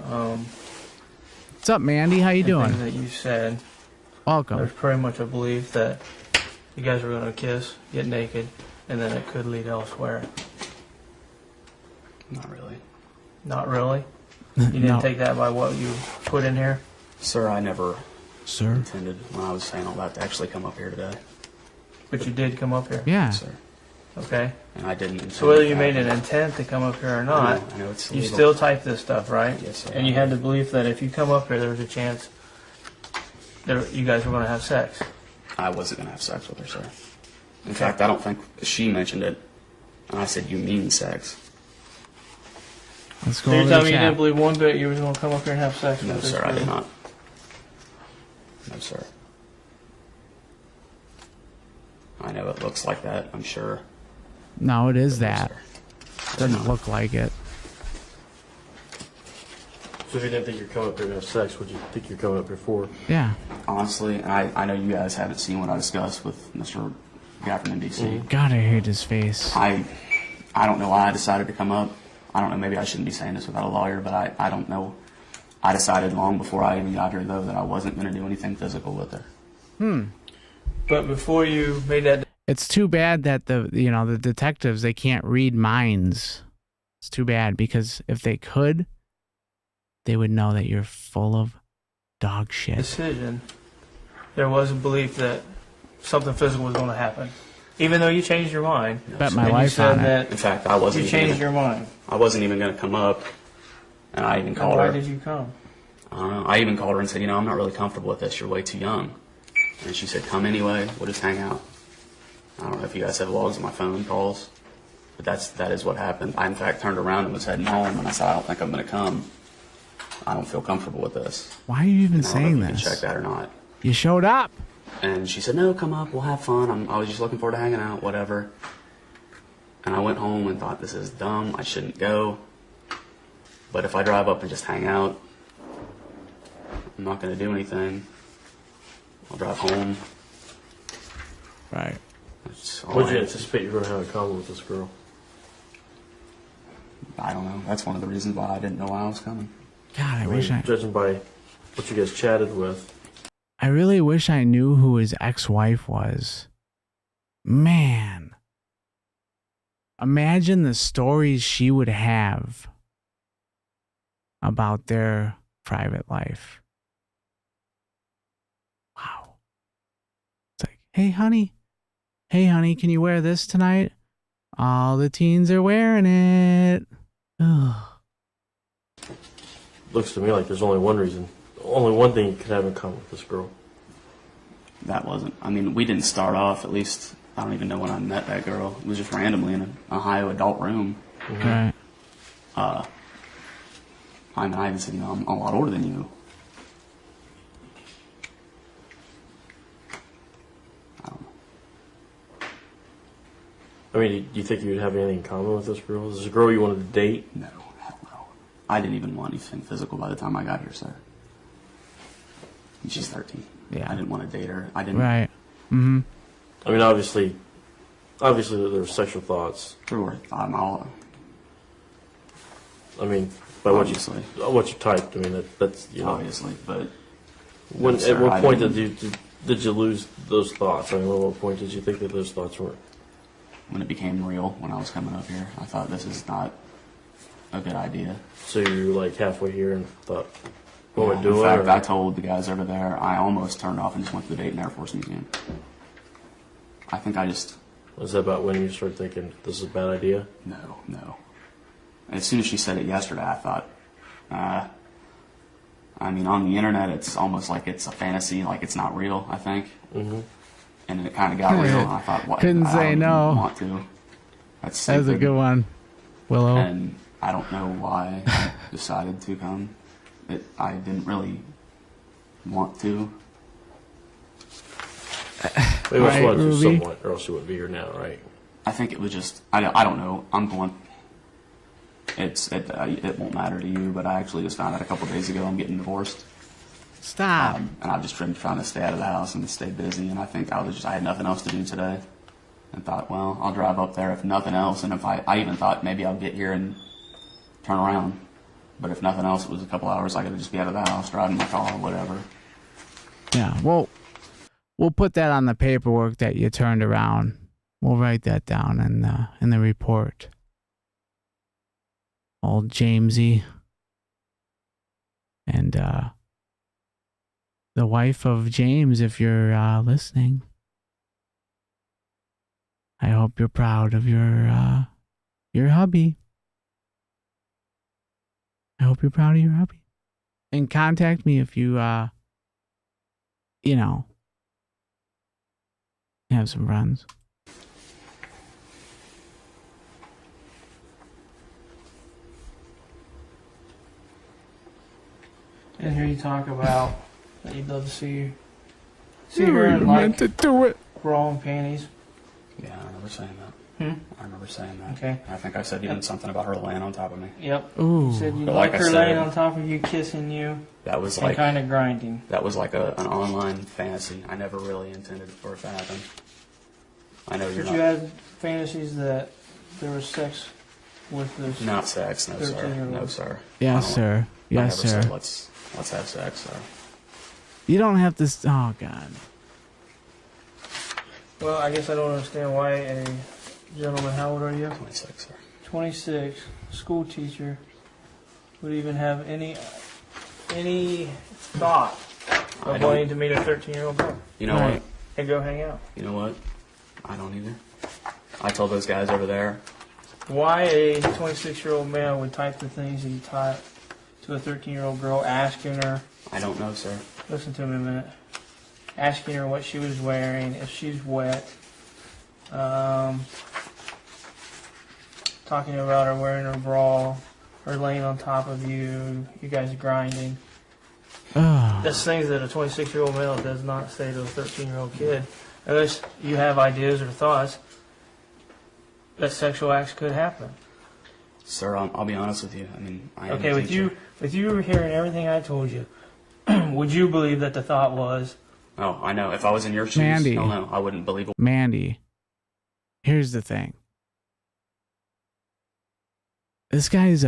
What's up, Mandy? How you things doing? that you said, Welcome. there's pretty much a belief that you guys were going to kiss, get naked, and then it could lead elsewhere. Not really. Not really? You didn't No. take that by what you put in here? Sir, I never Sir? intended when I was saying all that to actually come up here today. But you did come up here. Yeah. Sir. Okay? And I didn't intend So whether you that. made an intent to come up here or not, I know it's you illegal. still typed this stuff, right? Yes, sir. And you had the belief that if you come up here, there was a chance that you guys were going to have sex. I wasn't going to have sex with her, sir. In fact, I don't think she mentioned it. And I said, you mean sex. Let's go So you're over telling the me you chat. didn't believe one bit you were going to come up here and have sex No, with this sir, I girl? did not. No, sir. I know it looks like that, I'm sure. No, it is No, that. sir. Doesn't look like it. So if you didn't think you're coming up here to have sex, would you think you're coming up here for? Yeah. Honestly, and I know you guys haven't seen what I discussed with Mr. guy from NBC. God, I hate his face. I don't know why I decided to come up. I don't know, maybe I shouldn't be saying this without a lawyer, but I don't know. I decided long before I even got here, though, that I wasn't going to do anything physical with her. But before you made that, It's too bad that the detectives, they can't read minds. It's too bad, because if they could, they would know that you're full of dog shit. decision, there was a belief that something physical was going to happen. Even though you changed your mind. Bet my and you life said on it. that In fact, I wasn't you even changed gonna, your mind. I wasn't even going to come up, and I even And called why her. did you come? I don't know. I even called her and said, I'm not really comfortable with this. You're way too young. And she said, come anyway. We'll just hang out. I don't know if you guys have logs of my phone calls, but that is what happened. I, in fact, turned around and was heading home, and I said, I don't think I'm going to come. I don't feel comfortable with this. Why are you even And I don't saying know if you this? can check that or not. You showed up. And she said, no, come up. We'll have fun. I was just looking forward to hanging out, whatever. And I went home and thought, this is dumb. I shouldn't go. But if I drive up and just hang out, I'm not going to do anything. I'll drive home. Right. That's all What did you I- anticipate you were going to have in common with this girl? I don't know. That's one of the reasons why I didn't know why I was coming. God, I I wish mean, I... judging by what you guys chatted with, I really wish I knew who his ex-wife was. Man. Imagine the stories she would have about their private life. Wow. It's like, hey, honey, can you wear this tonight? All the teens are wearing it. Ugh. looks to me like there's only one reason, only one thing you could have in common with this girl. That wasn't, I mean, we didn't start off, at least, I don't even know when I met that girl. It was just randomly in an Ohio adult room. Right. I mean, I even said, I'm a lot older than you. I don't know. I mean, do you think you would have anything in common with this girl? Is this a girl you wanted to date? No, hell no. I didn't even want anything physical by the time I got here, sir. And she's 13. Yeah. I didn't want to date her. I didn't. Right. Mm-hmm. I mean, obviously there's sexual thoughts. Sure, I'm all. I mean, by what you Obviously. typed, I mean that's Obviously, but When No, sir, at what I point didn't. did you lose those thoughts? I mean, at what point did you think that those thoughts were? when it became real, when I was coming up here, I thought this is not a good idea. So you were like halfway here and thought, what am I In doing? fact, Or- I told the guys over there, I almost turned off and just went to the Dayton Air Force Museum. I think I just Was that about when you started thinking this is a bad idea? No. As soon as she said it yesterday, I thought, I mean, on the internet, it's almost like it's a fantasy, like it's not real, I think. Mm-hmm. And then it kind of got real, and I thought, what? Couldn't I say don't no. even want to. That's That was a stupid. good one, Willow. And I don't know why I decided to come. I didn't really want to. It was Right, wanted to Ruby? somewhat, or else you wouldn't be here now, right? I think it was just, I don't know. I'm going, it won't matter to you, but I actually just found out a couple days ago I'm getting divorced. Stop. And I've just been trying to stay out of the house and stay busy. And I think I had nothing else to do today. And thought, well, I'll drive up there if nothing else. And if I even thought maybe I'll get here and turn around. But if nothing else, it was a couple hours. I could just be out of the house, driving my car, whatever. Yeah, well, we'll put that on the paperwork that you turned around. We'll write that down in the report. Old Jamesy. And the wife of James, if you're listening, I hope you're proud of your hubby. I hope you're proud of your hubby. And contact me if you, have some friends. And here you talk about that you'd love to see her in like to do it. bra and panties. Yeah, I remember saying that. Hmm? I remember saying that. Okay. I think I said even something about her laying on top of me. Yep. Ooh. You said you'd But like like I her said- laying on top of you, kissing you, That was and like kind of grinding. an online fantasy. I never really intended for it to happen. I know you're But you had fantasies that there was sex with this. not sex. No, sir. 13-year-old. No, sir. Yes, I don't- sir. I Yes, never sir. said let's have sex, sir. You don't have to. Oh, God. Well, I guess I don't understand why a gentleman, how old are you? 26, sir. 26, school teacher, would even have any thought I of don't- wanting to meet a 13-year-old girl You know Right. what? and go hang out. You know what? I don't either. I told those guys over there. Why a 26-year-old man would type the things that he typed to a 13-year-old girl, asking her, I don't know, sir. listen to me a minute, asking her what she was wearing, if she's wet, talking about her wearing her bra, her laying on top of you, you guys grinding. Oh. That's things that a 26-year-old male does not say to a 13-year-old kid. Unless you have ideas or thoughts that sexual acts could happen. Sir, I'll be honest with you. I mean, I am Okay, a with teacher. you hearing everything I told you, would you believe that the thought was, Oh, I know. If I was in your shoes, Mandy. hell no, I wouldn't believe it. Mandy, here's the thing. This guy's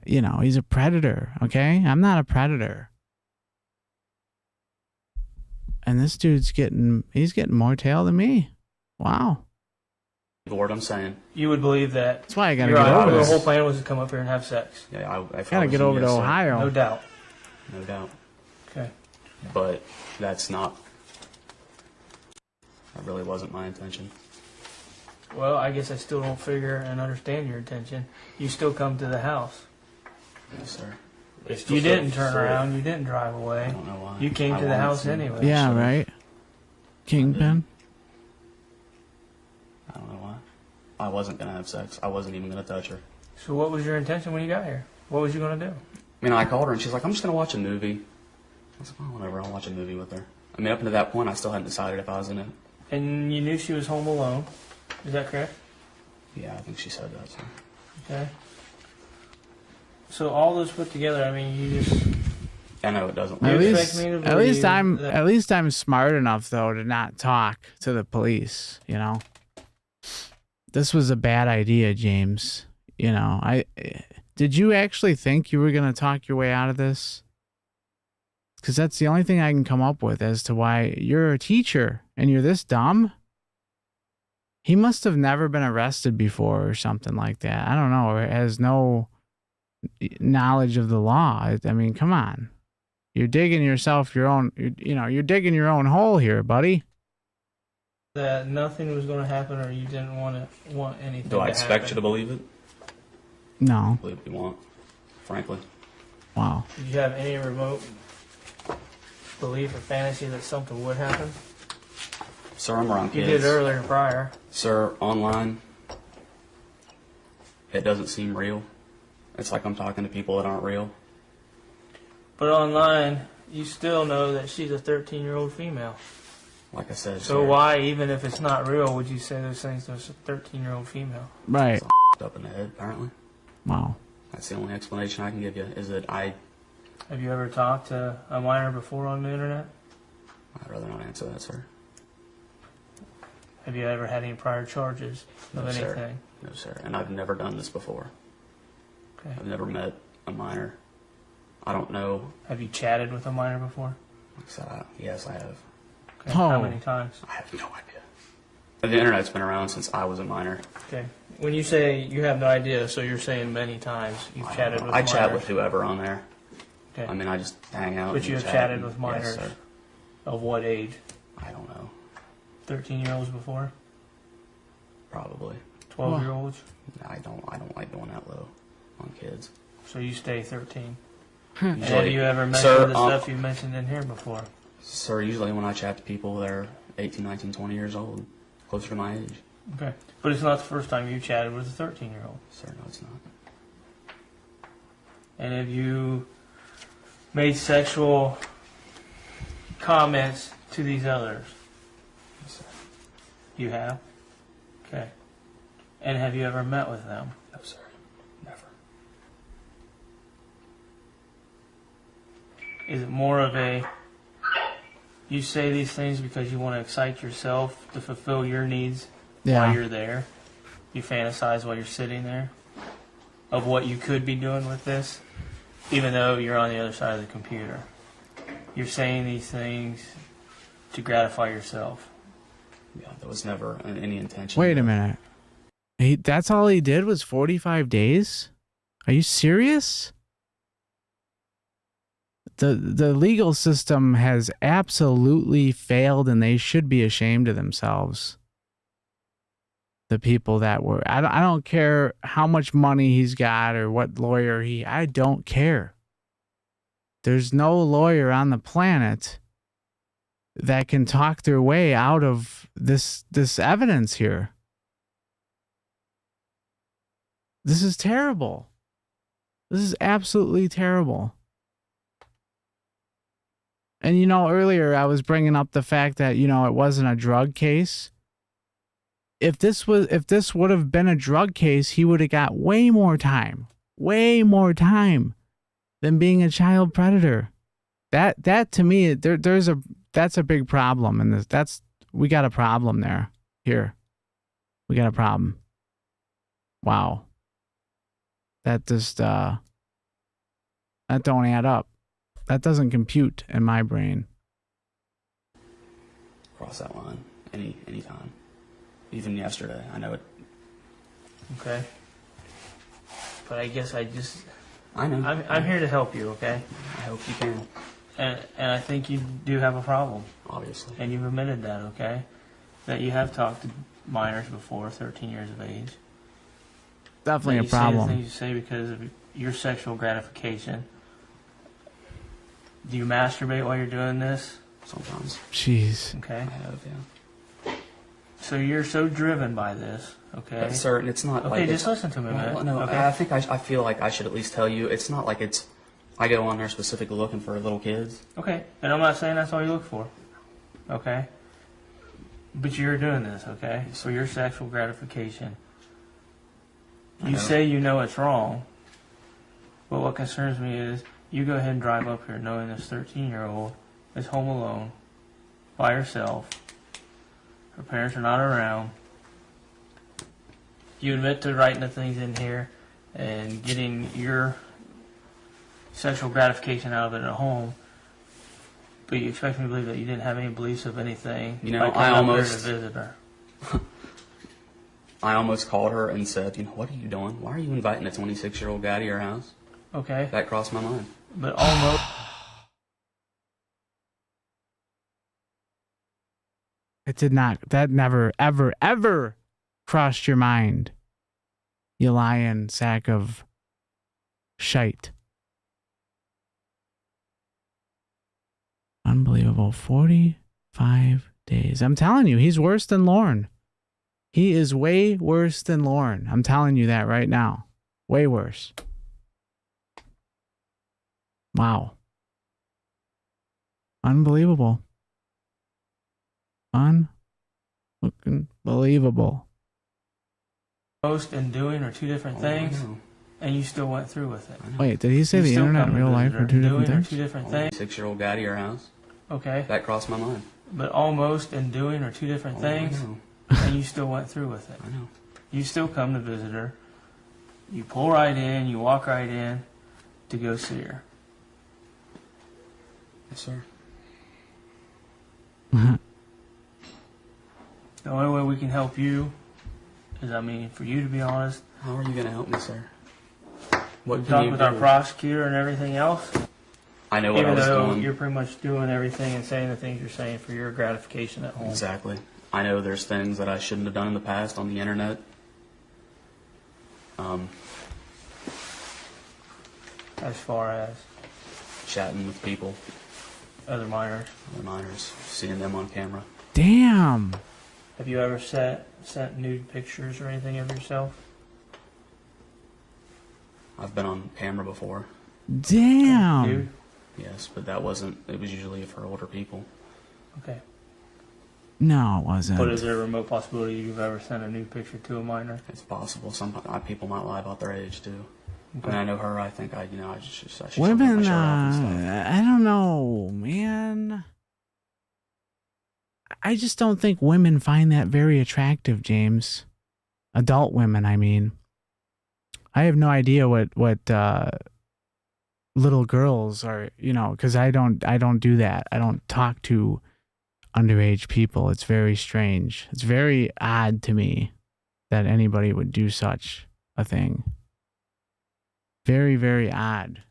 he's a predator, okay? I'm not a predator. And this dude's he's getting more tail than me. Wow. What I'm saying. you would believe that That's why I gotta your get over the this. whole plan was to come up here and have sex? Yeah, if I Gotta was get you, over to yes, sir. Ohio. No doubt. No doubt. Okay. But that really wasn't my intention. Well, I guess I still don't figure and understand your intention. You still come to the house. Yes, sir. You didn't turn around. You didn't drive I away. don't know why. You came I to the wanted house to. anyway. Yeah, Sir. right? Kingpin? I don't know why. I wasn't going to have sex. I wasn't even going to touch her. So what was your intention when you got here? What was you going to do? I mean, I called her and she's like, I'm just going to watch a movie. I was like, well, whatever, I'll watch a movie with her. I mean, up until that point, I still hadn't decided if I was in it. And you knew she was home alone. Is that correct? Yeah, I think she said that, so. Okay. So all this put together, I mean, you just... I know it doesn't. You At expect least, me to at least believe I'm that- at least I'm smart enough though to not talk to the police. You know, this was a bad idea, James. You know, did you actually think you were gonna talk your way out of this? Because that's the only thing I can come up with as to why you're a teacher and you're this dumb. He must have never been arrested before or something like that. I don't know, or has no knowledge of the law. I mean, come on. You're digging yourself you're digging your own hole here, buddy. that nothing was going to happen, or you didn't want anything Do I to expect happen? you to believe it? No. I believe you want, frankly. Wow. Did you have any remote belief or fantasy that something would happen? Sir, I'm around You kids. did earlier prior. Sir, online, it doesn't seem real. It's like I'm talking to people that aren't real. But online, you still know that she's a 13-year-old female. Like I said, So sir, why, even if it's not real, would you say those things to a 13-year-old female? Right. I'm up in the head, apparently. Wow. That's the only explanation I can give you, is that I'd Have you ever talked to a minor before on the internet? rather not answer that, sir. Have you ever had any prior charges of No, sir. anything? No, sir. And I've never done this before. Okay. I've never met a minor. I don't know. Have you chatted with a minor before? Like I said, yes, I have. Okay. How Oh. many times? I have no idea. The internet's been around since I was a minor. Okay. When you say you have no idea, so you're saying many times you've chatted with I minors. chat with whoever on there. Okay. I mean, I just hang out. But and you have chat chatted and- with minors. Yes, sir. Of what age? I don't know. 13-year-olds before? Probably. 12-year-olds? I don't like going that low on kids. So you stay 13. And have Usually- you ever mentioned Sir, the stuff you mentioned in here before? Sir, usually when I chat to people, they're 18, 19, 20 years old, closer to my age. Okay. But it's not the first time you chatted with a 13-year-old. Sir, no, it's not. And have you made sexual comments to these others? Yes, sir. You have? Okay. And have you ever met with them? No, sir. Never. Is it more of a, you say these things because you want to excite yourself to fulfill your needs Yeah. while you're there? You fantasize while you're sitting there of what you could be doing with this, even though you're on the other side of the computer. You're saying these things to gratify yourself. Yeah, there was never any intention. Wait a minute. That's all he did was 45 days? Are you serious? The legal system has absolutely failed, and they should be ashamed of themselves. The people that were, I don't care how much money he's got or what lawyer I don't care. There's no lawyer on the planet that can talk their way out of this evidence here. This is terrible. This is absolutely terrible. And earlier I was bringing up the fact that it wasn't a drug case. If this would have been a drug case, he would have got way more time than being a child predator. That to me, that's a big problem in this. We got a problem there. Here, we got a problem. Wow. That just that don't add up. That doesn't compute in my brain. Cross that line anytime. Even yesterday, I know it. Okay. But I guess I know. I'm here to help you, okay? I hope you can. And I think you do have a problem. Obviously. And you've admitted that, okay? That you have talked to minors before, 13 years of age. Definitely That a you say the problem. things you say because of your sexual gratification. Do you masturbate while you're doing this? Sometimes. Jeez. Okay. I have, yeah. So you're so driven by this, okay? But sir, it's not Okay, like just listen to me a minute. Well, no, okay? I think I feel like I should at least tell you. It's not like I go on there specifically looking for little kids. Okay, and I'm not saying that's all you look for, okay? But you're doing this, okay, for your sexual gratification. I You know. say you know it's wrong, but what concerns me is you go ahead and drive up here knowing this 13-year-old is home alone, by herself, her parents are not around. You admit to writing the things in here and getting your sexual gratification out of it at home, but you expect me to believe that you didn't have any beliefs of anything. You know, by coming I up here almost- to visit her. I almost called her and said, what are you doing? Why are you inviting a 26-year-old guy to your house? Okay, That crossed my mind. but almost. It did not. That never, ever, ever crossed your mind. You lying sack of shite. Unbelievable. 45 days. I'm telling you, he's worse than Lauren. He is way worse than Lauren. I'm telling you that right now. Way worse. Wow. Unbelievable. Unbelievable. Most and doing are two different things, and you still went through with it. Wait, did he say the internet and real life are two different things? Two different things. 6-year-old guy to your house. Okay. That crossed my mind. But almost and doing are two different things, and you still went through with it. I know. You still come to visit her. You pull right in, you walk right in to go see her. Yes, sir. The only way we can help you is, for you to be honest. How are you going to help me, sir? What We can talked you with do? our prosecutor and everything else. I know what I Even was though doing. you're pretty much doing everything and saying the things you're saying for your gratification at home. Exactly. I know there's things that I shouldn't have done in the past on the internet. As far as Chatting with people, other minors. other minors, seeing them on camera. Damn. Have you ever sent nude pictures or anything of yourself? I've been on camera before. Damn. Nude? Yes, but that wasn't. It was usually for older people. Okay. No, it wasn't. But is there a remote possibility you've ever sent a nude picture to a minor? It's possible. Some people might lie about their age too. Okay. And I know her. I think I should Women, take my shirt off and stuff. I don't know, man. I just don't think women find that very attractive, James. Adult women, I mean. I have no idea what little girls are, because I don't do that. I don't talk to underage people. It's very strange. It's very odd to me that anybody would do such a thing. Very, very odd.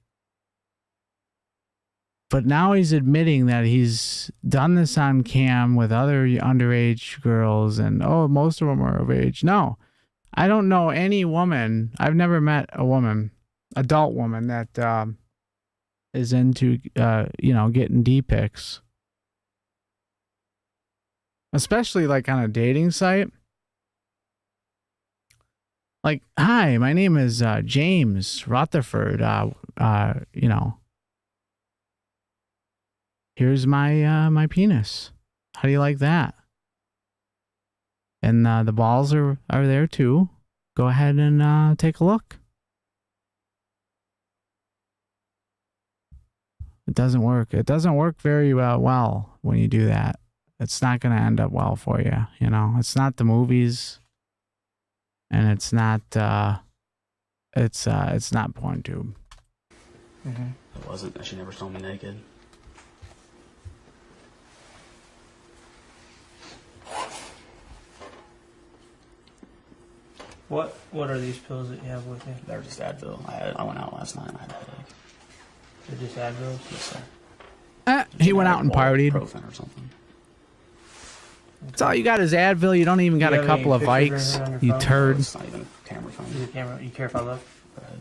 But now he's admitting that he's done this on cam with other underage girls and, most of them are of age. No, I don't know any woman. I've never met a woman, adult woman, that is into, getting D-pics. Especially like on a dating site. Like, hi, my name is James Rutherford. Here's my penis. How do you like that? And the balls are there too. Go ahead and take a look. It doesn't work. It doesn't work very well when you do that. It's not going to end up well for you. It's not the movies. And it's not it's not PornTube. Mm-hmm. It wasn't. She never saw me naked. What are these pills that you have with you? They're just Advil. I went out last night and I had a headache. They're just Advils? Yes, sir. He went out and partied. Ibuprofen or something. That's all you got is Advil. You don't even got Do you a have couple of any Vikes. pictures or anything on You your phone? turd. It's not even a camera phone. Is the camera? You care if I look? Go ahead.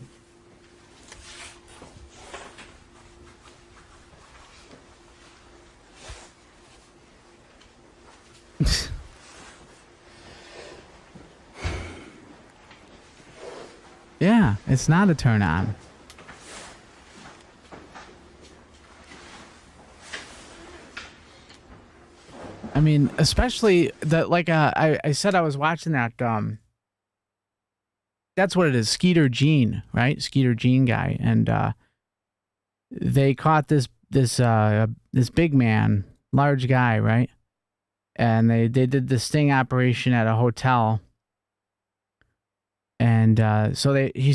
Yeah, it's not a turn on. I mean, especially I said I was watching that that's what it is, Skeeter Gene, right? Skeeter Gene guy, and they caught this big man, large guy, right? And they did the sting operation at a hotel. And so he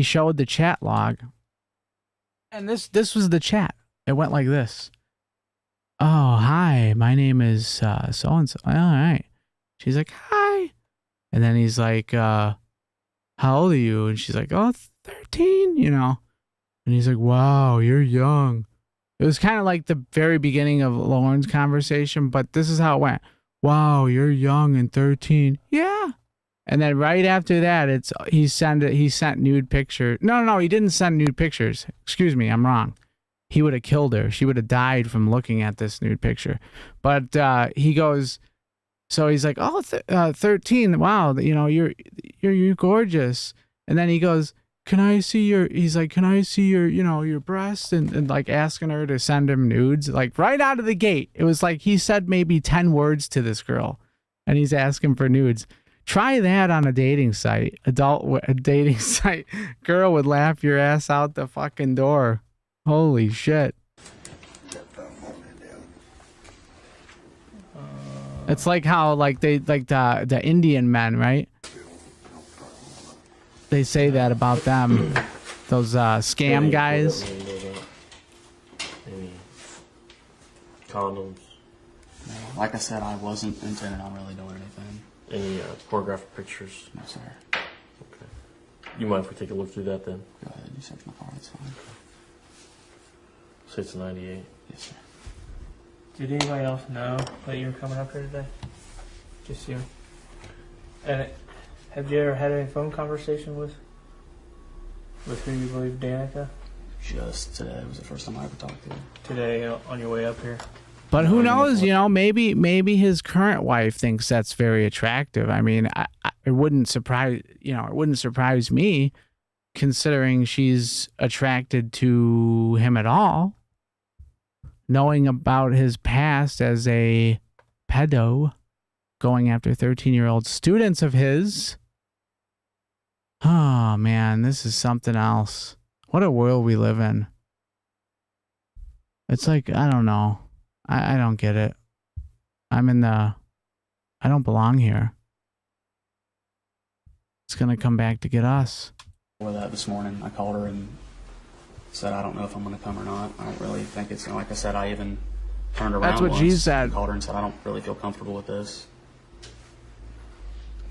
showed the chat log. And this was the chat. It went like this. Oh, hi, my name is so-and-so. All right. She's like, hi. And then he's like, how old are you? And she's like, 13, And he's like, wow, you're young. It was kind of like the very beginning of Lauren's conversation, but this is how it went. wow, you're young and 13. Yeah. And then right after that, he sent nude pictures. No, he didn't send nude pictures. Excuse me, I'm wrong. He would have killed her. She would have died from looking at this nude picture. But he goes, so he's like, oh, 13. Wow, you're gorgeous. And then he goes, can I see your your breasts, and like asking her to send him nudes, like right out of the gate. It was like he said maybe 10 words to this girl, and he's asking for nudes. Try that on a dating site, a dating site. Girl would laugh your ass out the fucking door. Holy shit. It's like how like the Indian men, right? They say that about them. Those scam guys. Any condoms? No, like I said, I wasn't intending on really doing anything. Any pornographic pictures? No, sir. Okay. You mind if we take a look through that then? Go ahead, you search my car, that's fine. Say it's a 98. Yes, sir. Did anybody else know that you were coming up here today? Just you. And have you ever had any phone conversation with who you believe Danica? Just today was the first time I ever talked to her. Today on your way up here. But who knows? Maybe his current wife thinks that's very attractive. I mean, it wouldn't surprise me, considering she's attracted to him at all. Knowing about his past as a pedo, going after 13-year-old students of his. Oh man, this is something else. What a world we live in. It's like, I don't know. I don't get it. I don't belong here. It's going to come back to get us. For that this morning, I called her and said, I don't know if I'm going to come or not. I don't really think it's, like I said, I even turned around. That's what once she said. and called her and said, I don't really feel comfortable with this.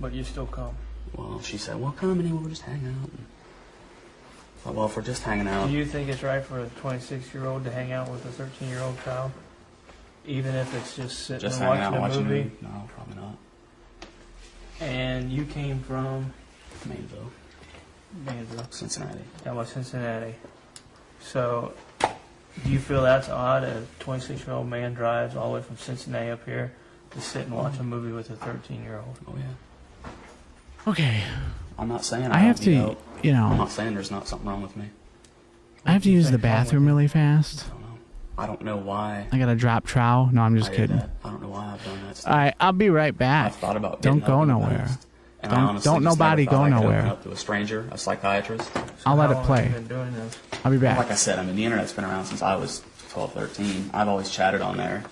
But you still come. Well, she said, well, come and we'll just hang out. I thought, well, if we're just hanging out. Do you think it's right for a 26-year-old to hang out with a 13-year-old child? Even if it's just sitting and watching a movie? No, probably not. And you came from? Mainville. Cincinnati. That was Cincinnati. So, do you feel that's odd? A 26-year-old man drives all the way from Cincinnati up here to sit and watch a movie with a 13-year-old? Oh, yeah. Okay. I'm not saying I have to, I'm not saying there's not something wrong with me. I have to use the bathroom really fast. I don't know why. I gotta drop trowel. No, I'm just kidding. I don't know why I've done that. All right, I'll be right back. I've thought about Don't getting go up in the nowhere. past, and I honestly Don't just nobody never thought go I could open nowhere. up to a stranger, a psychiatrist. I'll let How it long play. have you been doing this? I'll be back. Like I said, I mean, the internet's been around since I was 12, 13. I've always chatted on there.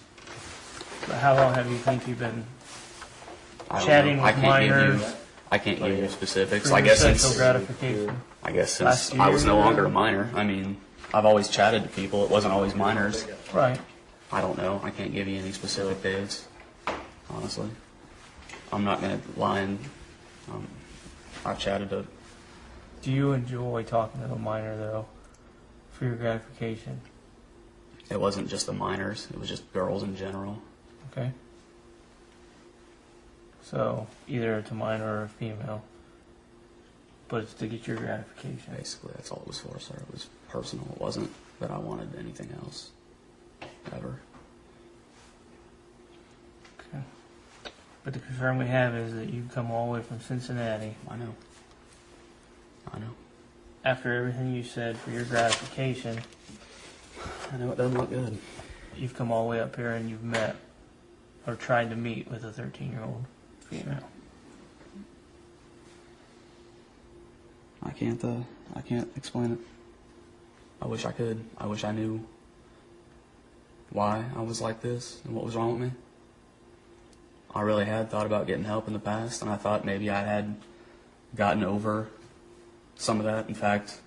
But how long have you think you've been I don't chatting know. with minors? I can't give you specifics. for I your guess sexual since gratification? I was no longer a minor. I mean, I've always chatted to people. It wasn't always minors. Right. I don't know. I can't give you any specific dates, honestly. I'm not going to lie and I've chatted to... Do you enjoy talking to a minor, though, for your gratification? It wasn't just the minors. It was just girls in general. Okay. So, either it's a minor or a female, but it's to get your gratification. Basically, that's all it was for, sir. It was personal. It wasn't that I wanted anything else. Ever. Okay. But the concern we have is that you come all the way from Cincinnati. I know. After everything you said for your gratification, I know it doesn't look good. you've come all the way up here and you've met or tried to meet with a 13-year-old female. I can't explain it. I wish I could. I wish I knew why I was like this and what was wrong with me. I really had thought about getting help in the past, and I thought maybe I had gotten over some of that. In fact,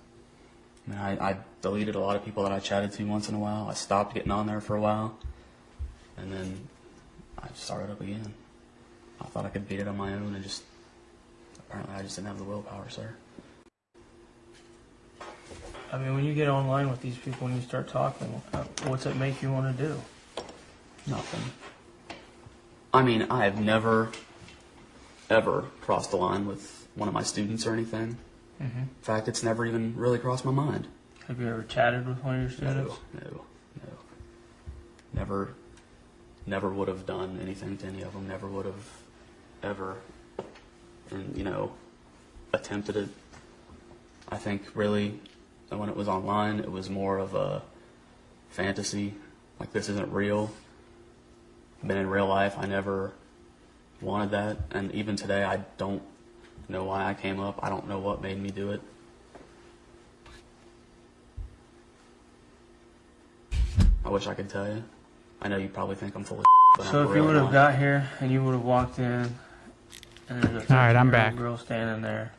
I deleted a lot of people that I chatted to once in a while. I stopped getting on there for a while, and then I started up again. I thought I could beat it on my own, and apparently I just didn't have the willpower, sir. I mean, when you get online with these people and you start talking, what's it make you want to do? Nothing. I mean, I have never, ever crossed the line with one of my students or anything. Mm-hmm. In fact, it's never even really crossed my mind. Have you ever chatted with one of your students? No. Never would have done anything to any of them. Never would have ever, attempted it. I think really, when it was online, it was more of a fantasy. Like, this isn't real. But in real life, I never wanted that. And even today, I don't know why I came up. I don't know what made me do it. I wish I could tell you. I know you probably think I'm full of but So I'm if you really would have not. got here and you would have walked in and there's a All right, I'm 13-year-old back. girl standing there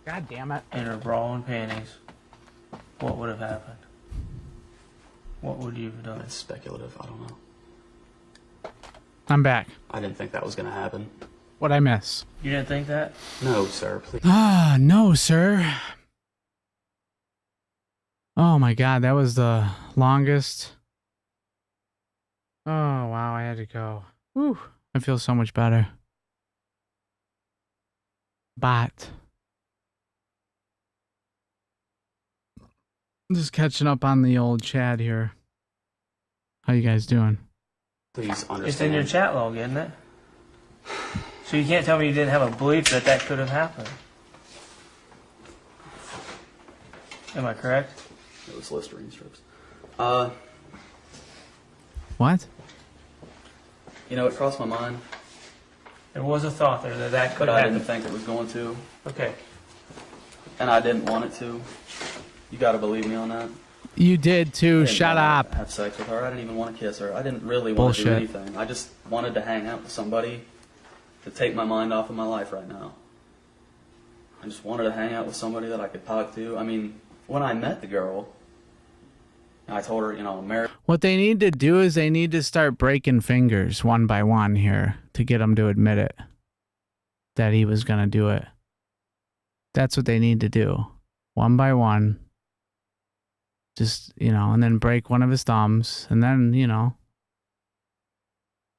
God damn it. in her bra and panties, what would have happened? What would you have done? It's speculative. I don't know. I'm back. I didn't think that was going to happen. What'd I miss? You didn't think that? No, sir, please. Ah, no, sir. Oh my God, that was the longest. Oh wow, I had to go. Whew, I feel so much better. But just catching up on the old chat here. How you guys doing? Please understand. It's in your chat log, isn't it? So you can't tell me you didn't have a belief that that could have happened. Am I correct? It was Listerine strips. What? It crossed my mind, There was a thought there that that could but I happen. didn't think it was going to, Okay. and I didn't want it to. You got to believe me on that. You did I too. didn't Shut wanna up. Have sex with her. I didn't even want to kiss her. I didn't really want to do Bullshit. anything. I just wanted to hang out with somebody to take my mind off of my life right now. I just wanted to hang out with somebody that I could talk to. I mean, when I met the girl, I told her, I'm married. What they need to do is they need to start breaking fingers one by one here to get him to admit it. That he was going to do it. That's what they need to do. One by one. Just, and then break one of his thumbs. And then,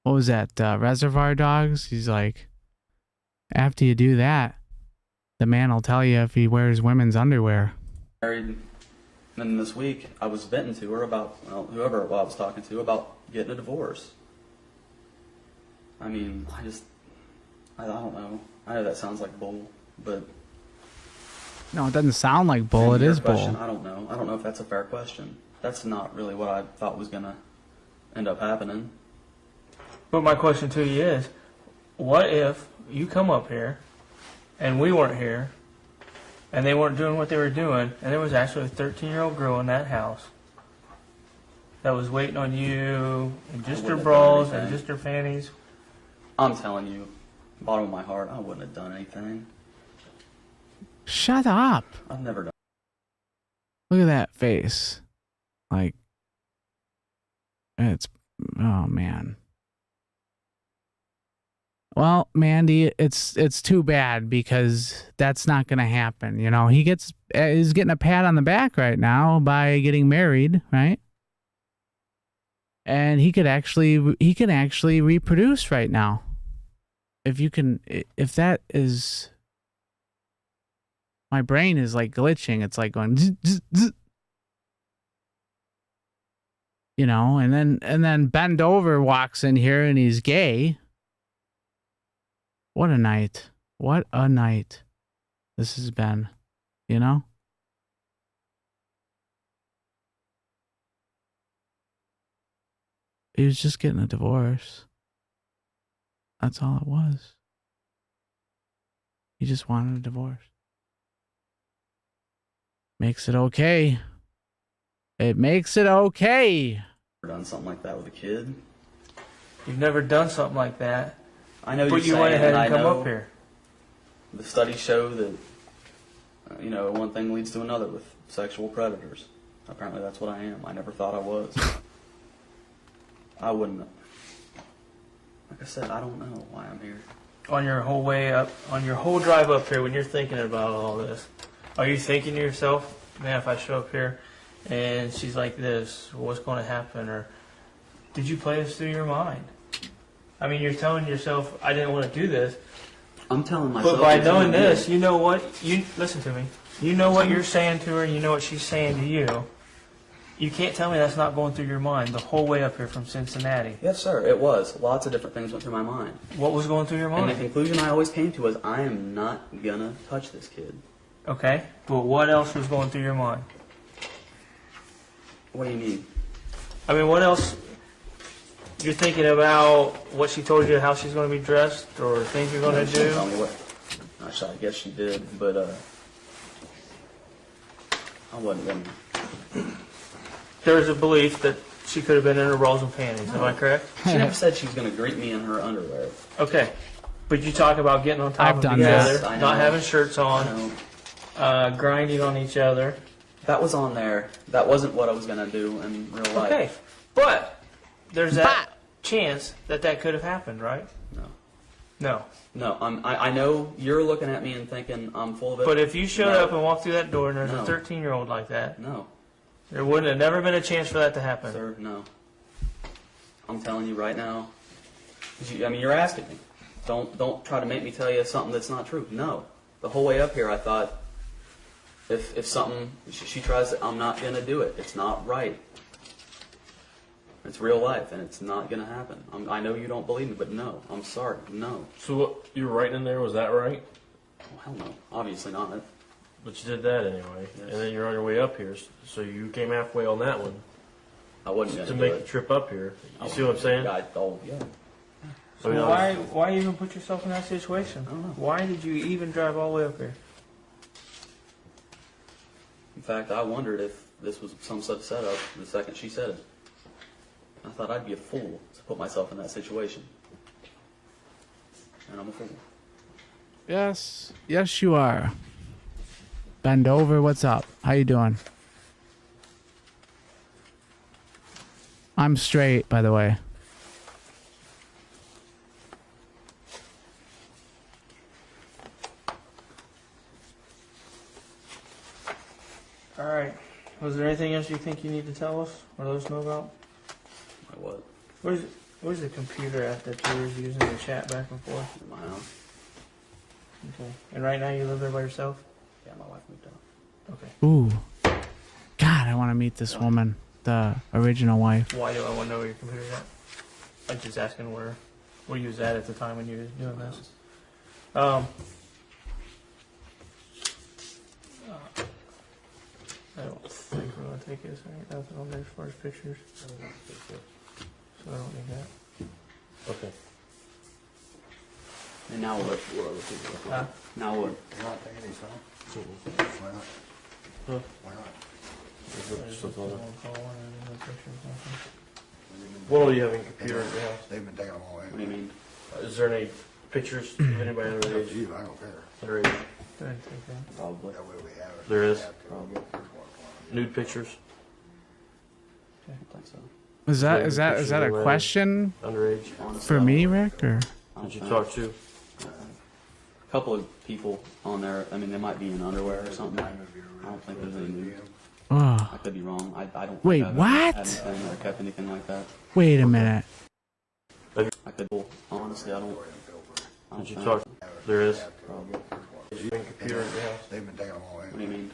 what was that? Reservoir Dogs? He's like, after you do that, the man will tell you if he wears women's underwear. Married. And then this week, I was venting to her about, whoever I was talking to, about getting a divorce. I mean, I don't know. I know that sounds like bull, but... No, it doesn't sound like bull. It your is question, bull. I don't know. I don't know if that's a fair question. That's not really what I thought was going to end up happening. But my question to you is, what if you come up here and we weren't here and they weren't doing what they were doing and there was actually a 13-year-old girl in that house that was waiting on you in just her wouldn't have bras done and anything. just her panties? I'm telling you, bottom of my heart, I wouldn't have done anything. Shut up. I've never done. Look at that face. Like, oh man. Well, Mandy, it's too bad because that's not going to happen. He's getting a pat on the back right now by getting married, right? And he can actually reproduce right now. If that is, my brain is like glitching. It's like going, zzz, zzz, zzz. And then Bend Over walks in here and he's gay. What a night. What a night this has been, He was just getting a divorce. That's all it was. He just wanted a divorce. Makes it okay. It makes it okay. Done something like that with a kid. You've never done something like that, I know but you you're went saying, ahead and and I come know up here. the studies show that one thing leads to another with sexual predators. Apparently, that's what I am. I never thought I was. I wouldn't. Like I said, I don't know why I'm here. On your whole way up, on your whole drive up here, when you're thinking about all this, are you thinking to yourself, man, if I show up here and she's like this, what's going to happen? Or did you play this through your mind? I mean, you're telling yourself, I didn't want to do this. I'm telling myself. But by knowing this, you know what? You listen to me. You know what you're saying to her. You know what she's saying to you. You can't tell me that's not going through your mind the whole way up here from Cincinnati. Yes, sir. It was. Lots of different things went through my mind. What was going through your mind? And the conclusion I always came to was, I am not gonna touch this kid. Okay, but what else was going through your mind? What do you mean? I mean, what else? You're thinking about what she told you, how she's going to be dressed, or things you're going to She didn't do? tell me what. Actually, I guess she did, but I wasn't gonna. There's a belief that she could have been in her bras and panties. Am I correct? She never said she was gonna greet me in her underwear. Okay, but you talk about getting on top I've of done each that. other, I not know. having shirts I on, know. grinding on each other. That was on there. That wasn't what I was gonna do in real life. Okay, but there's that chance that that could have happened, right? No. No. No, I know you're looking at me and thinking I'm full of it. But if you showed No. up and walked through that door and there's No. a 13-year-old like that, No, there wouldn't have never been a chance for that to happen. sir, no. I'm telling you right now. You're asking me. Don't try to make me tell you something that's not true. No. The whole way up here, I thought, if something she tries to, I'm not gonna do it. It's not right. It's real life, and it's not gonna happen. I know you don't believe me, but no. I'm sorry. No. So what you were writing in there, was that right? Oh, hell no. Obviously not. But you did that anyway, Yes. and then you're on your way up here, so you came halfway on that one I wasn't gonna to do make the it. trip up here. You see what I'm saying? Oh, yeah. I mean, So why even put yourself in that situation? I don't know. Why did you even drive all the way up here? In fact, I wondered if this was some such setup the second she said it. I thought I'd be a fool to put myself in that situation. And I'm a fool. Yes. Yes, you are. Bend over. What's up? How you doing? I'm straight, by the way. All right. Was there anything else you think you need to tell us or let us know about? I what? Where's the computer at that you were using to chat back and forth? In my house? Okay. And right now you live there by yourself? Yeah, my wife moved out. Okay. Ooh. God, I want to meet this woman, the original wife. Why do I want to know where your computer's at? I'm just asking where you was at the time when you were doing this. I don't think we're going to take this. There ain't nothing on there as far as pictures. So I don't need that. Okay. And now what? Huh? Now what? You're not taking these home? Why not? Huh? Why not? I just looked at one call and I didn't have pictures or nothing. What all do you have in your computer at your house? They've been taking them all in. What do you mean? Is there any pictures of anybody It's up to underage? you, I don't care. Underage? Go ahead and take that. Probably. That way we have it. There is? We have to. Probably. Nude pictures? I think so. Is that a question Underage? Honestly, for I me, don't- Rick? Or I don't Did you think. talk to? A couple of people on there. I mean, they might be in underwear or something. I don't think there's any nude. oh, I could be wrong. I don't. Think Wait, I've ever what? had anything or kept anything like that. wait a minute. I could. Honestly, I don't. Did you think. talk? There is? Probably. Is you have a computer at your house? They've been taking them all in. What do you mean?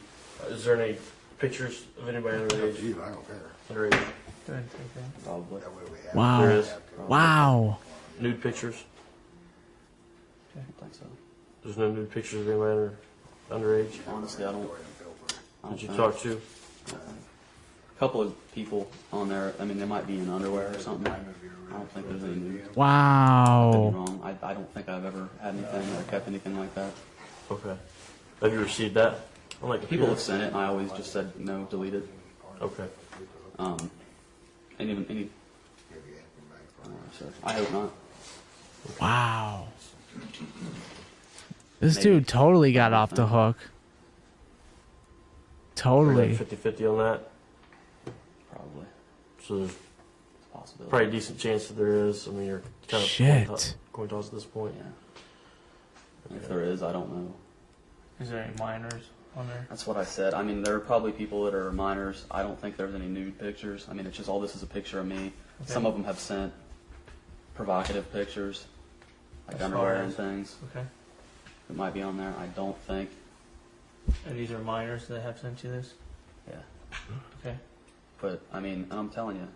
Is there any pictures of anybody It's up to underage? you, I don't care. Underage? Go ahead and take that. Probably. That way we have it. Wow. There is? Wow. Nude pictures? I think so. There's no nude pictures of anybody underage? Honestly, I don't. I don't Did you think. talk to? A couple of people on there. I mean, they might be in underwear or something. I don't think there's any nude. I could be Wow. wrong. I don't think I've ever had anything or kept anything like that. Okay. Have you received that? On like People have sent it, and I always just said no, delete it. Okay. And even any. So I hope not. Wow. This Maybe. dude totally got off the hook. Totally. 50-50 on that. Probably. So there's It's a possibility. probably a decent chance that there is. I mean, you're kind of Shit. going toss at this point. Yeah. If there is, I don't know. Is there any minors on there? That's what I said. I mean, there are probably people that are minors. I don't think there's any nude pictures. I mean, it's just all this is a picture of me. Okay. Some of them have sent provocative pictures, like As underwear far and as- things. Okay. It might be on there. I don't think. And these are minors that have sent you this? Yeah. Okay. But I mean, I'm telling you.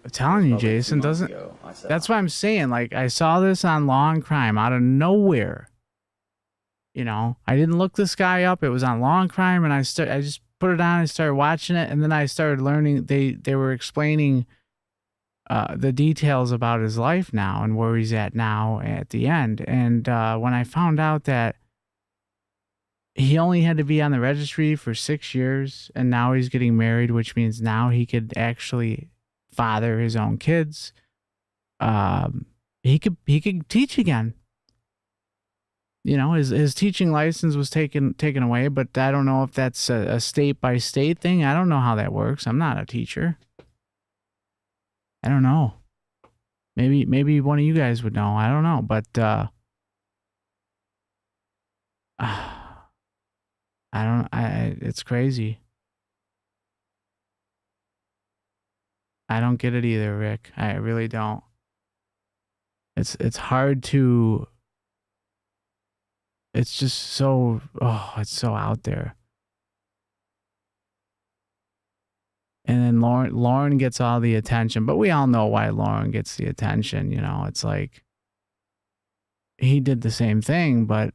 I'm telling you, probably 2 Jason months doesn't. ago, I said, That's what I'm saying. Like, I saw this on Law and Crime out of nowhere. You know, I didn't look this guy up. It was on Law and Crime, and I just put it on and started watching it, and then I started learning. They were explaining the details about his life now and where he's at now at the end. And when I found out that he only had to be on the registry for 6 years, and now he's getting married, which means now he could actually father his own kids. He could teach again. You know, his teaching license was taken away, but I don't know if that's a state by state thing. I don't know how that works. I'm not a teacher. I don't know. Maybe one of you guys would know. I don't know, but it's crazy. I don't get it either, Rick. I really don't. It's hard to. It's just so. Oh, it's so out there. And then Lauren gets all the attention, but we all know why Lauren gets the attention. You know, it's like he did the same thing, but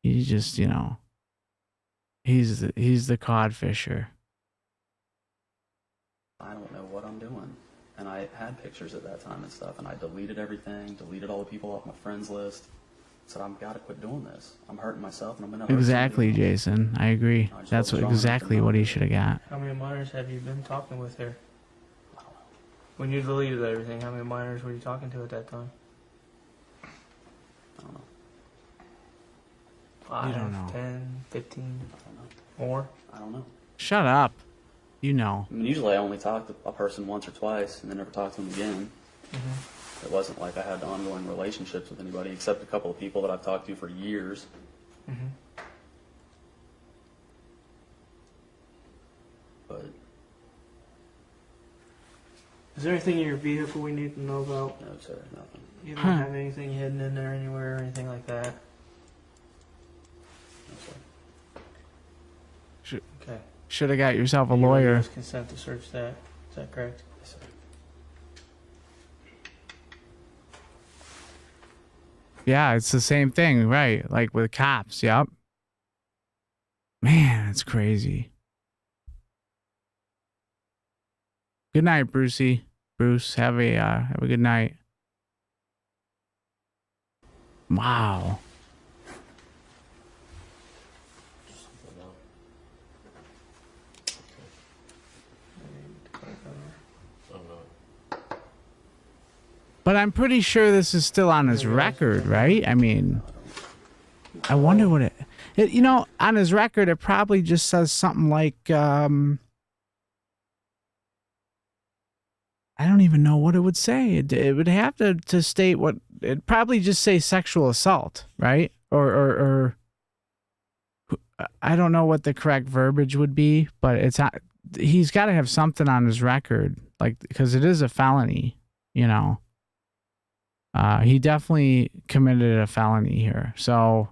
he just, you know, he's the cod fisher. I don't know what I'm doing. And I had pictures at that time and stuff, and I deleted everything, deleted all the people off my friends list. Said, I've got to quit doing this. I'm hurting myself, and I'm going to hurt Exactly, somebody else. Jason. I agree. I just That's wasn't strong enough exactly to what know. he should have got. How many minors have you been talking with here? I don't know. When you deleted everything, how many minors were you talking to at that time? I don't know. 5, You don't know. 10, 15, I don't know. more? I don't know. Shut up. You know. I mean, usually I only talk to a person once or twice, and then never talk to them again. Mm-hmm. It wasn't like I had ongoing relationships with anybody, except a couple of people that I've talked to for years. Mm-hmm. But Is there anything in your vehicle we need to know about? no, sir, nothing. You don't Huh. have anything hidden in there anywhere or anything like that? No, sir. Okay. Should have got yourself a You already lawyer. gave us consent to search that. Is that correct? Yes, sir. Yeah, it's the same thing, right? Like with cops. Yep. Man, it's crazy. Good night, Brucey. Bruce, have a good night. Wow. Something else. Oh no. But I'm pretty sure this is still on his record, right? I mean, I wonder what it you know, on his record, it probably just says something like, I don't even know what it would say. It would have to state what, it'd probably just say sexual assault, right? Or I don't know what the correct verbiage would be, but it's not, he's got to have something on his record, like, because it is a felony, you know. He definitely committed a felony here. So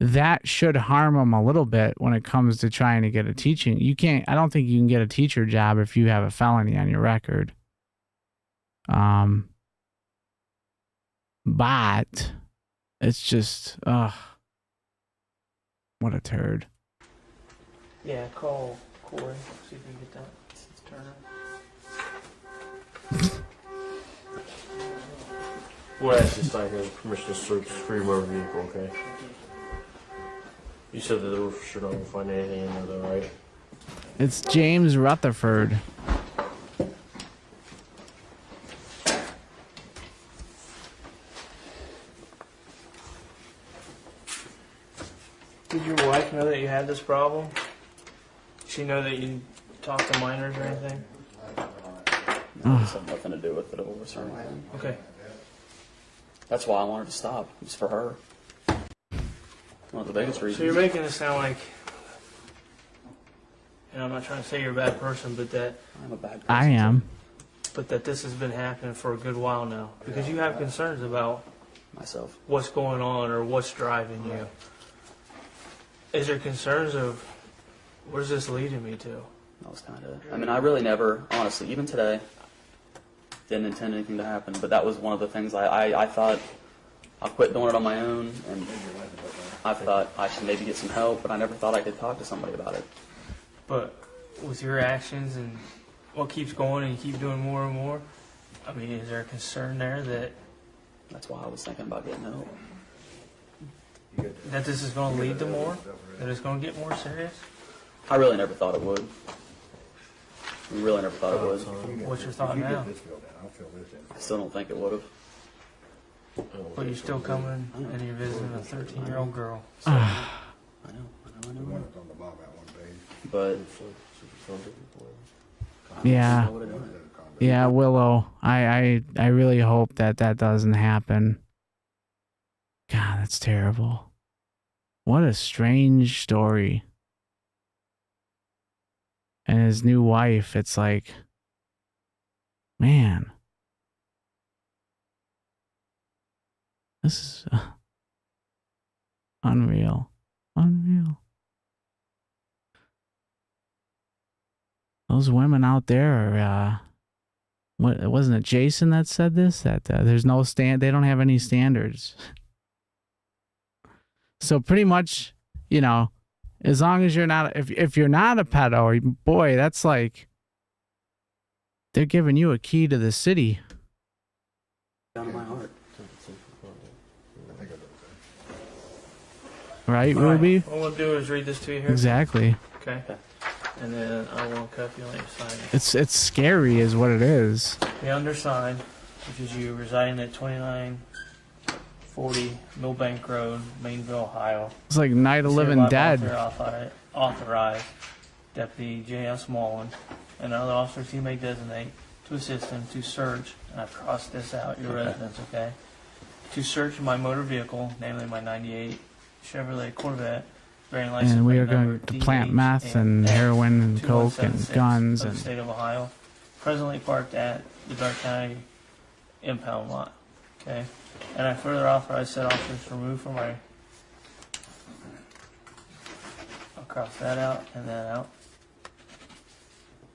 that should harm him a little bit when it comes to trying to get a teaching. I don't think you can get a teacher job if you have a felony on your record. But it's just, what a turd. Yeah, call Corey. See if we can get that. Turner. We'll ask you to sign here permission to search free motor vehicle, okay? You said that the roofer not find anything in there though, right? It's James Rutherford. Did your wife know that you had this problem? Did she know that you talked to minors or anything? No, this had nothing to do with the divorce or anything. Okay. That's why I wanted to stop. It was for her. One of the biggest reasons. So you're making it sound like, and I'm not trying to say you're a bad person, but that I'm a bad person. I am. but that this has been happening for a good while now? Because you have concerns about myself. what's going on or what's driving you. Is there concerns of where's this leading me to? That was kind of. I mean, I really never, honestly, even today, didn't intend anything to happen. But that was one of the things I thought I'll quit doing it on my own, and I thought I should maybe get some help, but I never thought I could talk to somebody about it. But with your actions and what keeps going and you keep doing more and more, I mean, is there a concern there that That's why I was thinking about getting help. this is going to lead to more? That it's going to get more serious? I really never thought it would. I really never thought it would. What's your thought now? I still don't think it would have. But you're still coming and you're visiting a 13-year-old girl. I know. But Yeah. Yeah, Willow. I really hope that doesn't happen. God, that's terrible. What a strange story. And his new wife, it's like, man. This is unreal. Unreal. Those women out there are, wasn't it Jason that said this? That there's no they don't have any standards. So pretty much, you know, as long as you're not, if you're not a pedo, boy, that's like, they're giving you a key to the city. down in my heart. Right, Ruby? What we'll do is read this to you here. Exactly. Okay. And then I will cuff you and let you sign it. It's scary is what it is. The undersigned, which is you, residing at 2940 Millbank Road, Mainville, Ohio. It's like Night of Living Dead. Authorized Deputy J.S. Mullen and other officers he may designate to assist him to search, and I've crossed this out, your residence, okay? To search my motor vehicle, namely my 98 Chevrolet Corvette, bearing license And we plate are going number to plant meth and heroin and coke and 2176 guns of the and state of Ohio, presently parked at the Dark County impound lot. Okay, and I further authorize said officers to remove from my. I'll cross that out and that out.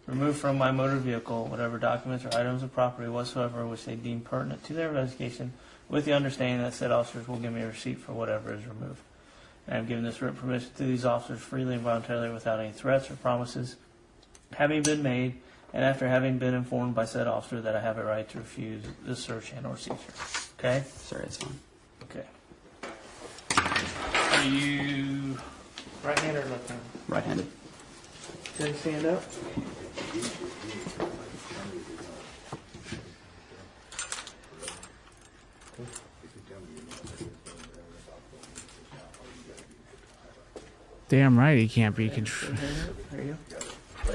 Remove from my motor vehicle whatever documents or items of property whatsoever which they deem pertinent to their investigation, with the understanding that said officers will give me a receipt for whatever is removed. And I've given this written permission to these officers freely and voluntarily without any threats or promises having been made, and after having been informed by said officer that I have a right to refuse this search and or seizure. Okay? Sorry, it's fine. Okay. Are you right-handed or left-handed? Right-handed. Can you stand up? damn right he can't be controlled. There you go.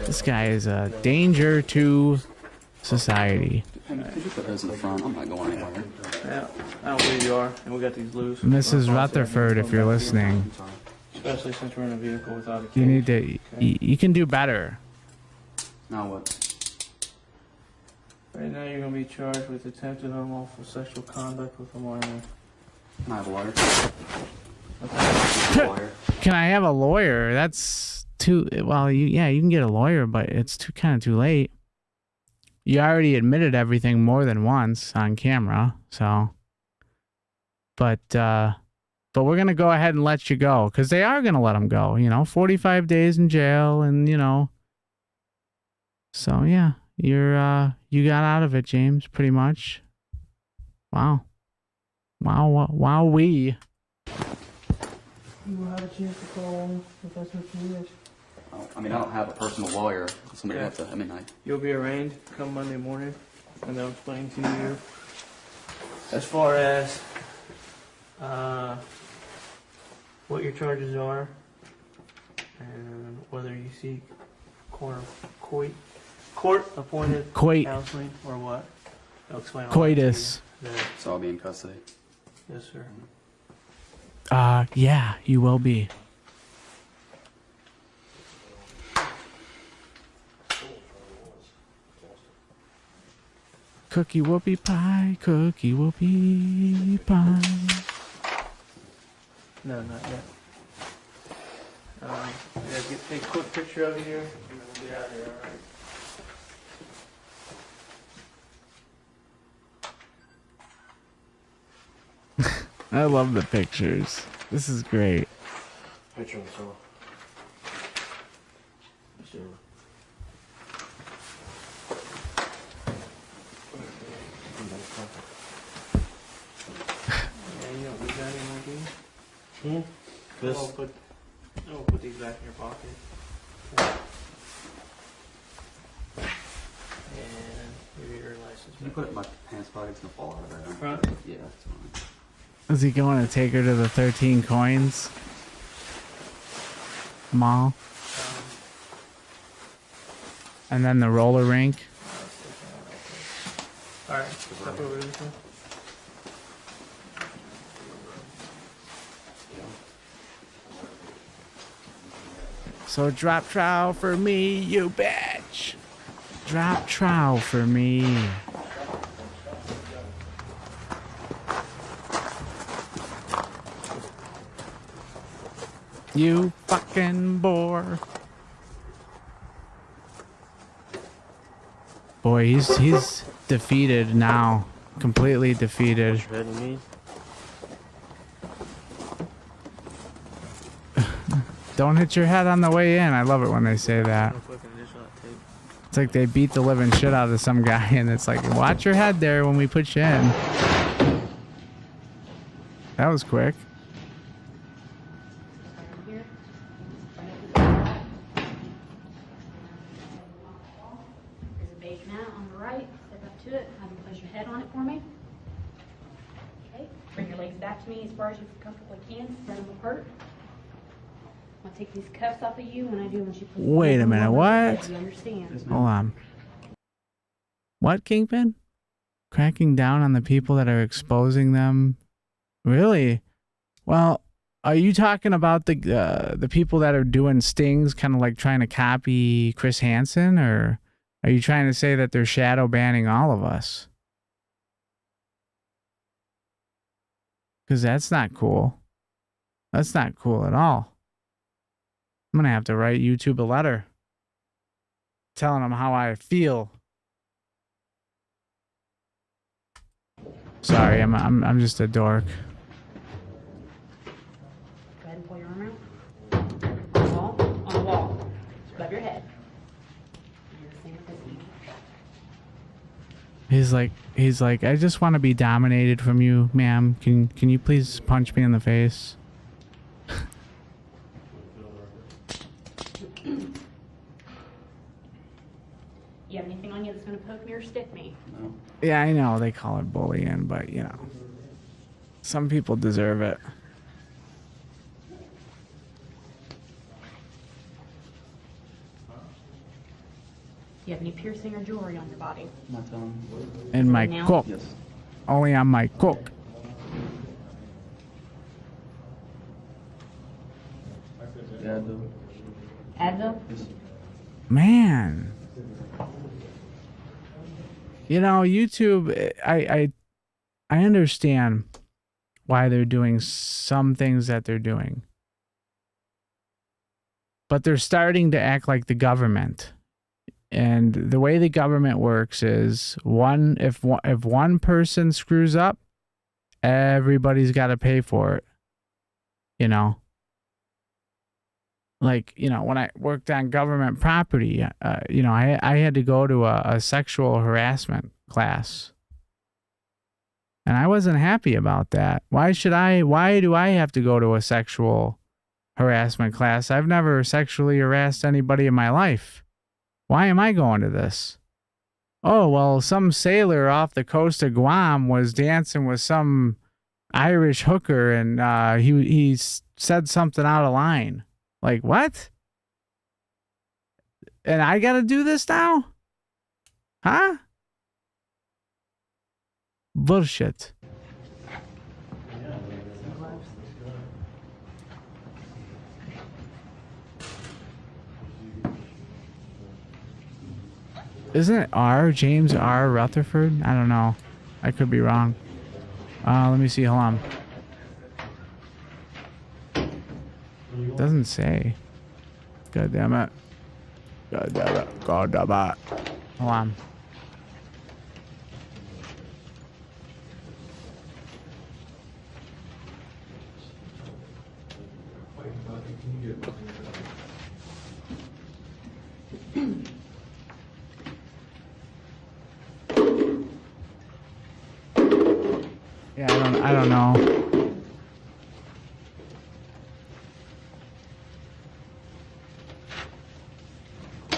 This guy is a danger to society. Could you put those in the front? I'm not going anywhere. Yeah, I don't believe you are, and we got these loose. Mrs. Rutherford, if you're listening, Especially since we're in a vehicle without a cage. you need to. You can do better. Now what? Right now you're going to be charged with attempted unlawful sexual conduct with a minor. Can I have a lawyer? Can I have a lawyer? That's too. Well, you can get a lawyer, but it's kind of too late. You already admitted everything more than once on camera, so. But we're gonna go ahead and let you go because they are gonna let him go. 45 days in jail, and So yeah, you got out of it, James. Pretty much. Wow. We. You will have a chance to call him if that's what you wish. I mean, I don't have a personal lawyer. Somebody have to. I mean, You'll be arraigned come Monday morning, and they'll explain to you as far as what your charges are and whether you seek court-appointed counseling or what. They'll explain all Coitus. that to you. So I'll be in custody. Yes, sir. Yeah, you will be. Cookie whoopie pie, cookie whoopie pie. No, not yet. Take a quick picture of you here, and then we'll be out of here, alright? I love the pictures. This is great. Picture of myself. Sure. Yeah, you don't need that anymore, do you? This. I'll put these back in your pocket. And your license. Can you put it in my pants pocket? It's gonna fall out of there. Front? Yeah, that's fine. Is he going to take her to the 13 coins mall? And then the roller rink? Alright, step over this one. So drop trow for me, you bitch. Drop trow for me. You fucking bore. Boy, he's defeated now. Completely defeated. Head and knees. Don't hit your head on the way in. I love it when they say that. It's like they beat the living shit out of some guy and it's like, watch your head there when we put you in. That was quick. Here. There's a beige mat on the right. Step up to it. Have you place your head on it for me. Okay. Bring your legs back to me as far as you comfortably can. Spread them apart. I'll take these cuffs off of you when I do when she puts Wait a minute, what? You understand? Hold on. What, Kingpin? Cracking down on the people that are exposing them? Really? Well, are you talking about the people that are doing stings, kind of like trying to copy Chris Hansen, or are you trying to say that they're shadow banning all of us? Because that's not cool. That's not cool at all. I'm gonna have to write YouTube a letter telling them how I feel. Sorry, I'm just a dork. Go ahead and pull your arm out. On the wall. On the wall. Above your head. You're the same with this knee. He's like, I just want to be dominated from you, ma'am. Can you please punch me in the face? You have anything on you that's going to poke me or stick me? No. Yeah, I know they call it bullying, but you know, some people deserve it. Do you have any piercing or jewelry on your body? My tongue. And my Now? cook, Yes. only on my cook. Yeah, though. Advil? Yes. Man, you know, YouTube. I understand why they're doing some things that they're doing, but they're starting to act like the government. And the way the government works is if one person screws up, everybody's got to pay for it. You know. Like, you know, when I worked on government property, you know, I had to go to a sexual harassment class. And I wasn't happy about that. Why do I have to go to a sexual harassment class? I've never sexually harassed anybody in my life. Why am I going to this? Oh, well, some sailor off the coast of Guam was dancing with some Irish hooker and he said something out of line. Like, what? And I gotta do this now? Huh? Bullshit. Isn't it R? James R. Rutherford? I don't know. I could be wrong. Let me see. Hold on. Doesn't say. God damn it. God damn it. God damn it. Hold on. Yeah, I don't know.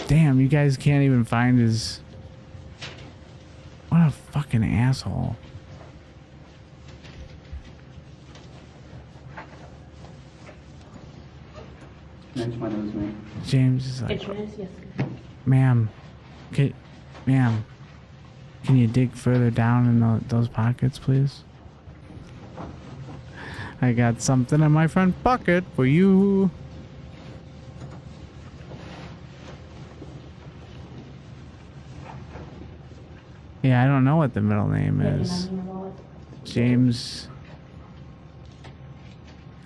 Damn, you guys can't even find his... What a fucking asshole. Pinch my nose, man. James is like, Itch your nose? Yes. ma'am, ma'am, can you dig further down in those pockets, please? I got something in my front pocket for you. Yeah, I don't know what the middle name is. James.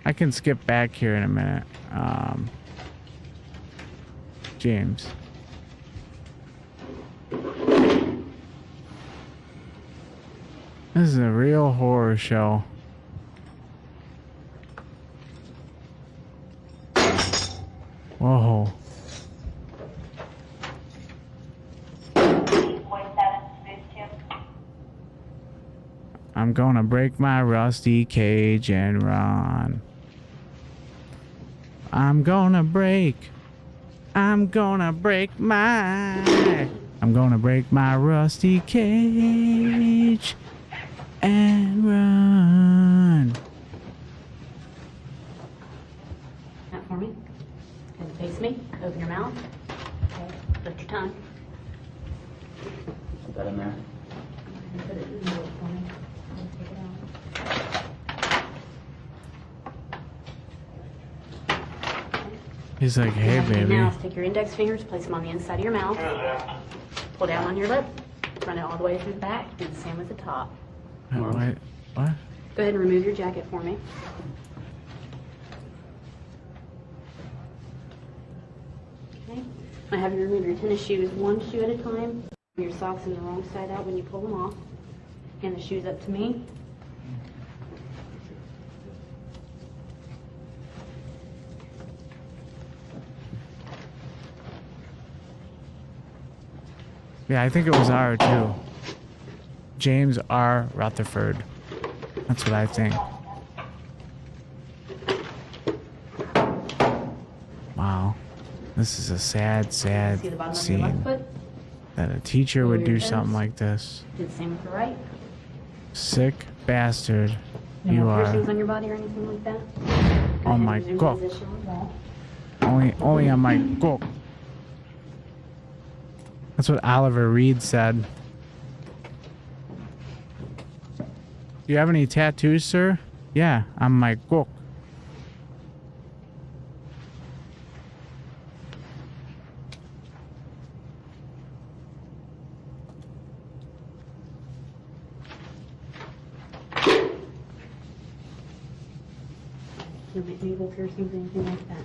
I can skip back here in a minute. James. This is a real horror show. Whoa. I'm gonna break my rusty cage and run. I'm gonna break my rusty cage and run. That for me. Go ahead and face me. Open your mouth. Okay. Lift your tongue. Put that in there. Put it in the middle for me. Take it out. He's like, hey, baby. Now take your index fingers, place them on the inside of your mouth. Pull down on your lip. Run it all the way through the back. Do the same with the top. What? What? Go ahead and remove your jacket for me. Okay. I have you remove your tennis shoes one shoe at a time. Your socks in the wrong side out when you pull them off. Hand the shoes up to me. Yeah, I think it was R too. James R. Rutherford. That's what I think. Wow. This is a sad, sad See the bottom of your scene. left foot? That a teacher would Your do toes. something like this. Do the same with the right. Sick bastard. No You more piercings are. on your body or anything like that? Go Oh ahead and my resume God. position on the wall. Only on my cook. That's what Oliver Reed said. Do you have any tattoos, sir? Yeah, on my cook. No navel piercings, anything like that.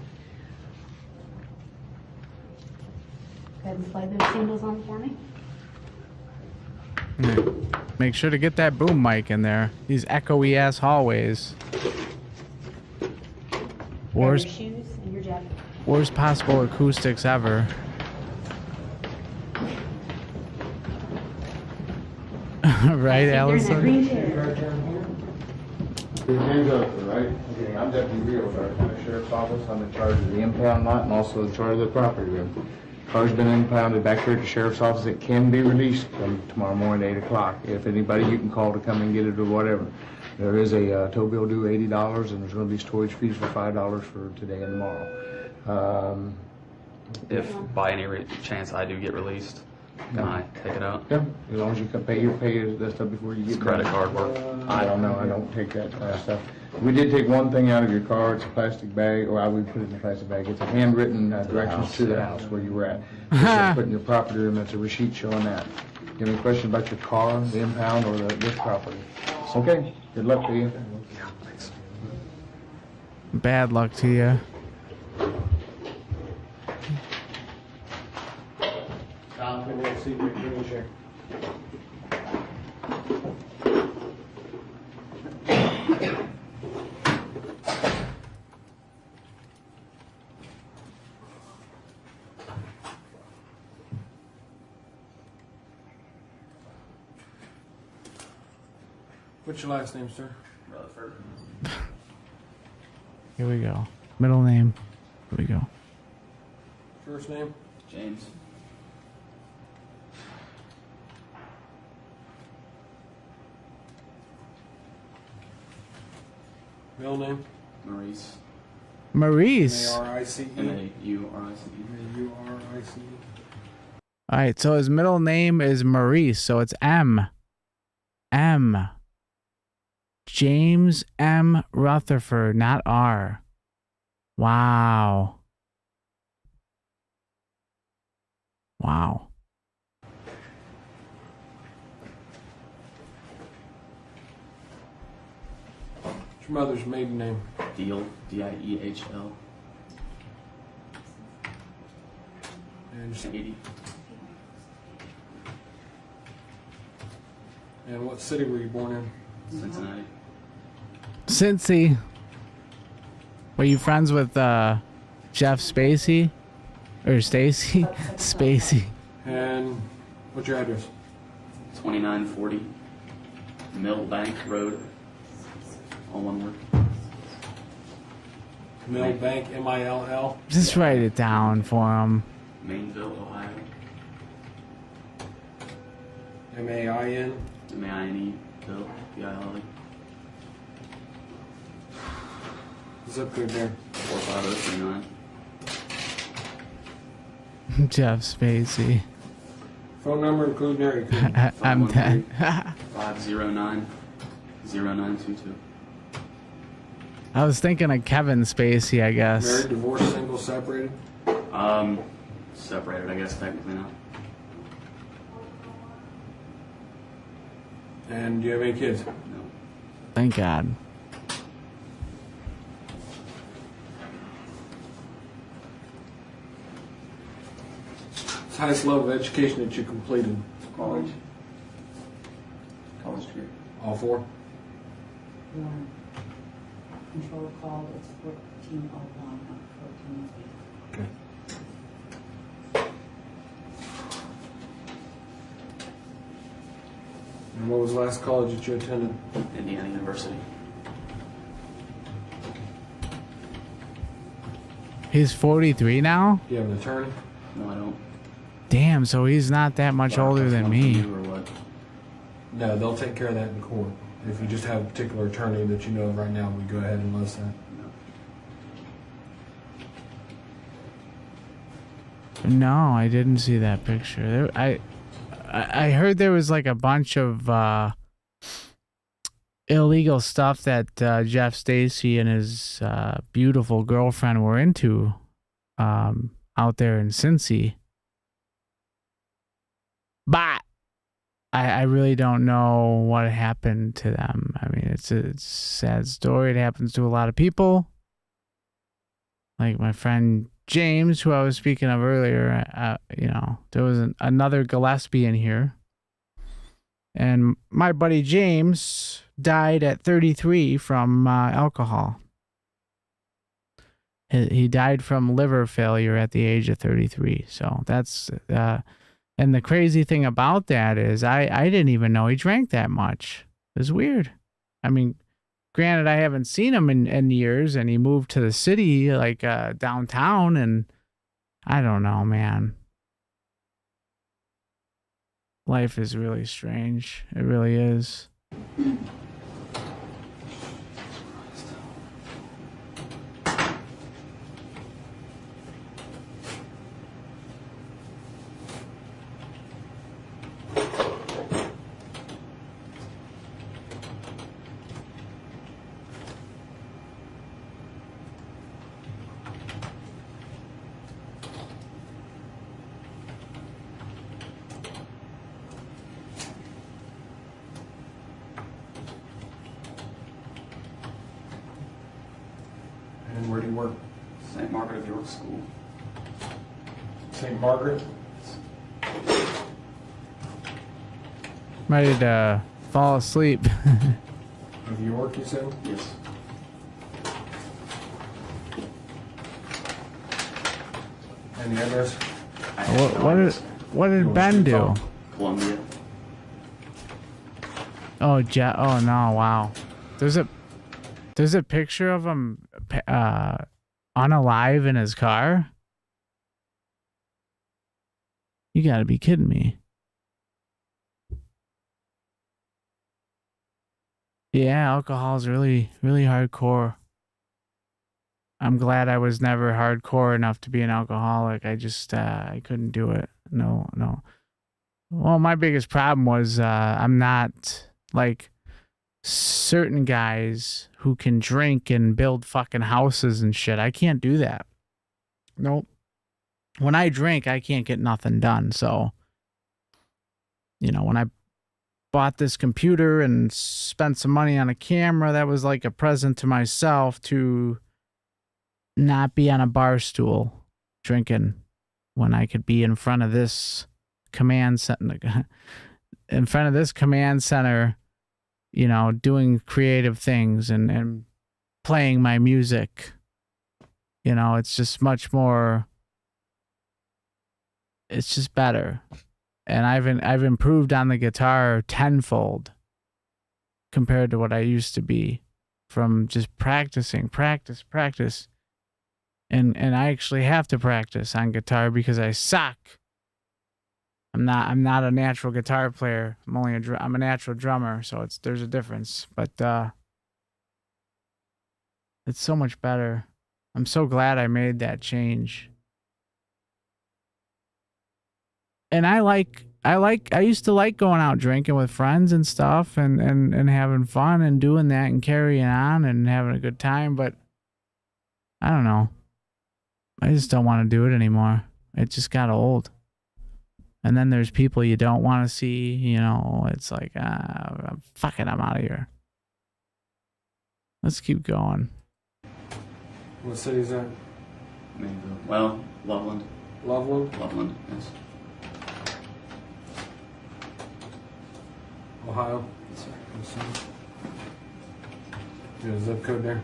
Go ahead and slide those sandals on for me. Make sure to get that boom mic in there. These echoey ass hallways. Grab Worst, your shoes and your jacket. worst possible acoustics ever. Right, You're in that Allison? green chair. Hands up, right? Okay, I'm Deputy Rio, County Sheriff's Office. I'm in charge of the impound lot and also in charge of the property room. Car's been impounded back here at the Sheriff's Office. It can be released from tomorrow morning at 8 o'clock. If anybody, you can call to come and get it or whatever. There is a tow bill due $80, and there's going to be storage fees for $5 for today and tomorrow. If by any chance I do get released, Can I take it out? Yeah, as long as you can pay that stuff before you It's get credit done. card work. I don't know, I don't take that kind of stuff. We did take one thing out of your car, it's a plastic bag, or I would put it in a plastic bag. It's a handwritten directions to the house where you were at. It's putting your property in, that's a receipt showing that. You have any question about your car, the impound, or this property? Okay, good luck to you. Bad luck to you. Tom, come in, see if you can check. What's your last name, sir? Rutherford. Here we go. Middle name. Here we go. First name? James. Middle name? Maurice. Maurice. M-A-R-I-C-E. M-A-U-R-I-C-E. M-A-U-R-I-C-E. All right, so his middle name is Maurice, so it's M. James M. Rutherford, not R. Wow. Wow. What's your mother's maiden name? Deal. D-I-E-H-L. And, 80. and what city were you born in? Cincinnati. Cincy. Were you friends with Jeff Spacey? Or Stacy? Spacey. And what's your address? 2940 Millbank Road. All one word. Millbank, M-I-L-L. Just write it down for him. Mainville, Ohio. M-A-I-N. M-A-I-N-E. Bill. B-I-L-L-E. Zip code there. 45039. Jeff Spacey. Phone number including area code. I'm dead. 509-0922. I was thinking of Kevin Spacey, I guess. Married, divorced, single, separated? Separated, I guess, technically now. And do you have any kids? No. Thank God. What's the highest level of education that you completed? College. College degree. All four? Control call is 1401, not 1408. Okay. And what was the last college that you attended? Indiana University. He's 43 now? Do you have an attorney? No, I don't. Damn, so he's not that much older than me. You or what? No, they'll take care of that in court. If you just have a particular attorney that you know of right now, we go ahead and list that. No, I didn't see that picture. I heard there was like a bunch of illegal stuff that Jeff Stacy and his beautiful girlfriend were into out there in Cincy. But I really don't know what happened to them. I mean, it's a sad story. It happens to a lot of people. Like my friend James, who I was speaking of earlier, you know, there was another Gillespie in here. And my buddy James died at 33 from alcohol. He died from liver failure at the age of 33. So that's, and the crazy thing about that is I didn't even know he drank that much. It was weird. I mean, granted, I haven't seen him in years, and he moved to the city, like downtown, and I don't know, man. Life is really strange. It really is. And where do you work? St. Margaret of York School. St. Margaret? Ready to fall asleep. Of York, you said? Yes. And the address? What did Ben do? Columbia. Oh, oh no! Wow. There's a picture of him unalive in his car. You gotta be kidding me. Yeah, alcohol is really, really hardcore. I'm glad I was never hardcore enough to be an alcoholic. I just, I couldn't do it. No. Well, my biggest problem was I'm not like certain guys who can drink and build fucking houses and shit. I can't do that. Nope. When I drink, I can't get nothing done. So, when I bought this computer and spent some money on a camera, that was like a present to myself to not be on a bar stool drinking when I could be in front of this command center, doing creative things and playing my music. It's just much more, it's just better. And I've improved on the guitar tenfold compared to what I used to be from just practicing, practice. And I actually have to practice on guitar because I suck. I'm not a natural guitar player. I'm a natural drummer, so there's a difference. But it's so much better. I'm so glad I made that change. And I used to like going out drinking with friends and stuff and having fun and doing that and carrying on and having a good time, but I don't know. I just don't want to do it anymore. It just got old. And then there's people you don't want to see, it's like, fuck it, I'm out of here. Let's keep going. What city is that? Mayville. Well, Loveland. Loveland? Loveland, yes. Ohio? Yes, sir. You got a zip code there?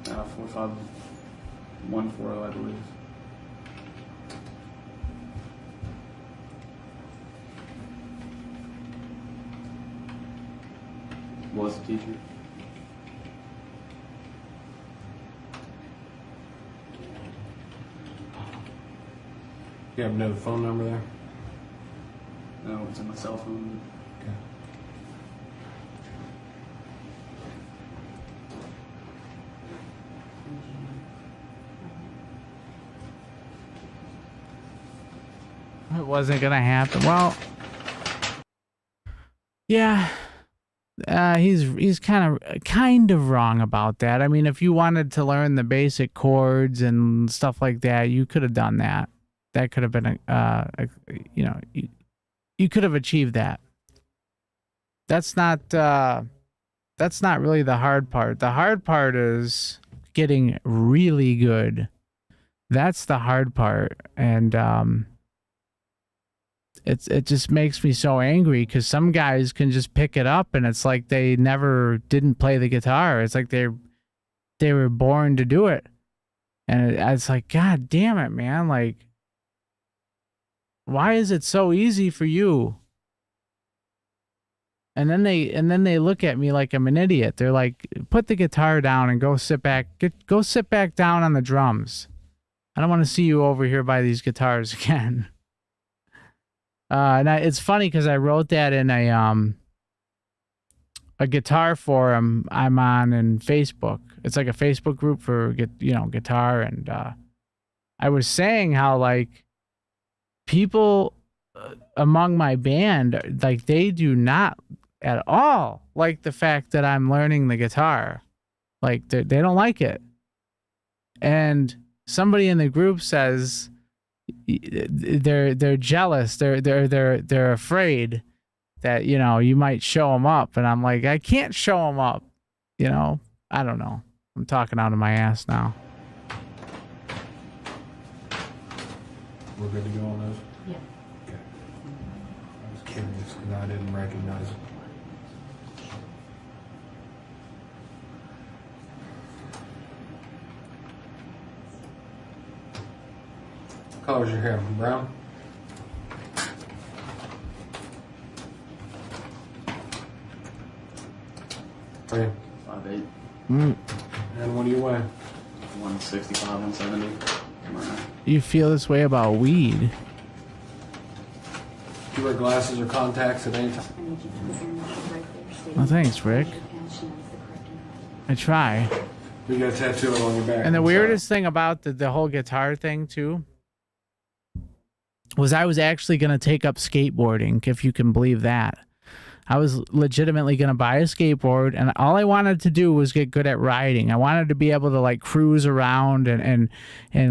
45140, I believe. Was a teacher. You have no phone number there? No, it's on my cell phone. Okay. It wasn't gonna happen. Well, yeah. He's kind of wrong about that. I mean, if you wanted to learn the basic chords and stuff like that, you could have done that. That could have been you could have achieved that. That's not really the hard part. The hard part is getting really good. That's the hard part, and it just makes me so angry because some guys can just pick it up and it's like they never didn't play the guitar. It's like they were born to do it. And it's like, God damn it, man. Like, why is it so easy for you? And then they look at me like I'm an idiot. They're like, put the guitar down and go sit back down on the drums. I don't want to see you over here by these guitars again. And it's funny because I wrote that in a guitar forum I'm on in Facebook. It's like a Facebook group for guitar, and I was saying how like people among my band, like, they do not at all like the fact that I'm learning the guitar. Like they don't like it. And somebody in the group says they're jealous. They're afraid that, you might show them up. And I'm like, I can't show them up. I don't know. I'm talking out of my ass now. We're good to go on those? Yeah. Okay. I was curious because I didn't recognize it. What color's your hair? Brown? Okay. 5'8". And what do you weigh? 165, 170. You feel this way about weed? Do you wear glasses or contacts at any time? I need you to put your initial right there, stating Well, thanks, Rick. your passion as the correct amount. I try. You got a tattoo on your back. And the weirdest thing about the whole guitar thing too was I was actually going to take up skateboarding, if you can believe that. I was legitimately going to buy a skateboard, and all I wanted to do was get good at riding. I wanted to be able to like cruise around and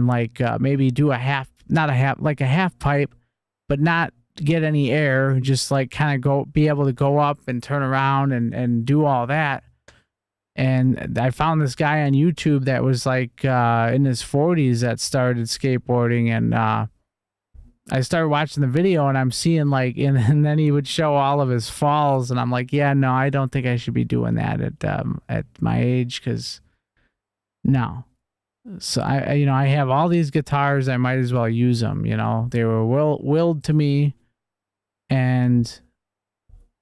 like maybe do a half pipe, but not get any air, just like kind of be able to go up and turn around and do all that. And I found this guy on YouTube that was like in his 40s that started skateboarding, and I started watching the video, and I'm seeing like, and then he would show all of his falls, and I'm like, yeah, no, I don't think I should be doing that at my age, because no. So I have all these guitars, I might as well use them. They were willed to me, and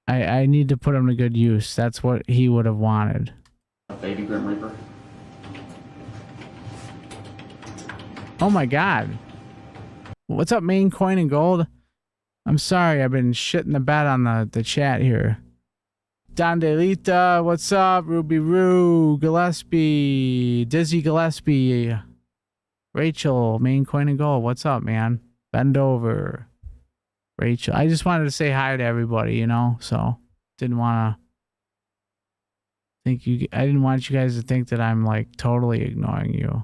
I need to put them to good use. That's what he would have wanted. Baby Grim Reaper. Oh my God. What's up, Main Coin and Gold? I'm sorry, I've been shitting the bed on the chat here. Don DeLita, what's up? Ruby Roo, Gillespie, Dizzy Gillespie, Rachel, Main Coin and Gold, what's up, man? Bend over. Rachel, I just wanted to say hi to everybody, so didn't want to I didn't want you guys to think that I'm like totally ignoring you.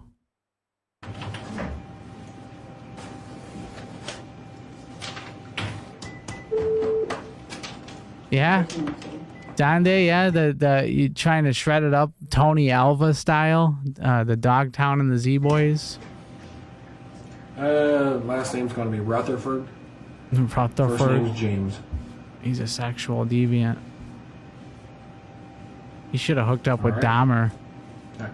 Yeah, Donde, yeah, you trying to shred it up Tony Alva style, the Dogtown and the Z Boys. Last name's gonna be Rutherford. Rutherford. First name's James. He's a sexual deviant. He should have hooked up with right. Dahmer. Okay.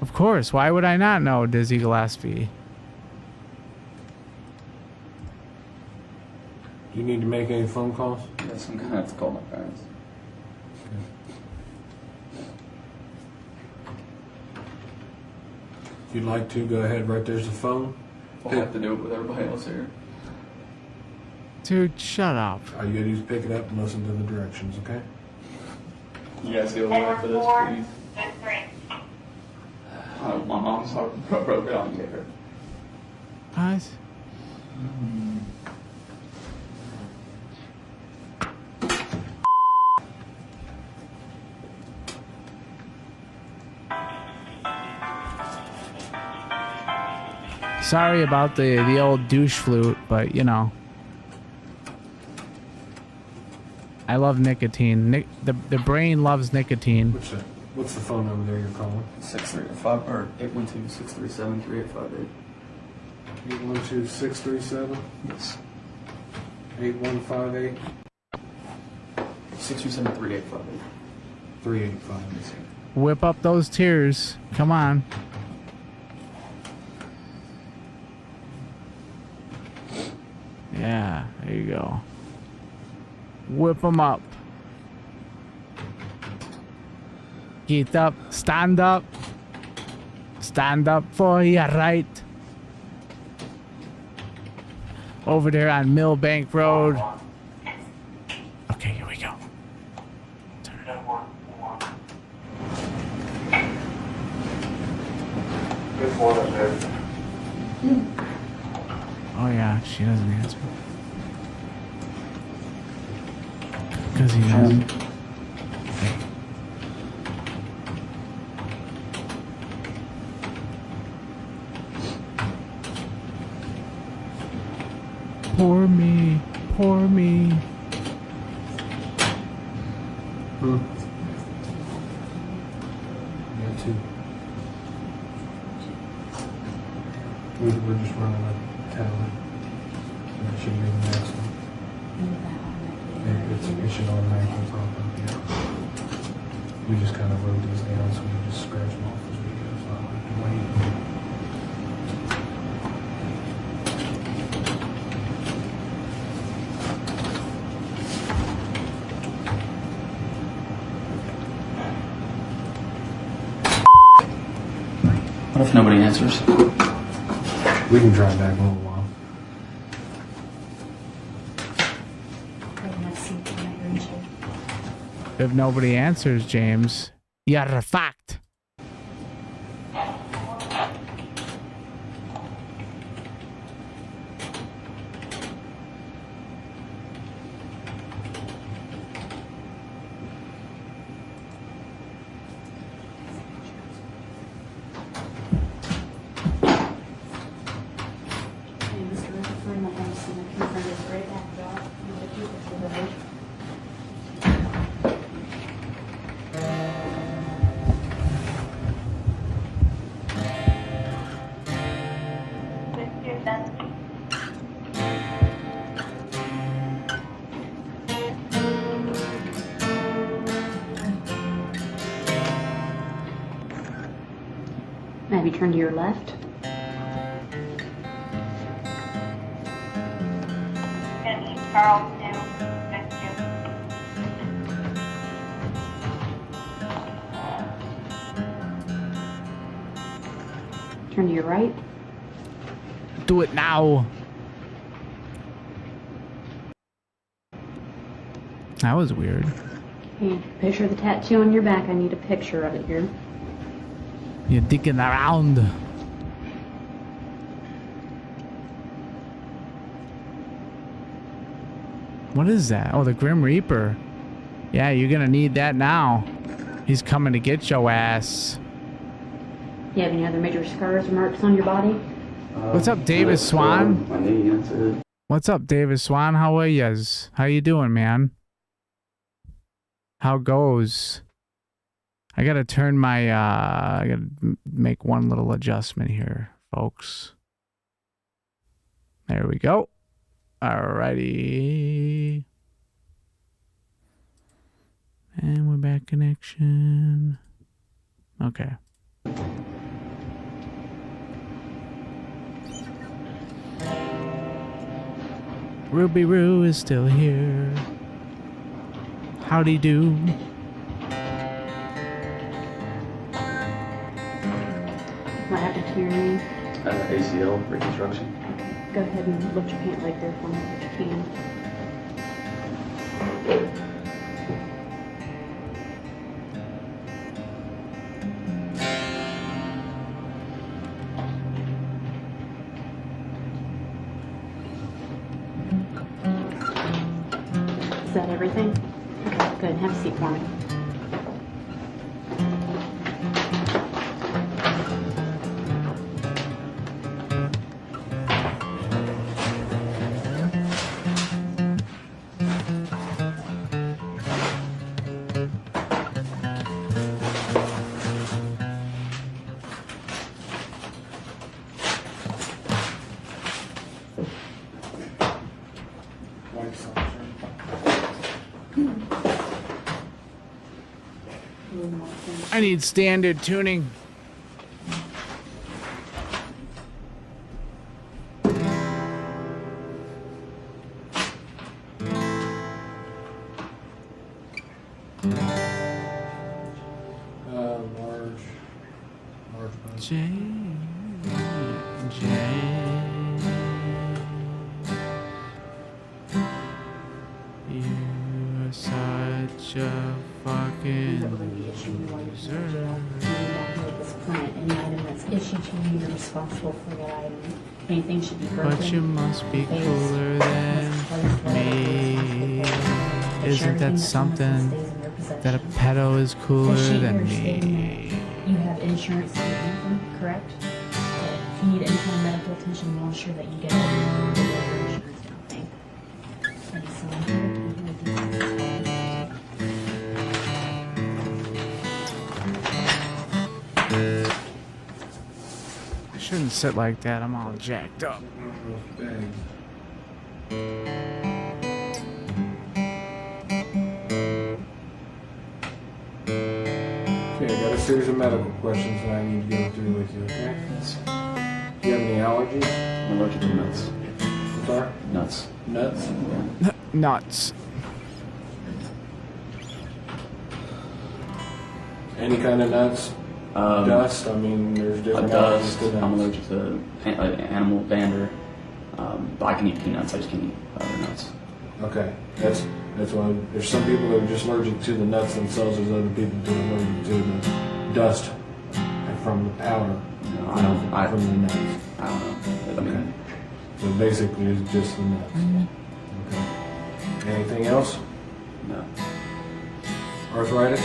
Of course. Why would I not know Dizzy Gillespie? Do you need to make any phone calls? Yes, I'm gonna have to call my parents. If you'd like to, go ahead. Right there's the phone. I'll have to do it with everybody else here. Dude, shut up. All you gotta do is pick it up and listen to the directions, okay? You guys go away for this, please. Oh, my mom's heart broke down here. What? Sorry about the old douche flute, but I love nicotine. The brain loves nicotine. What's the phone number there you're calling? 812-637-3858. 812-637? Yes. 8158? 637-3858. 385. Whip up those tears. Come on. Yeah, there you go. Whip them up. Get up. Stand up. Stand up for your right. Over there on Millbank Road. Okay, here we go. Turn it up. Good morning, there. Oh yeah, she doesn't answer. Because he doesn't. Hey. Poor me. Poor me. Yeah, too. We're just running a tally. That should be the next one. It should automatically pop up, yeah. We just kind of wrote these down, so we just scratch them off as we go, so I don't have to wait. What if nobody answers? We can drive back in a little while. If nobody answers, James, you're fucked. Maybe turn to your left. Turn to your right. Do it now. That was weird. Okay, picture of the tattoo on your back. I need a picture of it here. You're dicking around. What is that? Oh, the Grim Reaper. Yeah, you're gonna need that now. He's coming to get your ass. You have any other major scars or marks on your body? What's up, David Swan? My knee, that's it. What's up, David Swan? How are yas? How you doing, man? How goes? I gotta turn my, I gotta make one little adjustment here, folks. There we go. Alrighty. And we're back connection. Okay. Ruby Roo is still here. Howdy do. What happened to your knee? ACL reconstruction. Go ahead and lift your pant leg there for me if you can. Is that everything? Okay, good. Have a seat for me. I need standard tuning. Large bunch. Jane. You're such a fucking loser. Any item that's issued to you, you're responsible for that item. Anything should be broken. But you must be cooler than me. Isn't that something that a pedo is cooler than me? You have insurance on your income, correct? If you need any kind of medical attention, we'll ensure that you get it. Your insurance now. I shouldn't sit like that. I'm all jacked up. Okay, I got a series of medical questions that I need to go through with you, okay? Do you have any allergies? I'm allergic to nuts. I'm sorry? Nuts. Nuts? Nuts. Any kind of nuts? Dust? I mean, there's different Dust. allergies to nuts. I'm allergic to animal dander. But I can eat peanuts. I just can't eat other nuts. Okay, that's why there's some people that are just allergic to the nuts themselves. There's other people that are allergic to the dust from the powder. No, I don't. From the nuts. I don't know. I mean, Okay. So basically, it's just the nuts. Okay. Anything else? no. Arthritis?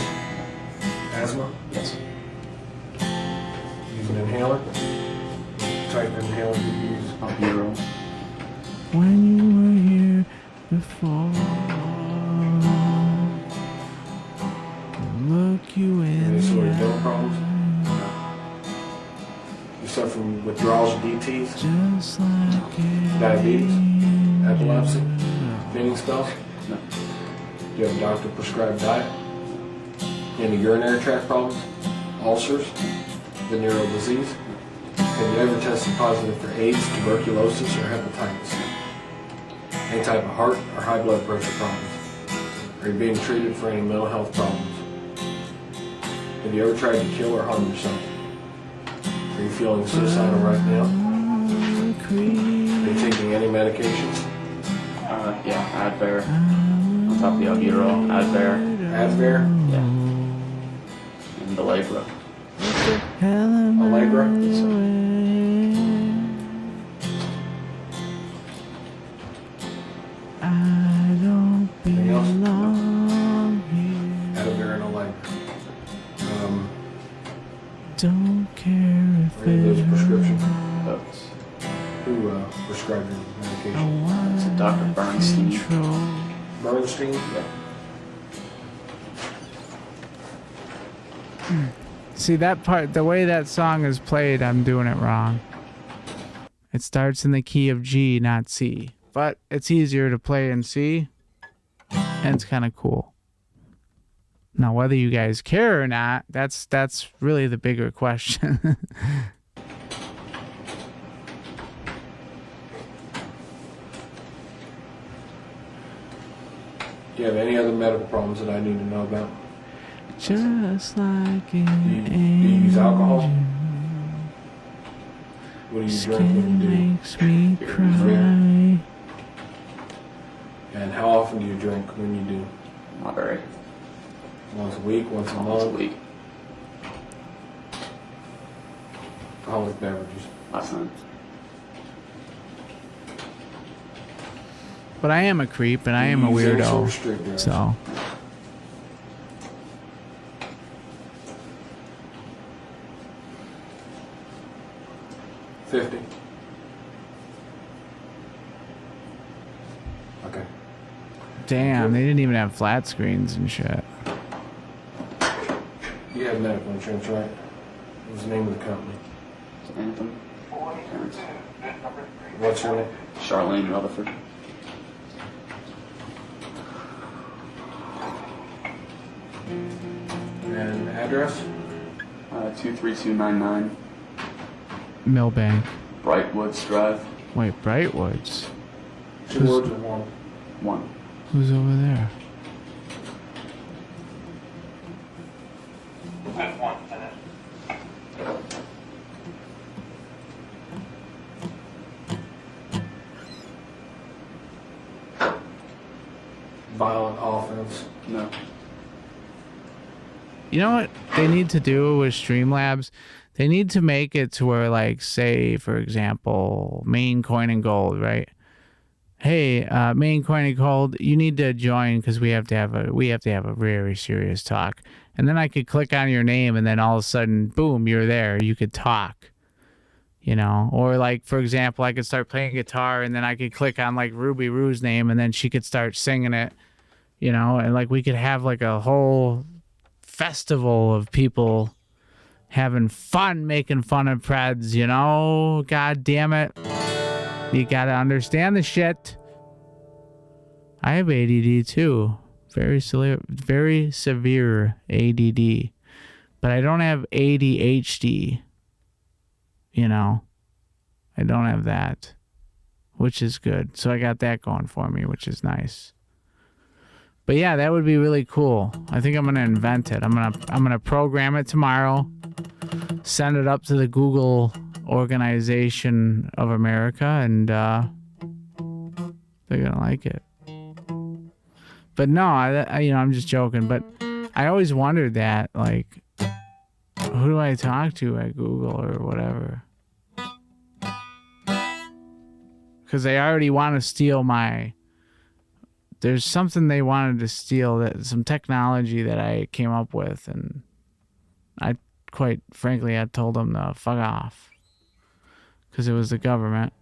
Asthma? Yes. Use an inhaler? What type of inhaler do you use? Bureau. When you were here before, look you in Any sort of the dental problems? You suffer from withdrawals, DTs, just like it diabetes, epilepsy, fainting spells? No. Do you have a doctor prescribed diet? Any urinary tract problems? Ulcers? Venereal disease? Have you ever tested positive for AIDS, tuberculosis, or hepatitis? Any type of heart or high blood pressure problems? Are you being treated for any mental health problems? Have you ever tried to kill or harm yourself? Are you feeling suicidal right now? Are you taking any medications? Yeah, Advair. On top of the albuterol, Advair. Advair? Yeah. And Allegra. Allegra? I don't Anything else? belong here. Advair and Allegra. Don't care if Are any of those it prescription? Those. Who prescribed your medication? It's a Dr. Bernstein. Bernstein? Yeah. See that part, the way that song is played, I'm doing it wrong. It starts in the key of G, not C. But it's easier to play in C, and it's kind of cool. Now, whether you guys care or not, that's really the bigger question. Do you have any other medical problems that I need to know about? Just like Do you use alcohol? What do you drink when you do? makes me cry. And how often do you drink when you do? Not very. Once a week, once a Once a month? week. Alcoholic beverages. Last night. But I am a creep and I am a Do you use any sort weirdo. of street drugs? So, 50. Okay. damn, they didn't even have flat screens and shit. You have medical insurance, right? What was the name of the company? It's Anthem. Parents. What's your name? Charlene Rutherford. And address? 23299 Millbank. Brightwoods Drive. Wait, Brightwoods? 2 words or one? 1. Who's over there? Violent offense. No. You know what they need to do with Streamlabs? They need to make it to where, like, say, for example, Main Coin and Gold, right? Hey, Main Coin and Gold, you need to join because we have to have a very serious talk. And then I could click on your name, and then all of a sudden, boom, you're there. You could talk. you know, or like, for example, I could start playing guitar and then I could click on like Ruby Roo's name and then she could start singing it, you know, and like we could have like a whole festival of people having fun making fun of Preds, you know? God damn it. You gotta understand the shit. I have ADD too. Very severe ADD. But I don't have ADHD. You know? I don't have that. Which is good. So I got that going for me, which is nice. But yeah, that would be really cool. I think I'm gonna invent it. I'm gonna program it tomorrow. Send it up to the Google Organization of America, and they're gonna like it. But no, I'm just joking. But I always wondered that, like, who do I talk to at Google or whatever? Because they already want to steal my. There's something they wanted to steal, that some technology that I came up with, and I quite frankly I told them to fuck off because it was the government,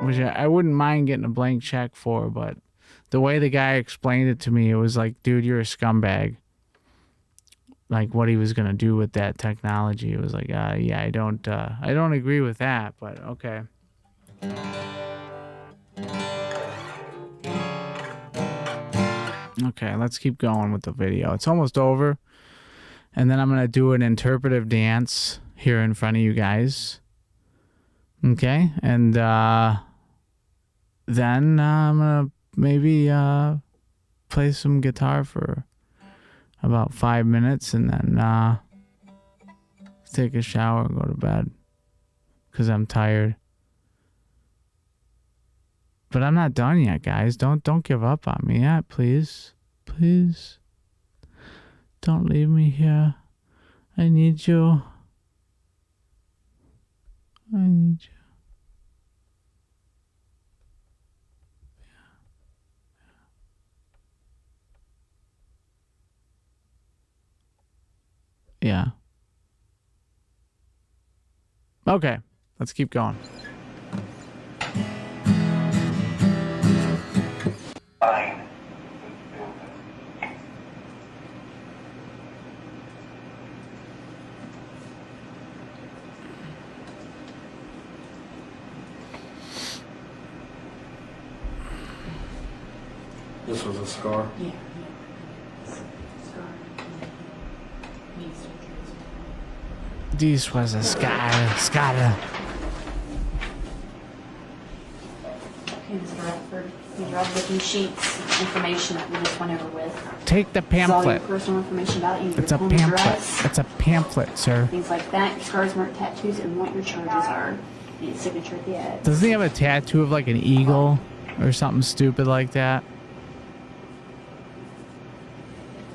which I wouldn't mind getting a blank check for, but the way the guy explained it to me, it was like, dude, you're a scumbag. Like what he was gonna do with that technology, it was like, yeah, I don't agree with that, but okay. Okay, let's keep going with the video. It's almost over. And then I'm going to do an interpretive dance here in front of you guys. Okay? And then I'm going to maybe play some guitar for about 5 minutes and then take a shower and go to bed because I'm tired. But I'm not done yet, guys. Don't give up on me yet, please. Please. Don't leave me here. I need you. I need you. Yeah. Okay, let's keep going. Fine. This was a scar. Yeah. This was a scar. Okay, Mr. Rutherford, these are all booking sheets, information that we just went over with. Take the This is all your pamphlet. personal information about you. It's your a home pamphlet. address, It's a pamphlet, sir. things like that, your scars, mark, tattoos, and what your charges are. Need a signature at the end. Doesn't he have a tattoo of like an eagle or something stupid like that?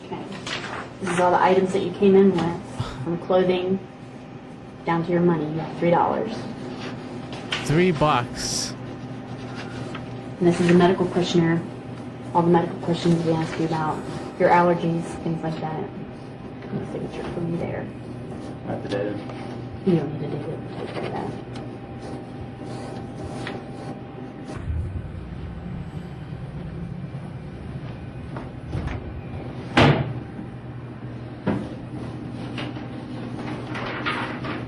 Okay. This is all the items that you came in with, from clothing down to your money. You have $3. $3. And this is a medical questionnaire. All the medical questions we ask you about your allergies, things like that. And a signature from you there. Not the data. You don't need to do it. We'll take care of that.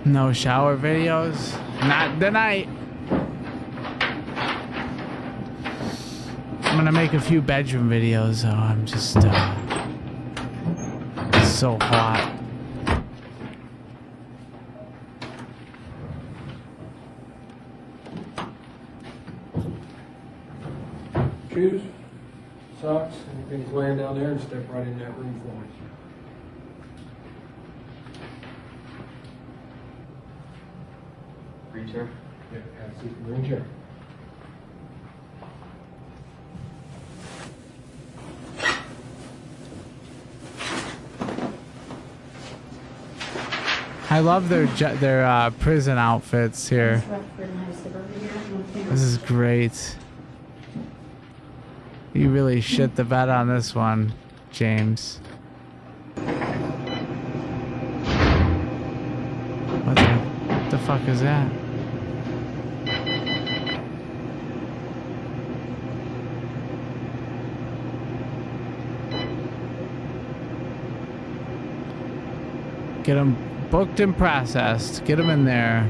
No shower videos? Not tonight. I'm gonna make a few bedroom videos though. I'm just so hot. Shoes, socks, anything's laying down there, and step right in that room for me. Green chair. Yeah, have a seat in the green chair. I love their prison outfits here. This is great. You really shit the bed on this one, James. What the fuck is that? Get them booked and processed. Get them in there.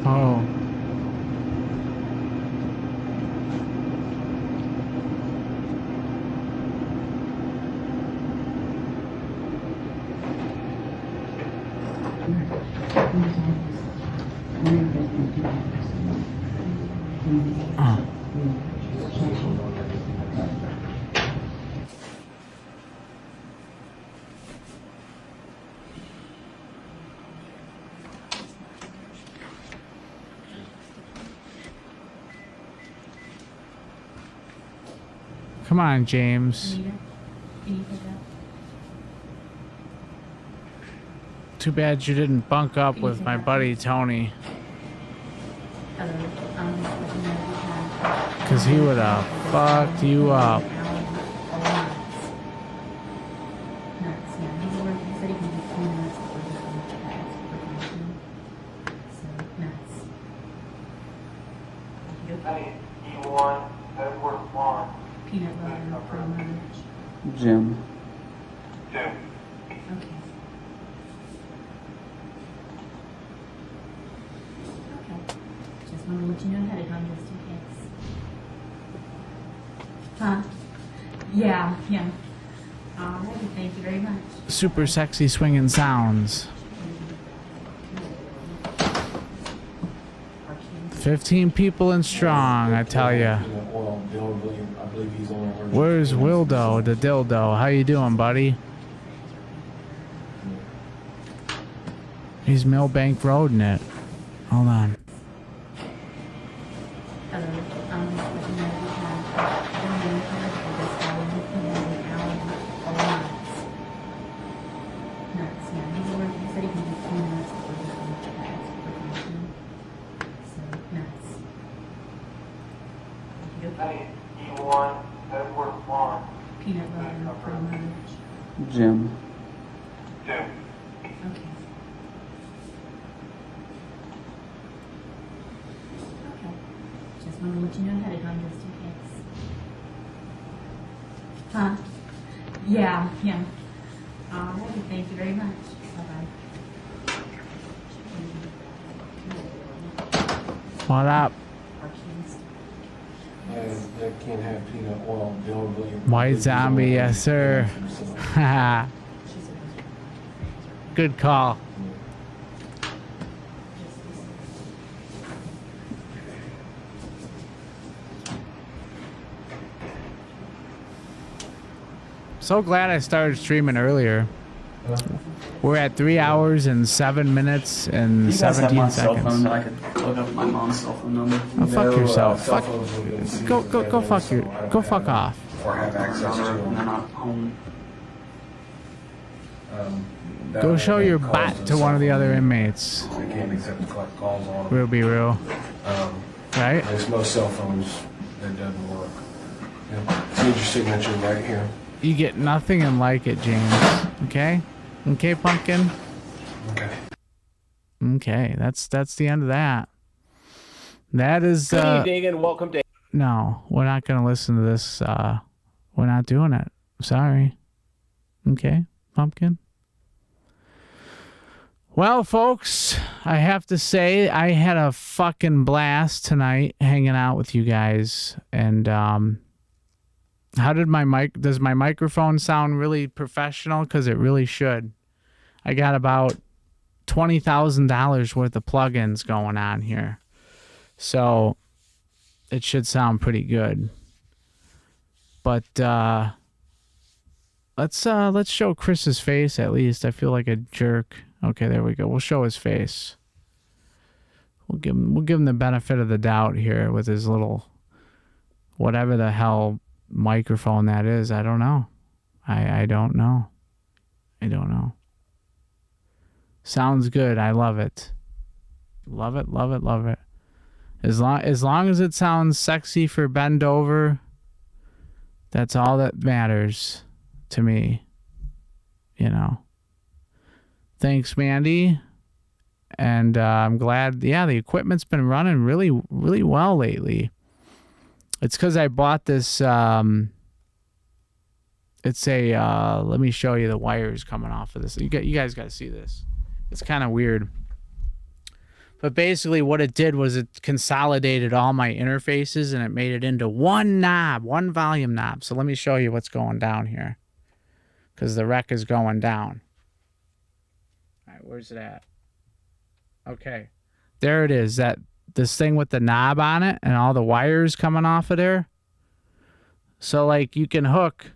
Oh. Come on, James. Too bad you didn't bunk up with my buddy Tony. Because he would have fucked you up. Peanut butter for lunch. Jim. Okay. Just want to let you know ahead of time just in case. Huh? Yeah. Alrighty, thank you very much. Super sexy swinging sounds. 15 people and strong, I tell ya. Where's Wildo, the dildo? How you doing, buddy? He's Millbank Roading it. Hold on. Peanut butter for lunch. Jim. Okay. Just want to let you know ahead of time just in case. Huh? Yeah. Alrighty, thank you very much. Bye-bye. What up? I can't have peanut oil. White zombie, yes sir. Good call. So glad I started streaming earlier. We're at 3 hours and 7 minutes and 17 seconds. I could look up my mom's cell phone number. Oh, fuck yourself. Go fuck off. Or have access to them. They're not home. Go show your bat to one of the other inmates. I can't accept to collect calls on them. We'll be real. Right? There's most cell phones that doesn't work. Need your signature right here. You get nothing and like it, James. Okay? Okay, Pumpkin? Okay. Okay, that's the end of that. That is Good evening and welcome to. No, we're not gonna listen to this. We're not doing it. Sorry. Okay, Pumpkin? Well, folks, I have to say I had a fucking blast tonight hanging out with you guys. And how did does my microphone sound really professional? Because it really should. I got about $20,000 worth of plugins going on here. So it should sound pretty good. But let's show Chris's face at least. I feel like a jerk. Okay, there we go. We'll show his face. We'll give him the benefit of the doubt here with his little whatever the hell microphone that is. I don't know. I don't know. I don't know. Sounds good. I love it. Love it, love it, love it. As long as it sounds sexy for bend over, that's all that matters to me. You know. Thanks, Mandy. And I'm glad, the equipment's been running really, really well lately. It's because I bought this, it's a, let me show you the wires coming off of this. You guys got to see this. It's kind of weird. But basically what it did was it consolidated all my interfaces and it made it into one knob, one volume knob. So let me show you what's going down here. Because the rec is going down. All right, where's it at? Okay, there it is. This thing with the knob on it and all the wires coming off of there. So like you can hook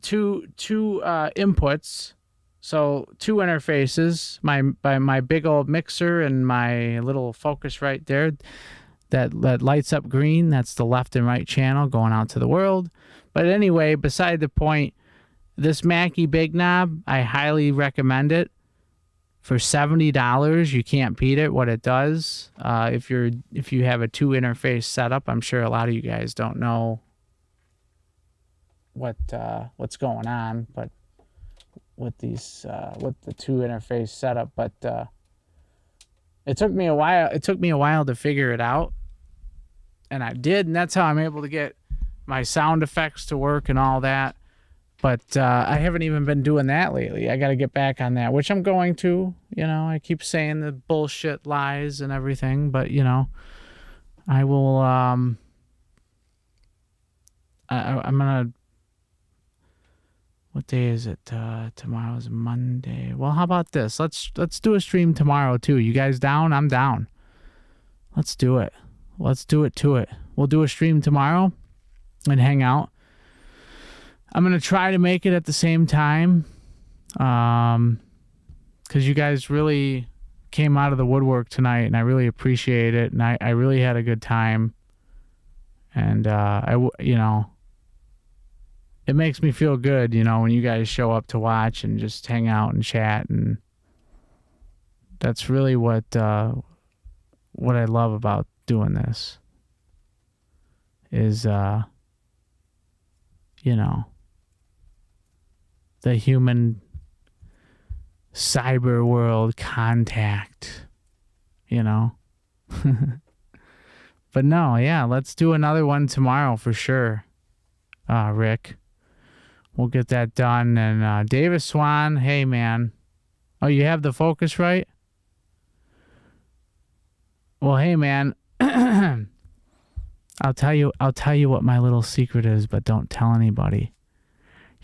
two inputs, so two interfaces. My big old mixer and my little focus right there that lights up green. That's the left and right channel going out to the world. But anyway, beside the point, this Mackie Big Knob, I highly recommend it. For $70, you can't beat it. What it does, if you have a 2-interface setup, I'm sure a lot of you guys don't know what's going on, but with these with the 2-interface setup, but it took me a while. It took me a while to figure it out, and I did, and that's how I'm able to get my sound effects to work and all that. But I haven't even been doing that lately. I got to get back on that, which I'm going to. You know, I keep saying the bullshit lies and everything, but, you know, I will, I'm going to, what day is it? Tomorrow's Monday. Well, how about this? Let's do a stream tomorrow, too. You guys down? I'm down. Let's do it. Let's do it to it. We'll do a stream tomorrow and hang out. I'm going to try to make it at the same time because you guys really came out of the woodwork tonight, and I really appreciate it, and I really had a good time. And, you know, it makes me feel good, you know, when you guys show up to watch and just hang out and chat, and that's really what I love about doing this is, you know, the human cyber world contact, you know. But no, yeah, let's do another one tomorrow for sure, Rick. We'll get that done. And Davis Swan, hey man. Oh, you have the focus right? Well, hey man. I'll tell you what my little secret is, but don't tell anybody.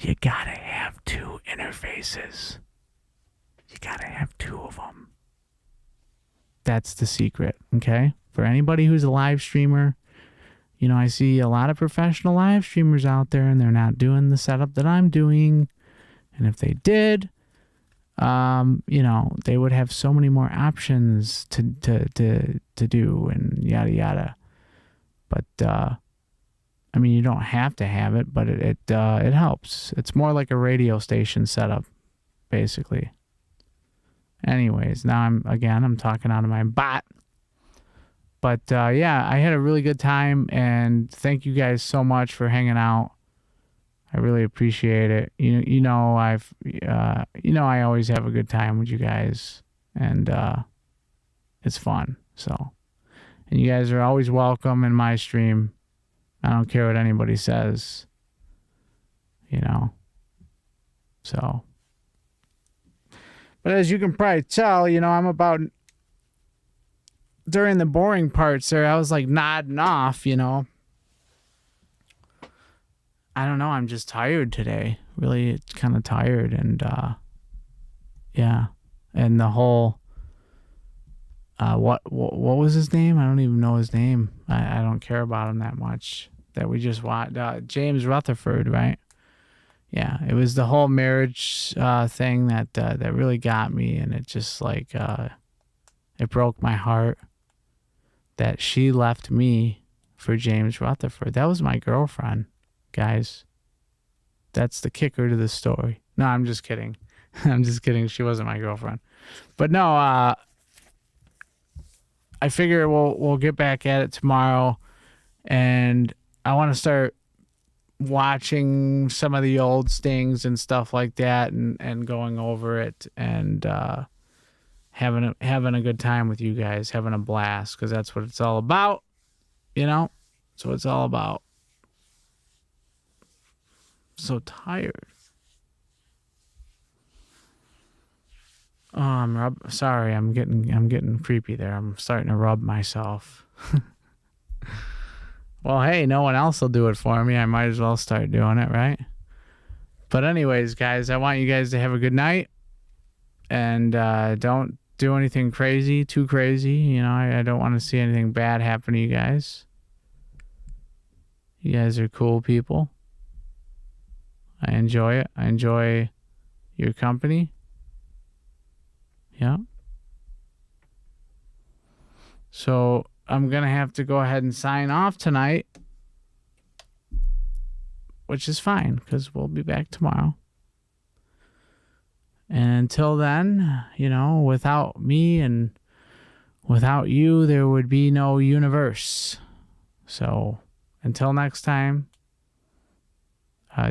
You gotta have 2 interfaces. You gotta have 2 of them. That's the secret, okay? For anybody who's a live streamer, you know, I see a lot of professional live streamers out there, and they're not doing the setup that I'm doing. And if they did, you know, they would have so many more options to do and yada yada. But I mean, you don't have to have it, but it helps. It's more like a radio station setup, basically. Anyways, now I'm talking out of my butt. But yeah, I had a really good time, and thank you guys so much for hanging out. I really appreciate it. You know I always have a good time with you guys, and it's fun. So, and you guys are always welcome in my stream. I don't care what anybody says, you know. So, but as you can probably tell, you know, I'm about, during the boring parts there, I was like nodding off, you know. I don't know, I'm just tired today. Really kind of tired, and yeah. And the whole what was his name? I don't even know his name. I don't care about him that much. That we just watched, James Rutherford, right? Yeah, it was the whole marriage thing that really got me, and it just like it broke my heart that she left me for James Rutherford. That was my girlfriend, guys. That's the kicker to the story. No, I'm just kidding. I'm just kidding. She wasn't my girlfriend. But no, I figure we'll get back at it tomorrow, and I want to start watching some of the old stings and stuff like that, and going over it, and having a good time with you guys, having a blast, because that's what it's all about, you know. That's what it's all about. So tired. Oh, sorry, I'm getting creepy there. I'm starting to rub myself. Well, hey, no one else will do it for me. I might as well start doing it, right? But anyways, guys, I want you guys to have a good night, and don't do anything too crazy. You know, I don't want to see anything bad happen to you guys. You guys are cool people. I enjoy it. I enjoy your company. Yeah. So I'm going to have to go ahead and sign off tonight, which is fine because we'll be back tomorrow. And until then, you know, without me and without you, there would be no universe. So until next time,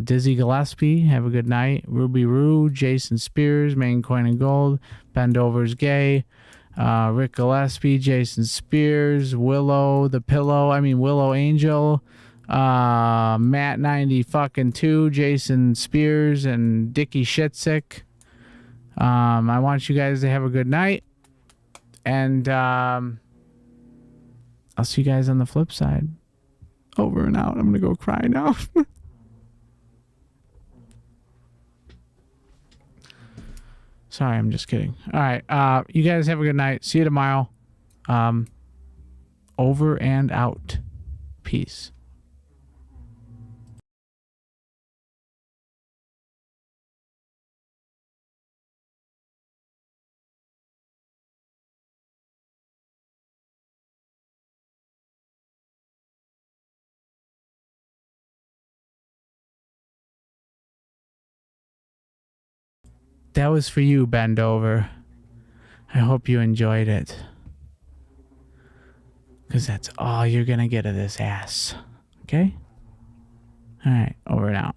Dizzy Gillespie, have a good night. Ruby Roo, Jason Spears, Main Coin and Gold, Bendover's Gay, Rick Gillespie, Jason Spears, Willow Angel, Matt 90 fucking 2, Jason Spears, and Dickie Shitsick. I want you guys to have a good night, and I'll see you guys on the flip side. Over and out. I'm gonna go cry now. Sorry, I'm just kidding. All right. You guys have a good night. See you tomorrow. Over and out. Peace. That was for you, Bendover. I hope you enjoyed it. Because that's all you're going to get of this ass. Okay? All right. Over and out.